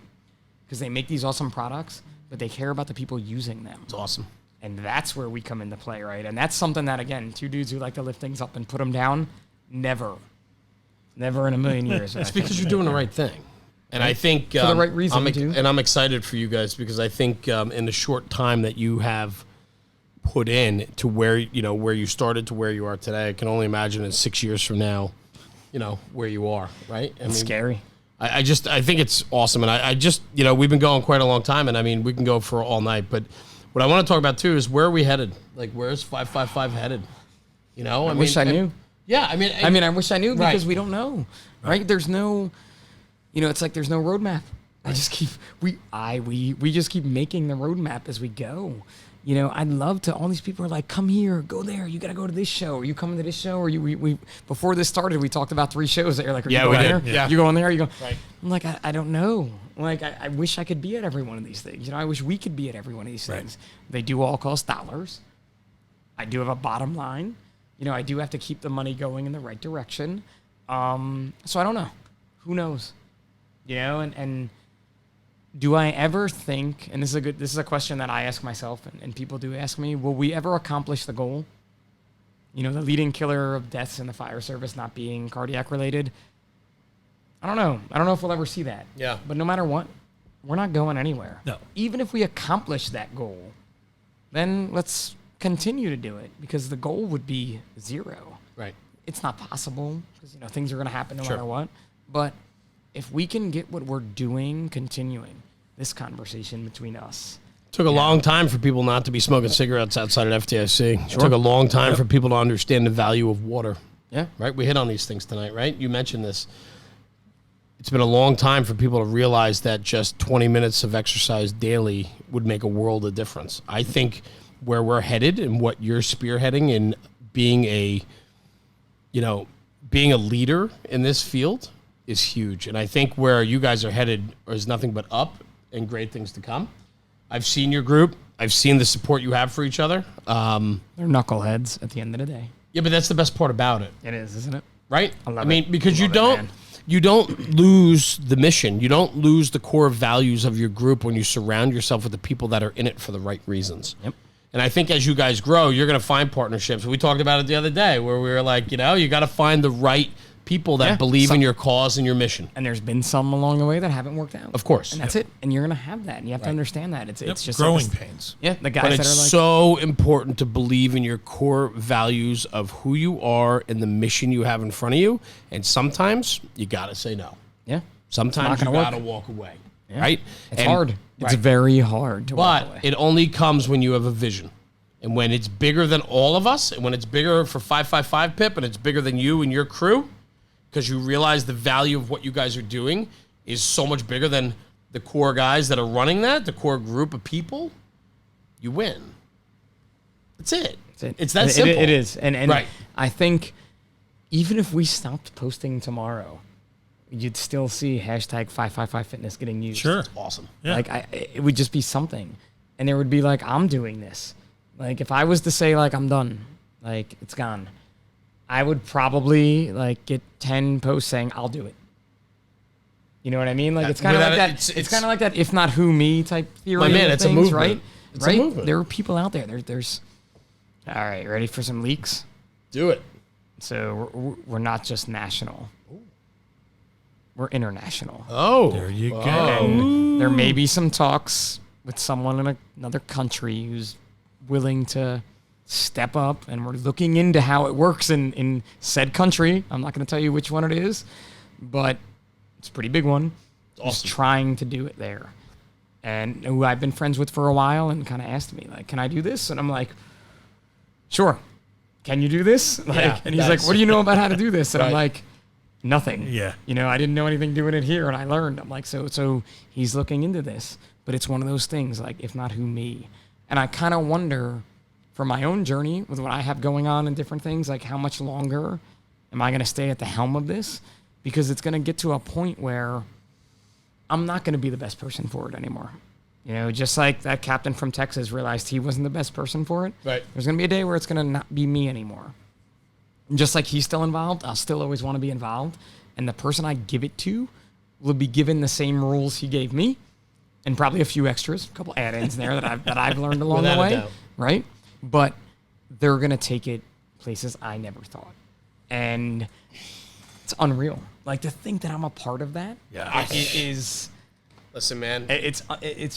because they make these awesome products, but they care about the people using them. It's awesome. And that's where we come into play, right? And that's something that, again, two dudes who like to lift things up and put them down, never in a million years. It's because you're doing the right thing. And I think for the right reason, too. And I'm excited for you guys because I think in the short time that you have put in to where you started to where you are today, I can only imagine in 6 years from now, where you are, right? It's scary. I think it's awesome. And I just, we've been going quite a long time, and I mean, we can go for all night, but what I want to talk about too is where are we headed? Like, where's 555 headed? I wish I knew. Yeah, I wish I knew because we don't know, right? There's no, it's like there's no roadmap. I just keep we just keep making the roadmap as we go. I'd love to. All these people are like, come here, go there. You got to go to this show. Are you coming to this show? Or we before this started, we talked about 3 shows that you're like, are you going there? Yeah. You going there? You go. Right. I'm like, I don't know. Like, I wish I could be at every one of these things. I wish we could be at every one of these things. They do all cost dollars. I do have a bottom line. I do have to keep the money going in the right direction. So I don't know. Who knows? And do I ever think, and this is a question that I ask myself and people do ask me, will we ever accomplish the goal? The leading killer of deaths in the fire service not being cardiac related. I don't know. I don't know if we'll ever see that. Yeah. But no matter what, we're not going anywhere. No. Even if we accomplish that goal, then let's continue to do it because the goal would be 0. Right. It's not possible because, things are going to happen no matter what. But if we can get what we're doing continuing, this conversation between us. Took a long time for people not to be smoking cigarettes outside of FDIC. It took a long time for people to understand the value of water. Yeah. Right? We hit on these things tonight, right? You mentioned this. It's been a long time for people to realize that just 20 minutes of exercise daily would make a world of difference. I think where we're headed and what you're spearheading in being a leader in this field is huge. And I think where you guys are headed is nothing but up and great things to come. I've seen your group. I've seen the support you have for each other. They're knuckleheads at the end of the day. Yeah, but that's the best part about it. It is, isn't it? Right? I mean, because you don't lose the mission. You don't lose the core values of your group when you surround yourself with the people that are in it for the right reasons. Yep. And I think as you guys grow, you're going to find partnerships. We talked about it the other day where we were like, you got to find the right people that believe in your cause and your mission. And there's been some along the way that haven't worked out. Of course. And that's it. And you're going to have that. And you have to understand that. It's just growing pains. Yeah, the guys But that it's are like... so important to believe in your core values of who you are and the mission you have in front of you. And sometimes you got to say no. Yeah. Sometimes you gonna got to walk away. Yeah. Right? It's hard. It's very hard to walk away. But it only comes when you have a vision. And when it's bigger than all of us, and when it's bigger for 555 Pip, and it's bigger than you and your crew, because you realize the value of what you guys are doing is so much bigger than the core guys that are running that, the core group of people, you win. That's it. It's that simple. It is. And Right. I think even if we stopped posting tomorrow, you'd still see hashtag 555fitness getting used. Sure. Awesome. Yeah. Like it would just be something. And there would be like, I'm doing this. Like if I was to say like, I'm done, like it's gone, I would probably like get 10 posts saying I'll do it. You know what I mean? Like it's kind of like that. It's kind of like that. If not who, me type theory. My man, of it's a things, movement. right? It's a right. movement. There are people out there. There's. All right, ready for some leaks? Do it. So we're not just national. We're international. Oh, There you go. And there may be some talks with someone in another country who's willing to step up, and we're looking into how it works in said country. I'm not going to tell you which one it is, but it's a pretty big one. Just trying to do it there. And who I've been friends with for a while and kind of asked me, like, can I do this? And I'm like, sure. Can you do this? Like, Yeah, and he's like, what do you know about how to do this? And I'm Right. like, nothing. Yeah. You know, I didn't know anything doing it here, and I learned. I'm like, so he's looking into this. But it's one of those things, like, if not who, me. And I kind of wonder, for my own journey with what I have going on and different things, like how much longer am I going to stay at the helm of this? Because it's going to get to a point where I'm not going to be the best person for it anymore. You know, just like that captain from Texas realized he wasn't the best person for it. Right. There's going to be a day where it's going to not be me anymore. And just like he's still involved, I'll still always want to be involved. And the person I give it to will be given the same rules he gave me, and probably a few extras, a couple add-ins there that I've learned along Without the a way, doubt. right? But they're gonna take it places I never thought, and it's unreal. Like to think that I'm a part of that. Yeah. It is. Listen, man. It's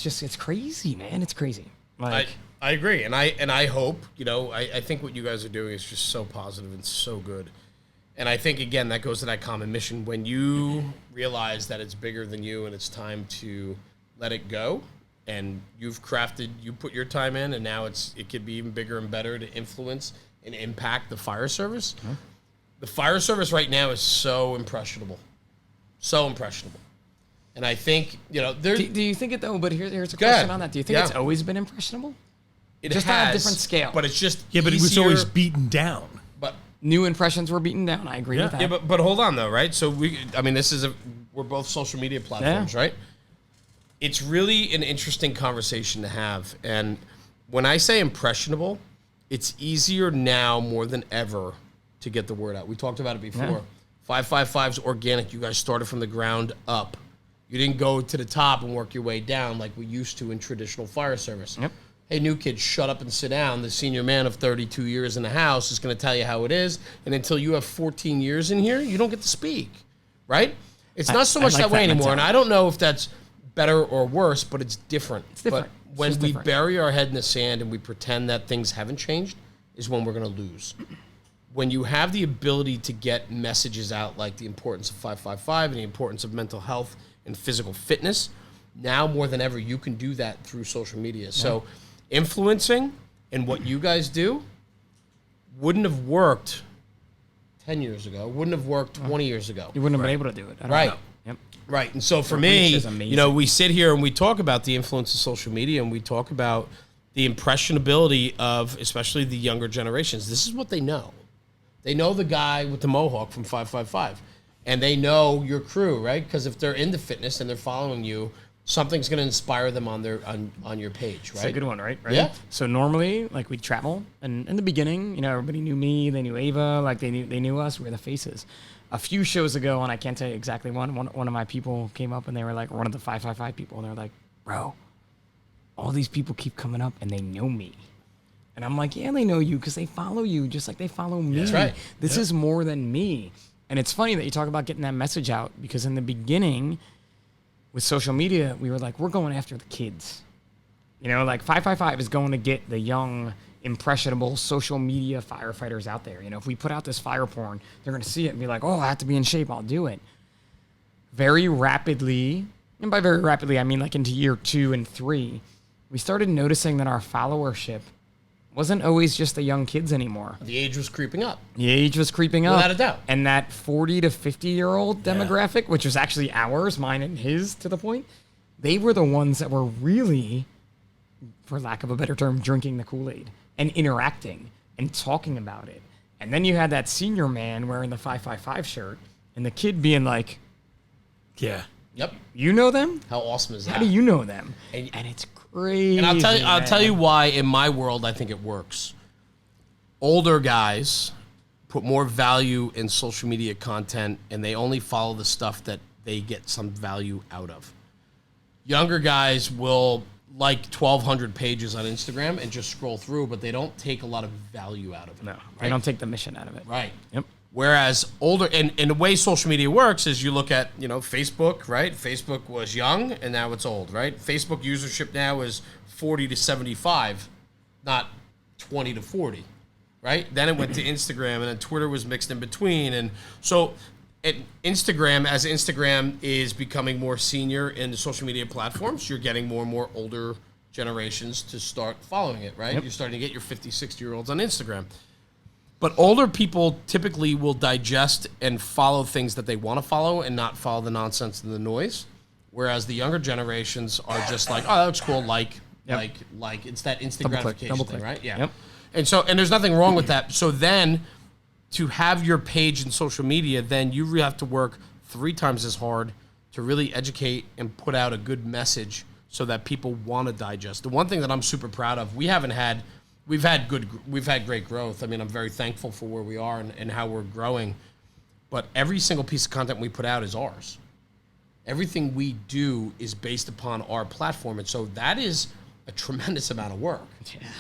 just it's crazy, man. It's crazy. Like I agree, and I hope, you know, I think what you guys are doing is just so positive and so good. And I think, again, that goes to that common mission. When you realize that it's bigger than you and it's time to let it go, and you put your time in, and now it could be even bigger and better to influence and impact the fire service. Huh? The fire service right now is so impressionable. So impressionable. And I think, you know, do you think it though? But here's a Go question ahead. on that. Do you think Yeah. it's always been impressionable? it just has, on a different scale. But it's just Yeah, but it was easier, always beaten down. But New impressions were beaten down. I agree with that. yeah, but hold on though, right? So we're both social media platforms, right? It's really an interesting conversation to have. And when I say impressionable, it's easier now more than ever to get the word out. We talked about it before. 555's organic. You guys started from the ground up. You didn't go to the top and work your way down like we used to in traditional fire service. Yep. Hey, new kid, shut up and sit down. The senior man of 32 years in the house is going to tell you how it is. And until you have 14 years in here, you don't get to speak, right? It's not so much like that way that anymore. And mentality. I don't know if that's better or worse, but it's different. It's different. But It's when just we different. bury our head in the sand and we pretend that things haven't changed is when we're going to lose. When you have the ability to get messages out like the importance of 555 and the importance of mental health and physical fitness, now more than ever, you can do that through social media. So influencing and what you guys do wouldn't have worked 10 years ago, wouldn't have worked 20 years ago. You wouldn't have been able to do it. I don't Right. know. Yep. Right. And so for The me, reach is amazing. you know, we sit here and we talk about the influence of social media and we talk about the impressionability of especially the younger generations. This is what they know. They know the guy with the mohawk from 555 and they know your crew, right? Because if they're into fitness and they're following you, something's going to inspire them on your page, right? It's a good one, right? Yeah. So normally, like we'd travel, and in the beginning, you know, everybody knew me, they knew Ava, like they knew us. We were the faces. A few shows ago, and I can't tell you exactly one of my people came up and they were like one of the 555 people, and they're like, "Bro, all these people keep coming up and they know me." And I'm like, "Yeah, they know you because they follow you just like they follow me. That's right. This is more than me." And it's funny that you talk about getting that message out because in the beginning, with social media, we were like, we're going after the kids. You know, like 555 is going to get the young, impressionable social media firefighters out there. You know, if we put out this fire porn, they're going to see it and be like, oh, I have to be in shape. I'll do it. Very rapidly, and by very rapidly, I mean like into year 2 and 3, we started noticing that our followership wasn't always just the young kids anymore. The age was creeping up. The age was creeping up. Without a doubt. And that 40 to 50-year-old demographic, which was actually ours, mine and his to the point, they were the ones that were really, for lack of a better term, drinking the Kool-Aid and interacting and talking about it. And then you had that senior man wearing the 555 shirt and the kid being like, Yeah. Yep. you know them? How awesome is that? How do you know them? And- And it's crazy. And I'll tell man. you why in my world I think it works. Older guys put more value in social media content and they only follow the stuff that they get some value out of. Younger guys will like 1,200 pages on Instagram and just scroll through, but they don't take a lot of value out of it. No, right? they don't take the mission out of it. Right. Yep. Whereas older, and the way social media works is you look at, Facebook, right? Facebook was young and now it's old, right? Facebook usership now is 40 to 75, not 20 to 40, right? Then it went to Instagram and then Twitter was mixed in between. And so Instagram is becoming more senior in the social media platforms, you're getting more and more older generations to start following it, right? Yep. You're starting to get your 50, 60-year-olds on Instagram. But older people typically will digest and follow things that they want to follow and not follow the nonsense and the noise. Whereas the younger generations are just like, oh, that looks cool. Like, it's that instant gratification thing, right? Yeah. Yep. And there's nothing wrong with that. So then to have your page in social media, then you really have to work 3 times as hard to really educate and put out a good message so that people want to digest. The one thing that I'm super proud of, we've had great growth. I mean, I'm very thankful for where we are and how we're growing. But every single piece of content we put out is ours. Everything we do is based upon our platform. And so that is a tremendous amount of work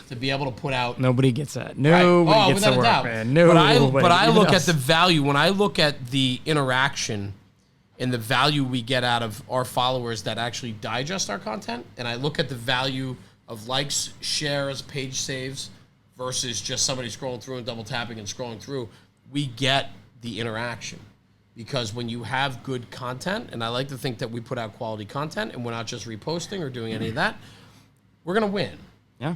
to be able to put out. Nobody gets that. Nobody gets the work, man. But I look at the value, when I look at the interaction and the value we get out of our followers that actually digest our content, and I look at the value of likes, shares, page saves versus just somebody scrolling through and double tapping and scrolling through, we get the interaction. Because when you have good content, and I like to think that we put out quality content and we're not just reposting or doing any of that, we're going to win. Yeah.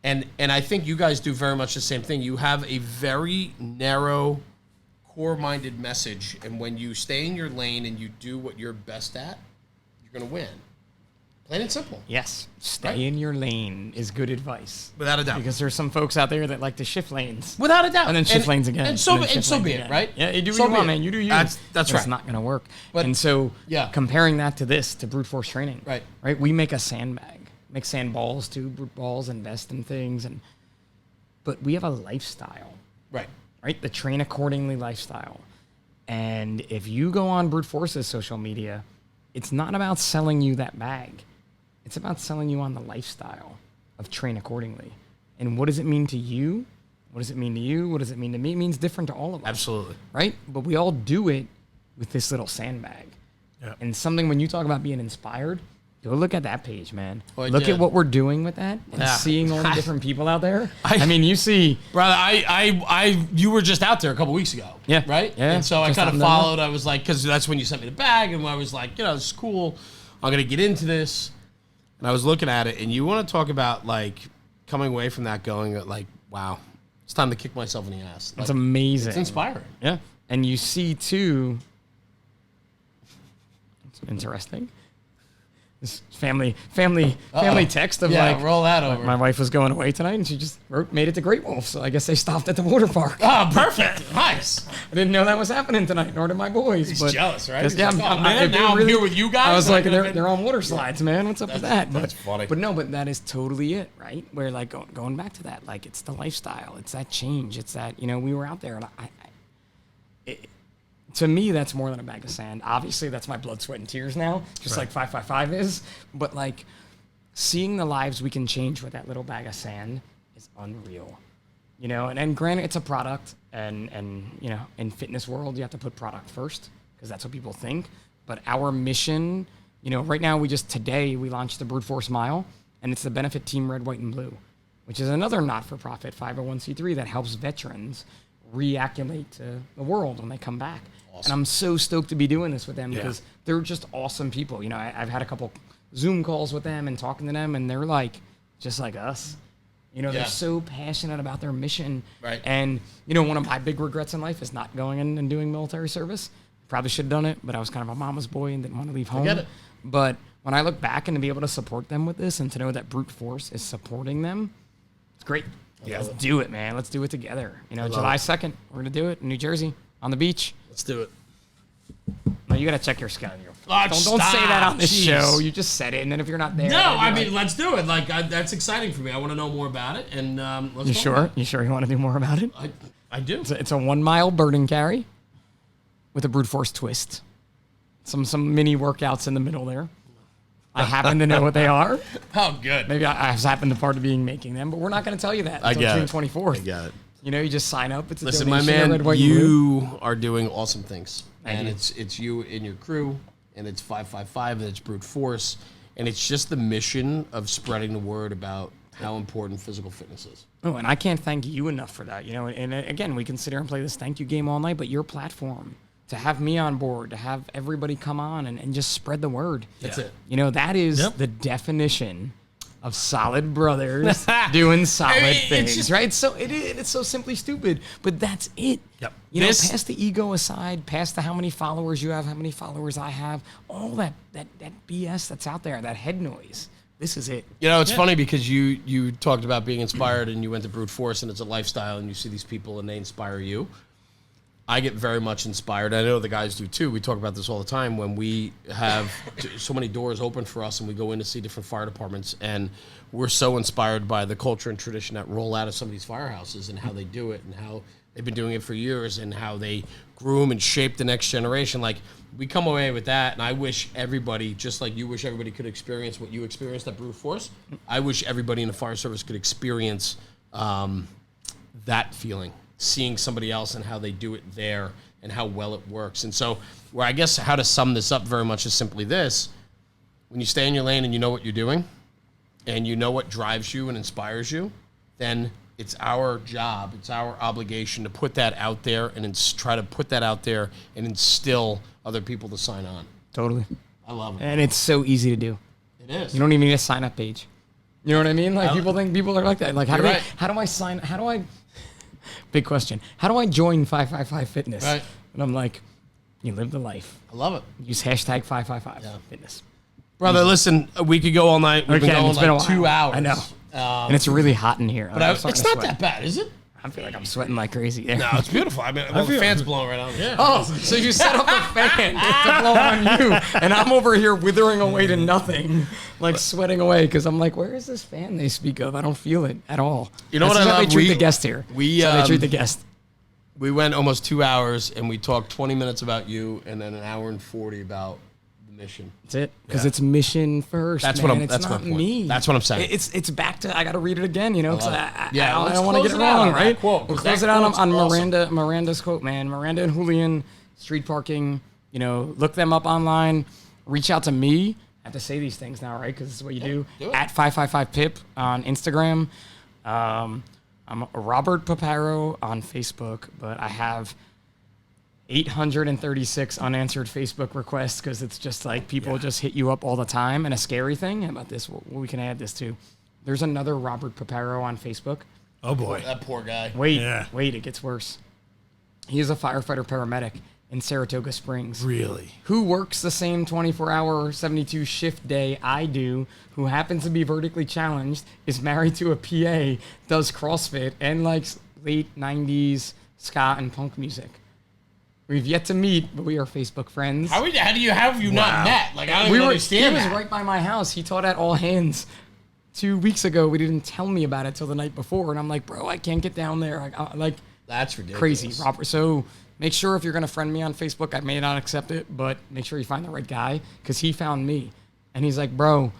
And I think you guys do very much the same thing. You have a very narrow, core-minded message, and when you stay in your lane and you do what you're best at, you're going to win. Plain and simple. Yes. Stay Right? in your lane is good advice. Without a doubt. Because there's some folks out there that like to shift lanes. Without a doubt. And then shift lanes again. And so then shift lanes be it, again. right? Yeah, you do So what you be want, it. man. You do you. That's But right. It's not going to work. But- and so Yeah. comparing that to this, to brute force training. Right. Right? We make a sandbag. Make sand balls too, brute balls, invest in things. But we have a lifestyle. Right. Right? The train accordingly lifestyle. And if you go on brute force's social media, it's not about selling you that bag. It's about selling you on the lifestyle of train accordingly. And what does it mean to you? What does it mean to you? What does it mean to me? It means different to all of us. Absolutely. Right? But we all do it with this little sandbag. Yeah. And something, when you talk about being inspired, go look at that page, man. Well, look yeah. at what we're doing with that and Yeah. seeing all the different people out there. I mean, you see... Brother, you were just out there a couple weeks ago. Yeah. Right? Yeah. And so I Just kind out of in Denver. followed. I was like, because that's when you sent me the bag, and I was like, this is cool. I'm going to get into this. And I was looking at it, and you want to talk about, like, coming away from that going, like, wow, it's time to kick myself in the ass. Like, It's amazing. It's inspiring. Yeah. And you see, too... It's interesting. This family text of Yeah, like, roll that over. My wife was going away tonight, and she just made it to Great Wolf. So I guess they stopped at the water park. Oh, perfect. Nice. I didn't know that was happening tonight, nor did my boys. He's but jealous, right? 'cause, He's yeah, like, I'm, oh, man, if they now I'm really- here with you guys? I was like, Like, they're on water slides, man. What's up with that? But, that's funny. But no, but that is totally it, right? Where like going back to that, like it's the lifestyle, it's that change, it's that we were out there, and to me, that's more than a bag of sand. Obviously, that's my blood, sweat, and tears now, just like 555 is. But like seeing the lives we can change with that little bag of sand is unreal. And granted, it's a product, and in fitness world, you have to put product first because that's what people think. But our mission, right now, today we launched the Brute Force Mile, and it's the benefit Team Red, White, and Blue, which is another not-for-profit 501c3 that helps veterans reacclimate to the world when they come back. And I'm so stoked to be doing this with them because they're just awesome people. I've had a couple Zoom calls with them and talking to them, and they're like, just like us. They're so passionate about their mission. Right. And, one of my big regrets in life is not going in and doing military service. Probably should have done it, but I was kind of a mama's boy and didn't want to leave home. get it. But when I look back and to be able to support them with this and to know that Brute Force is supporting them, it's great. Yeah, let's do it, man. Let's do it together. You know, July 2nd, we're going to do it in New Jersey on the beach. Let's do it. No, you got to check your schedule. Oh, Don't say that on this Jeez. show. You just said it, and then if you're not there, No, I mean, let's do it. Like that's exciting for me. I want to know more about it. And let's you talk sure? about it. You sure you want to do more about it? I do. It's a 1 mile burden carry with a brute force twist. Some mini workouts in the middle there. I happen to know what they are. Oh, good. Maybe I happen to part of being making them, but we're not going to tell you that until June 24th. I got it. You know, you just sign up. It's a Listen, my donation, man, red, white, and blue. you are doing awesome things. Thank And you. it's you and your crew, and it's 555, and it's brute force. And it's just the mission of spreading the word about how important physical fitness is. Oh, and I can't thank you enough for that. You know, and again, we can sit here and play this thank you game all night, but your platform, to have me on board, to have everybody come on and just spread the word. That's it. You know, that is the definition of solid brothers doing solid it's things, just- right? So it's so simply stupid, but that's it. Yep. You know, past the ego aside, past the how many followers you have, how many followers I have, all that BS that's out there, that head noise. This is it. You know, it's funny because you talked about being inspired and you went to brute force and it's a lifestyle and you see these people and they inspire you. I get very much inspired. I know the guys do too. We talk about this all the time when we have so many doors open for us and we go in to see different fire departments, and we're so inspired by the culture and tradition that roll out of some of these firehouses and how they do it and how they've been doing it for years and how they groom and shape the next generation. Like, we come away with that, and I wish everybody, just like you wish everybody could experience what you experienced at brute force, I wish everybody in the fire service could experience that feeling. Seeing somebody else and how they do it there and how well it works. And so, where I guess how to sum this up very much is simply this: when you stay in your lane and you know what you're doing and you know what drives you and inspires you, then it's our job, it's our obligation to put that out there and try to put that out there and instill other people to sign on. Totally. I love it. And it's so easy to do. It is. You don't even need a sign up page. You know what I mean? Like, people think people are like that. Like, how do I big question. How do I join 555 Fitness? Right. And I'm like, you live the life. I love it. Use hashtag 555 Fitness. Brother, listen, we could go all night. We've been going it's been a like while. 2 hours. I know. And it's really hot in here. But it's not that bad, is it? I feel like I'm sweating like crazy. Yeah. No, it's beautiful. I mean, the fan's blowing right on. Yeah. Oh, so you set up a fan to blow on you, and I'm over here withering away to nothing, like sweating away, because I'm like, where is this fan they speak of? I don't feel it at all. You know That's what I how love? they treat the guest here. We That's how they treat the guest. We went almost 2 hours, and we talked 20 minutes about you, and then an hour and 40 about the mission. That's it, because it's mission first. That's man. what I'm. It's That's not my point. me. That's what I'm saying. It's back to, I got to read it again, you know, because I let's don't want to close get it it out wrong, on that right? quote, We'll 'cause close that it out quote's on awesome. Miranda's quote, man. Miranda and Julian, street parking. You know, look them up online. Reach out to me. I have to say these things now, right? Because this is what you do. do it. At 555pip on Instagram. I'm Robert Paparo on Facebook, but I have 836 unanswered Facebook requests because it's just like people just hit you up all the time. And a scary thing about this, we can add this too. There's another Robert Paparo on Facebook. Oh boy. That poor guy. Wait, Yeah. it gets worse. He is a firefighter paramedic in Saratoga Springs. Really? Who works the same 24-hour, 72 shift day I do, who happens to be vertically challenged, is married to a PA, does CrossFit, and likes late 90s ska and punk music. We've yet to meet, but we are Facebook friends. How have you not met? Like, I don't even understand He was that. right by my house. He taught at All Hands 2 weeks ago. We didn't tell me about it till the night before, and I'm like, bro, I can't get down there. Like That's ridiculous. crazy, Robert. So make sure if you're gonna friend me on Facebook, I may not accept it, but make sure you find the right guy, because he found me, and he's like, bro,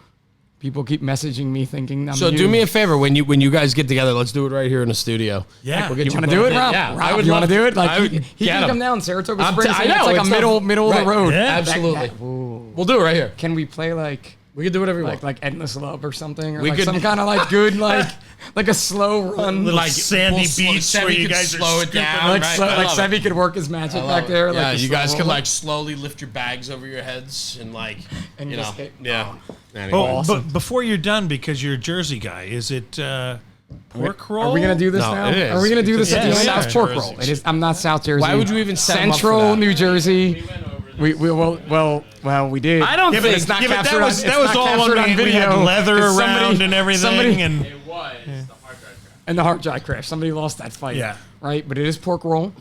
people keep messaging me thinking I'm So you. do me a favor when you guys get together. Let's do it right here in the studio. Yeah. We'll get You want to both do it, in. Rob? Yeah, Rob, I would you love want to do it? Like I would he get can him. come down Saratoga I Springs. know, It's like a it's middle of right. the road. Yeah. Absolutely. Ooh. We'll do it right here. Can we play like We can do whatever you want. like Endless Love or something, or We like could- some kind of like good like a slow run, Little Like, sandy we'll slow- beach Sevi where you could guys are slow it scooping down, like right? so, I like love it. Sevi could work his magic I love back there. it. Yeah, like the you guys slow could roll. like slowly lift your bags over your heads and like And you just know hit- yeah. Anyway. Oh, Awesome. but before you're done, because you're a Jersey guy, is it pork roll? Are we gonna do this No, now? it is. Are we gonna do this at the Yeah, end? yeah. South pork Jersey. roll. It is. I'm not South Jersey. Why would you even set 'em up for Central that? New Jersey? We we did. I don't but think- it's not Yeah, but captured that was on, that was it's not all captured on on we video. had leather It's around and everything, and It was the hard drive trap. And the hard drive crash. Somebody lost that fight. Yeah. Right? But it is pork roll.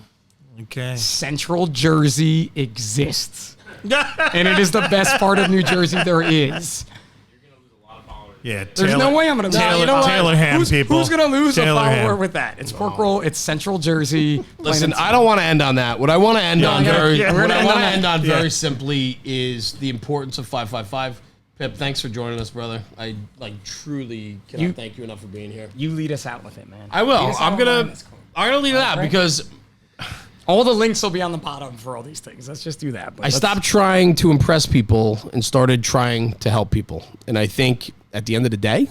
Okay. Central Jersey exists. And it is the best part of New Jersey there is. Yeah, There's no way I'm going to Taylor Ham people. Who's going to lose a Taylor follower Ham. with that? It's pork roll. It's Central Jersey. Listen, I don't want to end on that. What I want to end on Yeah. very simply is the importance of 555. Pip, thanks for joining us, brother. I truly cannot thank you enough for being here. You lead us out with it, man. I will. I'm gonna leave it out because all the links will be on the bottom for all these things. Let's just do that. But I stopped trying to impress people and started trying to help people. And I think at the end of the day,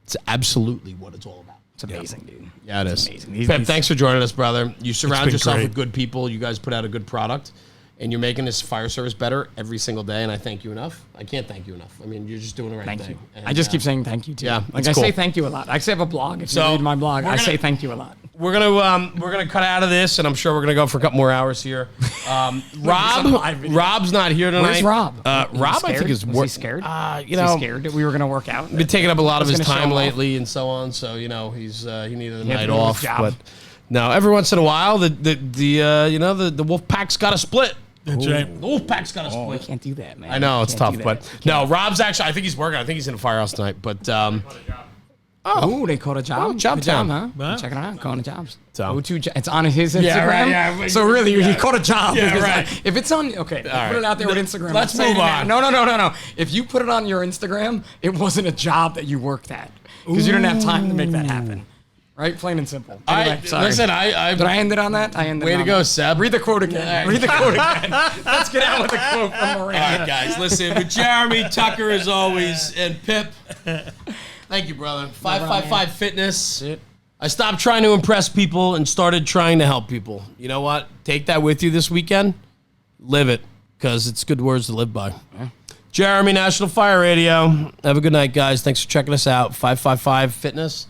it's absolutely what it's all about. It's amazing, dude. Yeah, it is. Amazing. Pep, thanks for joining us, brother. You surround been yourself great. with good people. You guys put out a good product. And you're making this fire service better every single day, and I thank you enough. I can't thank you enough. I mean, you're just doing the right Thank thing. you. And, I just keep saying thank you, too. yeah, Like, it's I cool. say thank you a lot. I actually have a blog. If you So, read my blog, we're I gonna- say thank you a lot. we're gonna cut out of this, and I'm sure we're gonna go for a couple more hours here. Rob's not here tonight. Where's Rob? Rob, I think is Was he scared? You Was he know, scared that we were going to work out? been taking up a lot of his was gonna time show off. lately and so on. So he needed a He had to night do his off. job. But no, every once in a while, the wolf pack's got to split. That's right. The wolf pack's got to Oh, we split. can't do that, man. I know it's Can't tough, do but that. no, Rob's actually. I think he's working. I think he's in a firehouse tonight. But Oh, they caught a job. Job Good job, town. huh? Wow. Check it out. Going to jobs. So- Go to it's on his Instagram. Yeah, right, yeah. So really, he caught a job. Yeah, because right. If it's on, okay, right. put it out there with Instagram. Let's I'm saying move that. on. No. If you put it on your Instagram, it wasn't a job that you worked at because you didn't have time to make that happen. Right? Plain and simple. Anyway, sorry. Listen, Did I end it on that? I ended Way it to on go, that. Seb. Read the quote again. Read the quote again. Let's get out with the quote from Miranda. All right, guys, listen. With Jeremy, Tucker, as always, and Pip. Thank you, brother. 555 Fitness. I stopped trying to impress people and started trying to help people. You know what? Take that with you this weekend. Live it, because it's good words to live by. Jeremy, National Fire Radio. Have a good night, guys. Thanks for checking us out. 555 Fitness.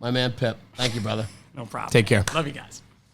My man, Pip. Thank you, brother. No problem. Take care. Love you guys.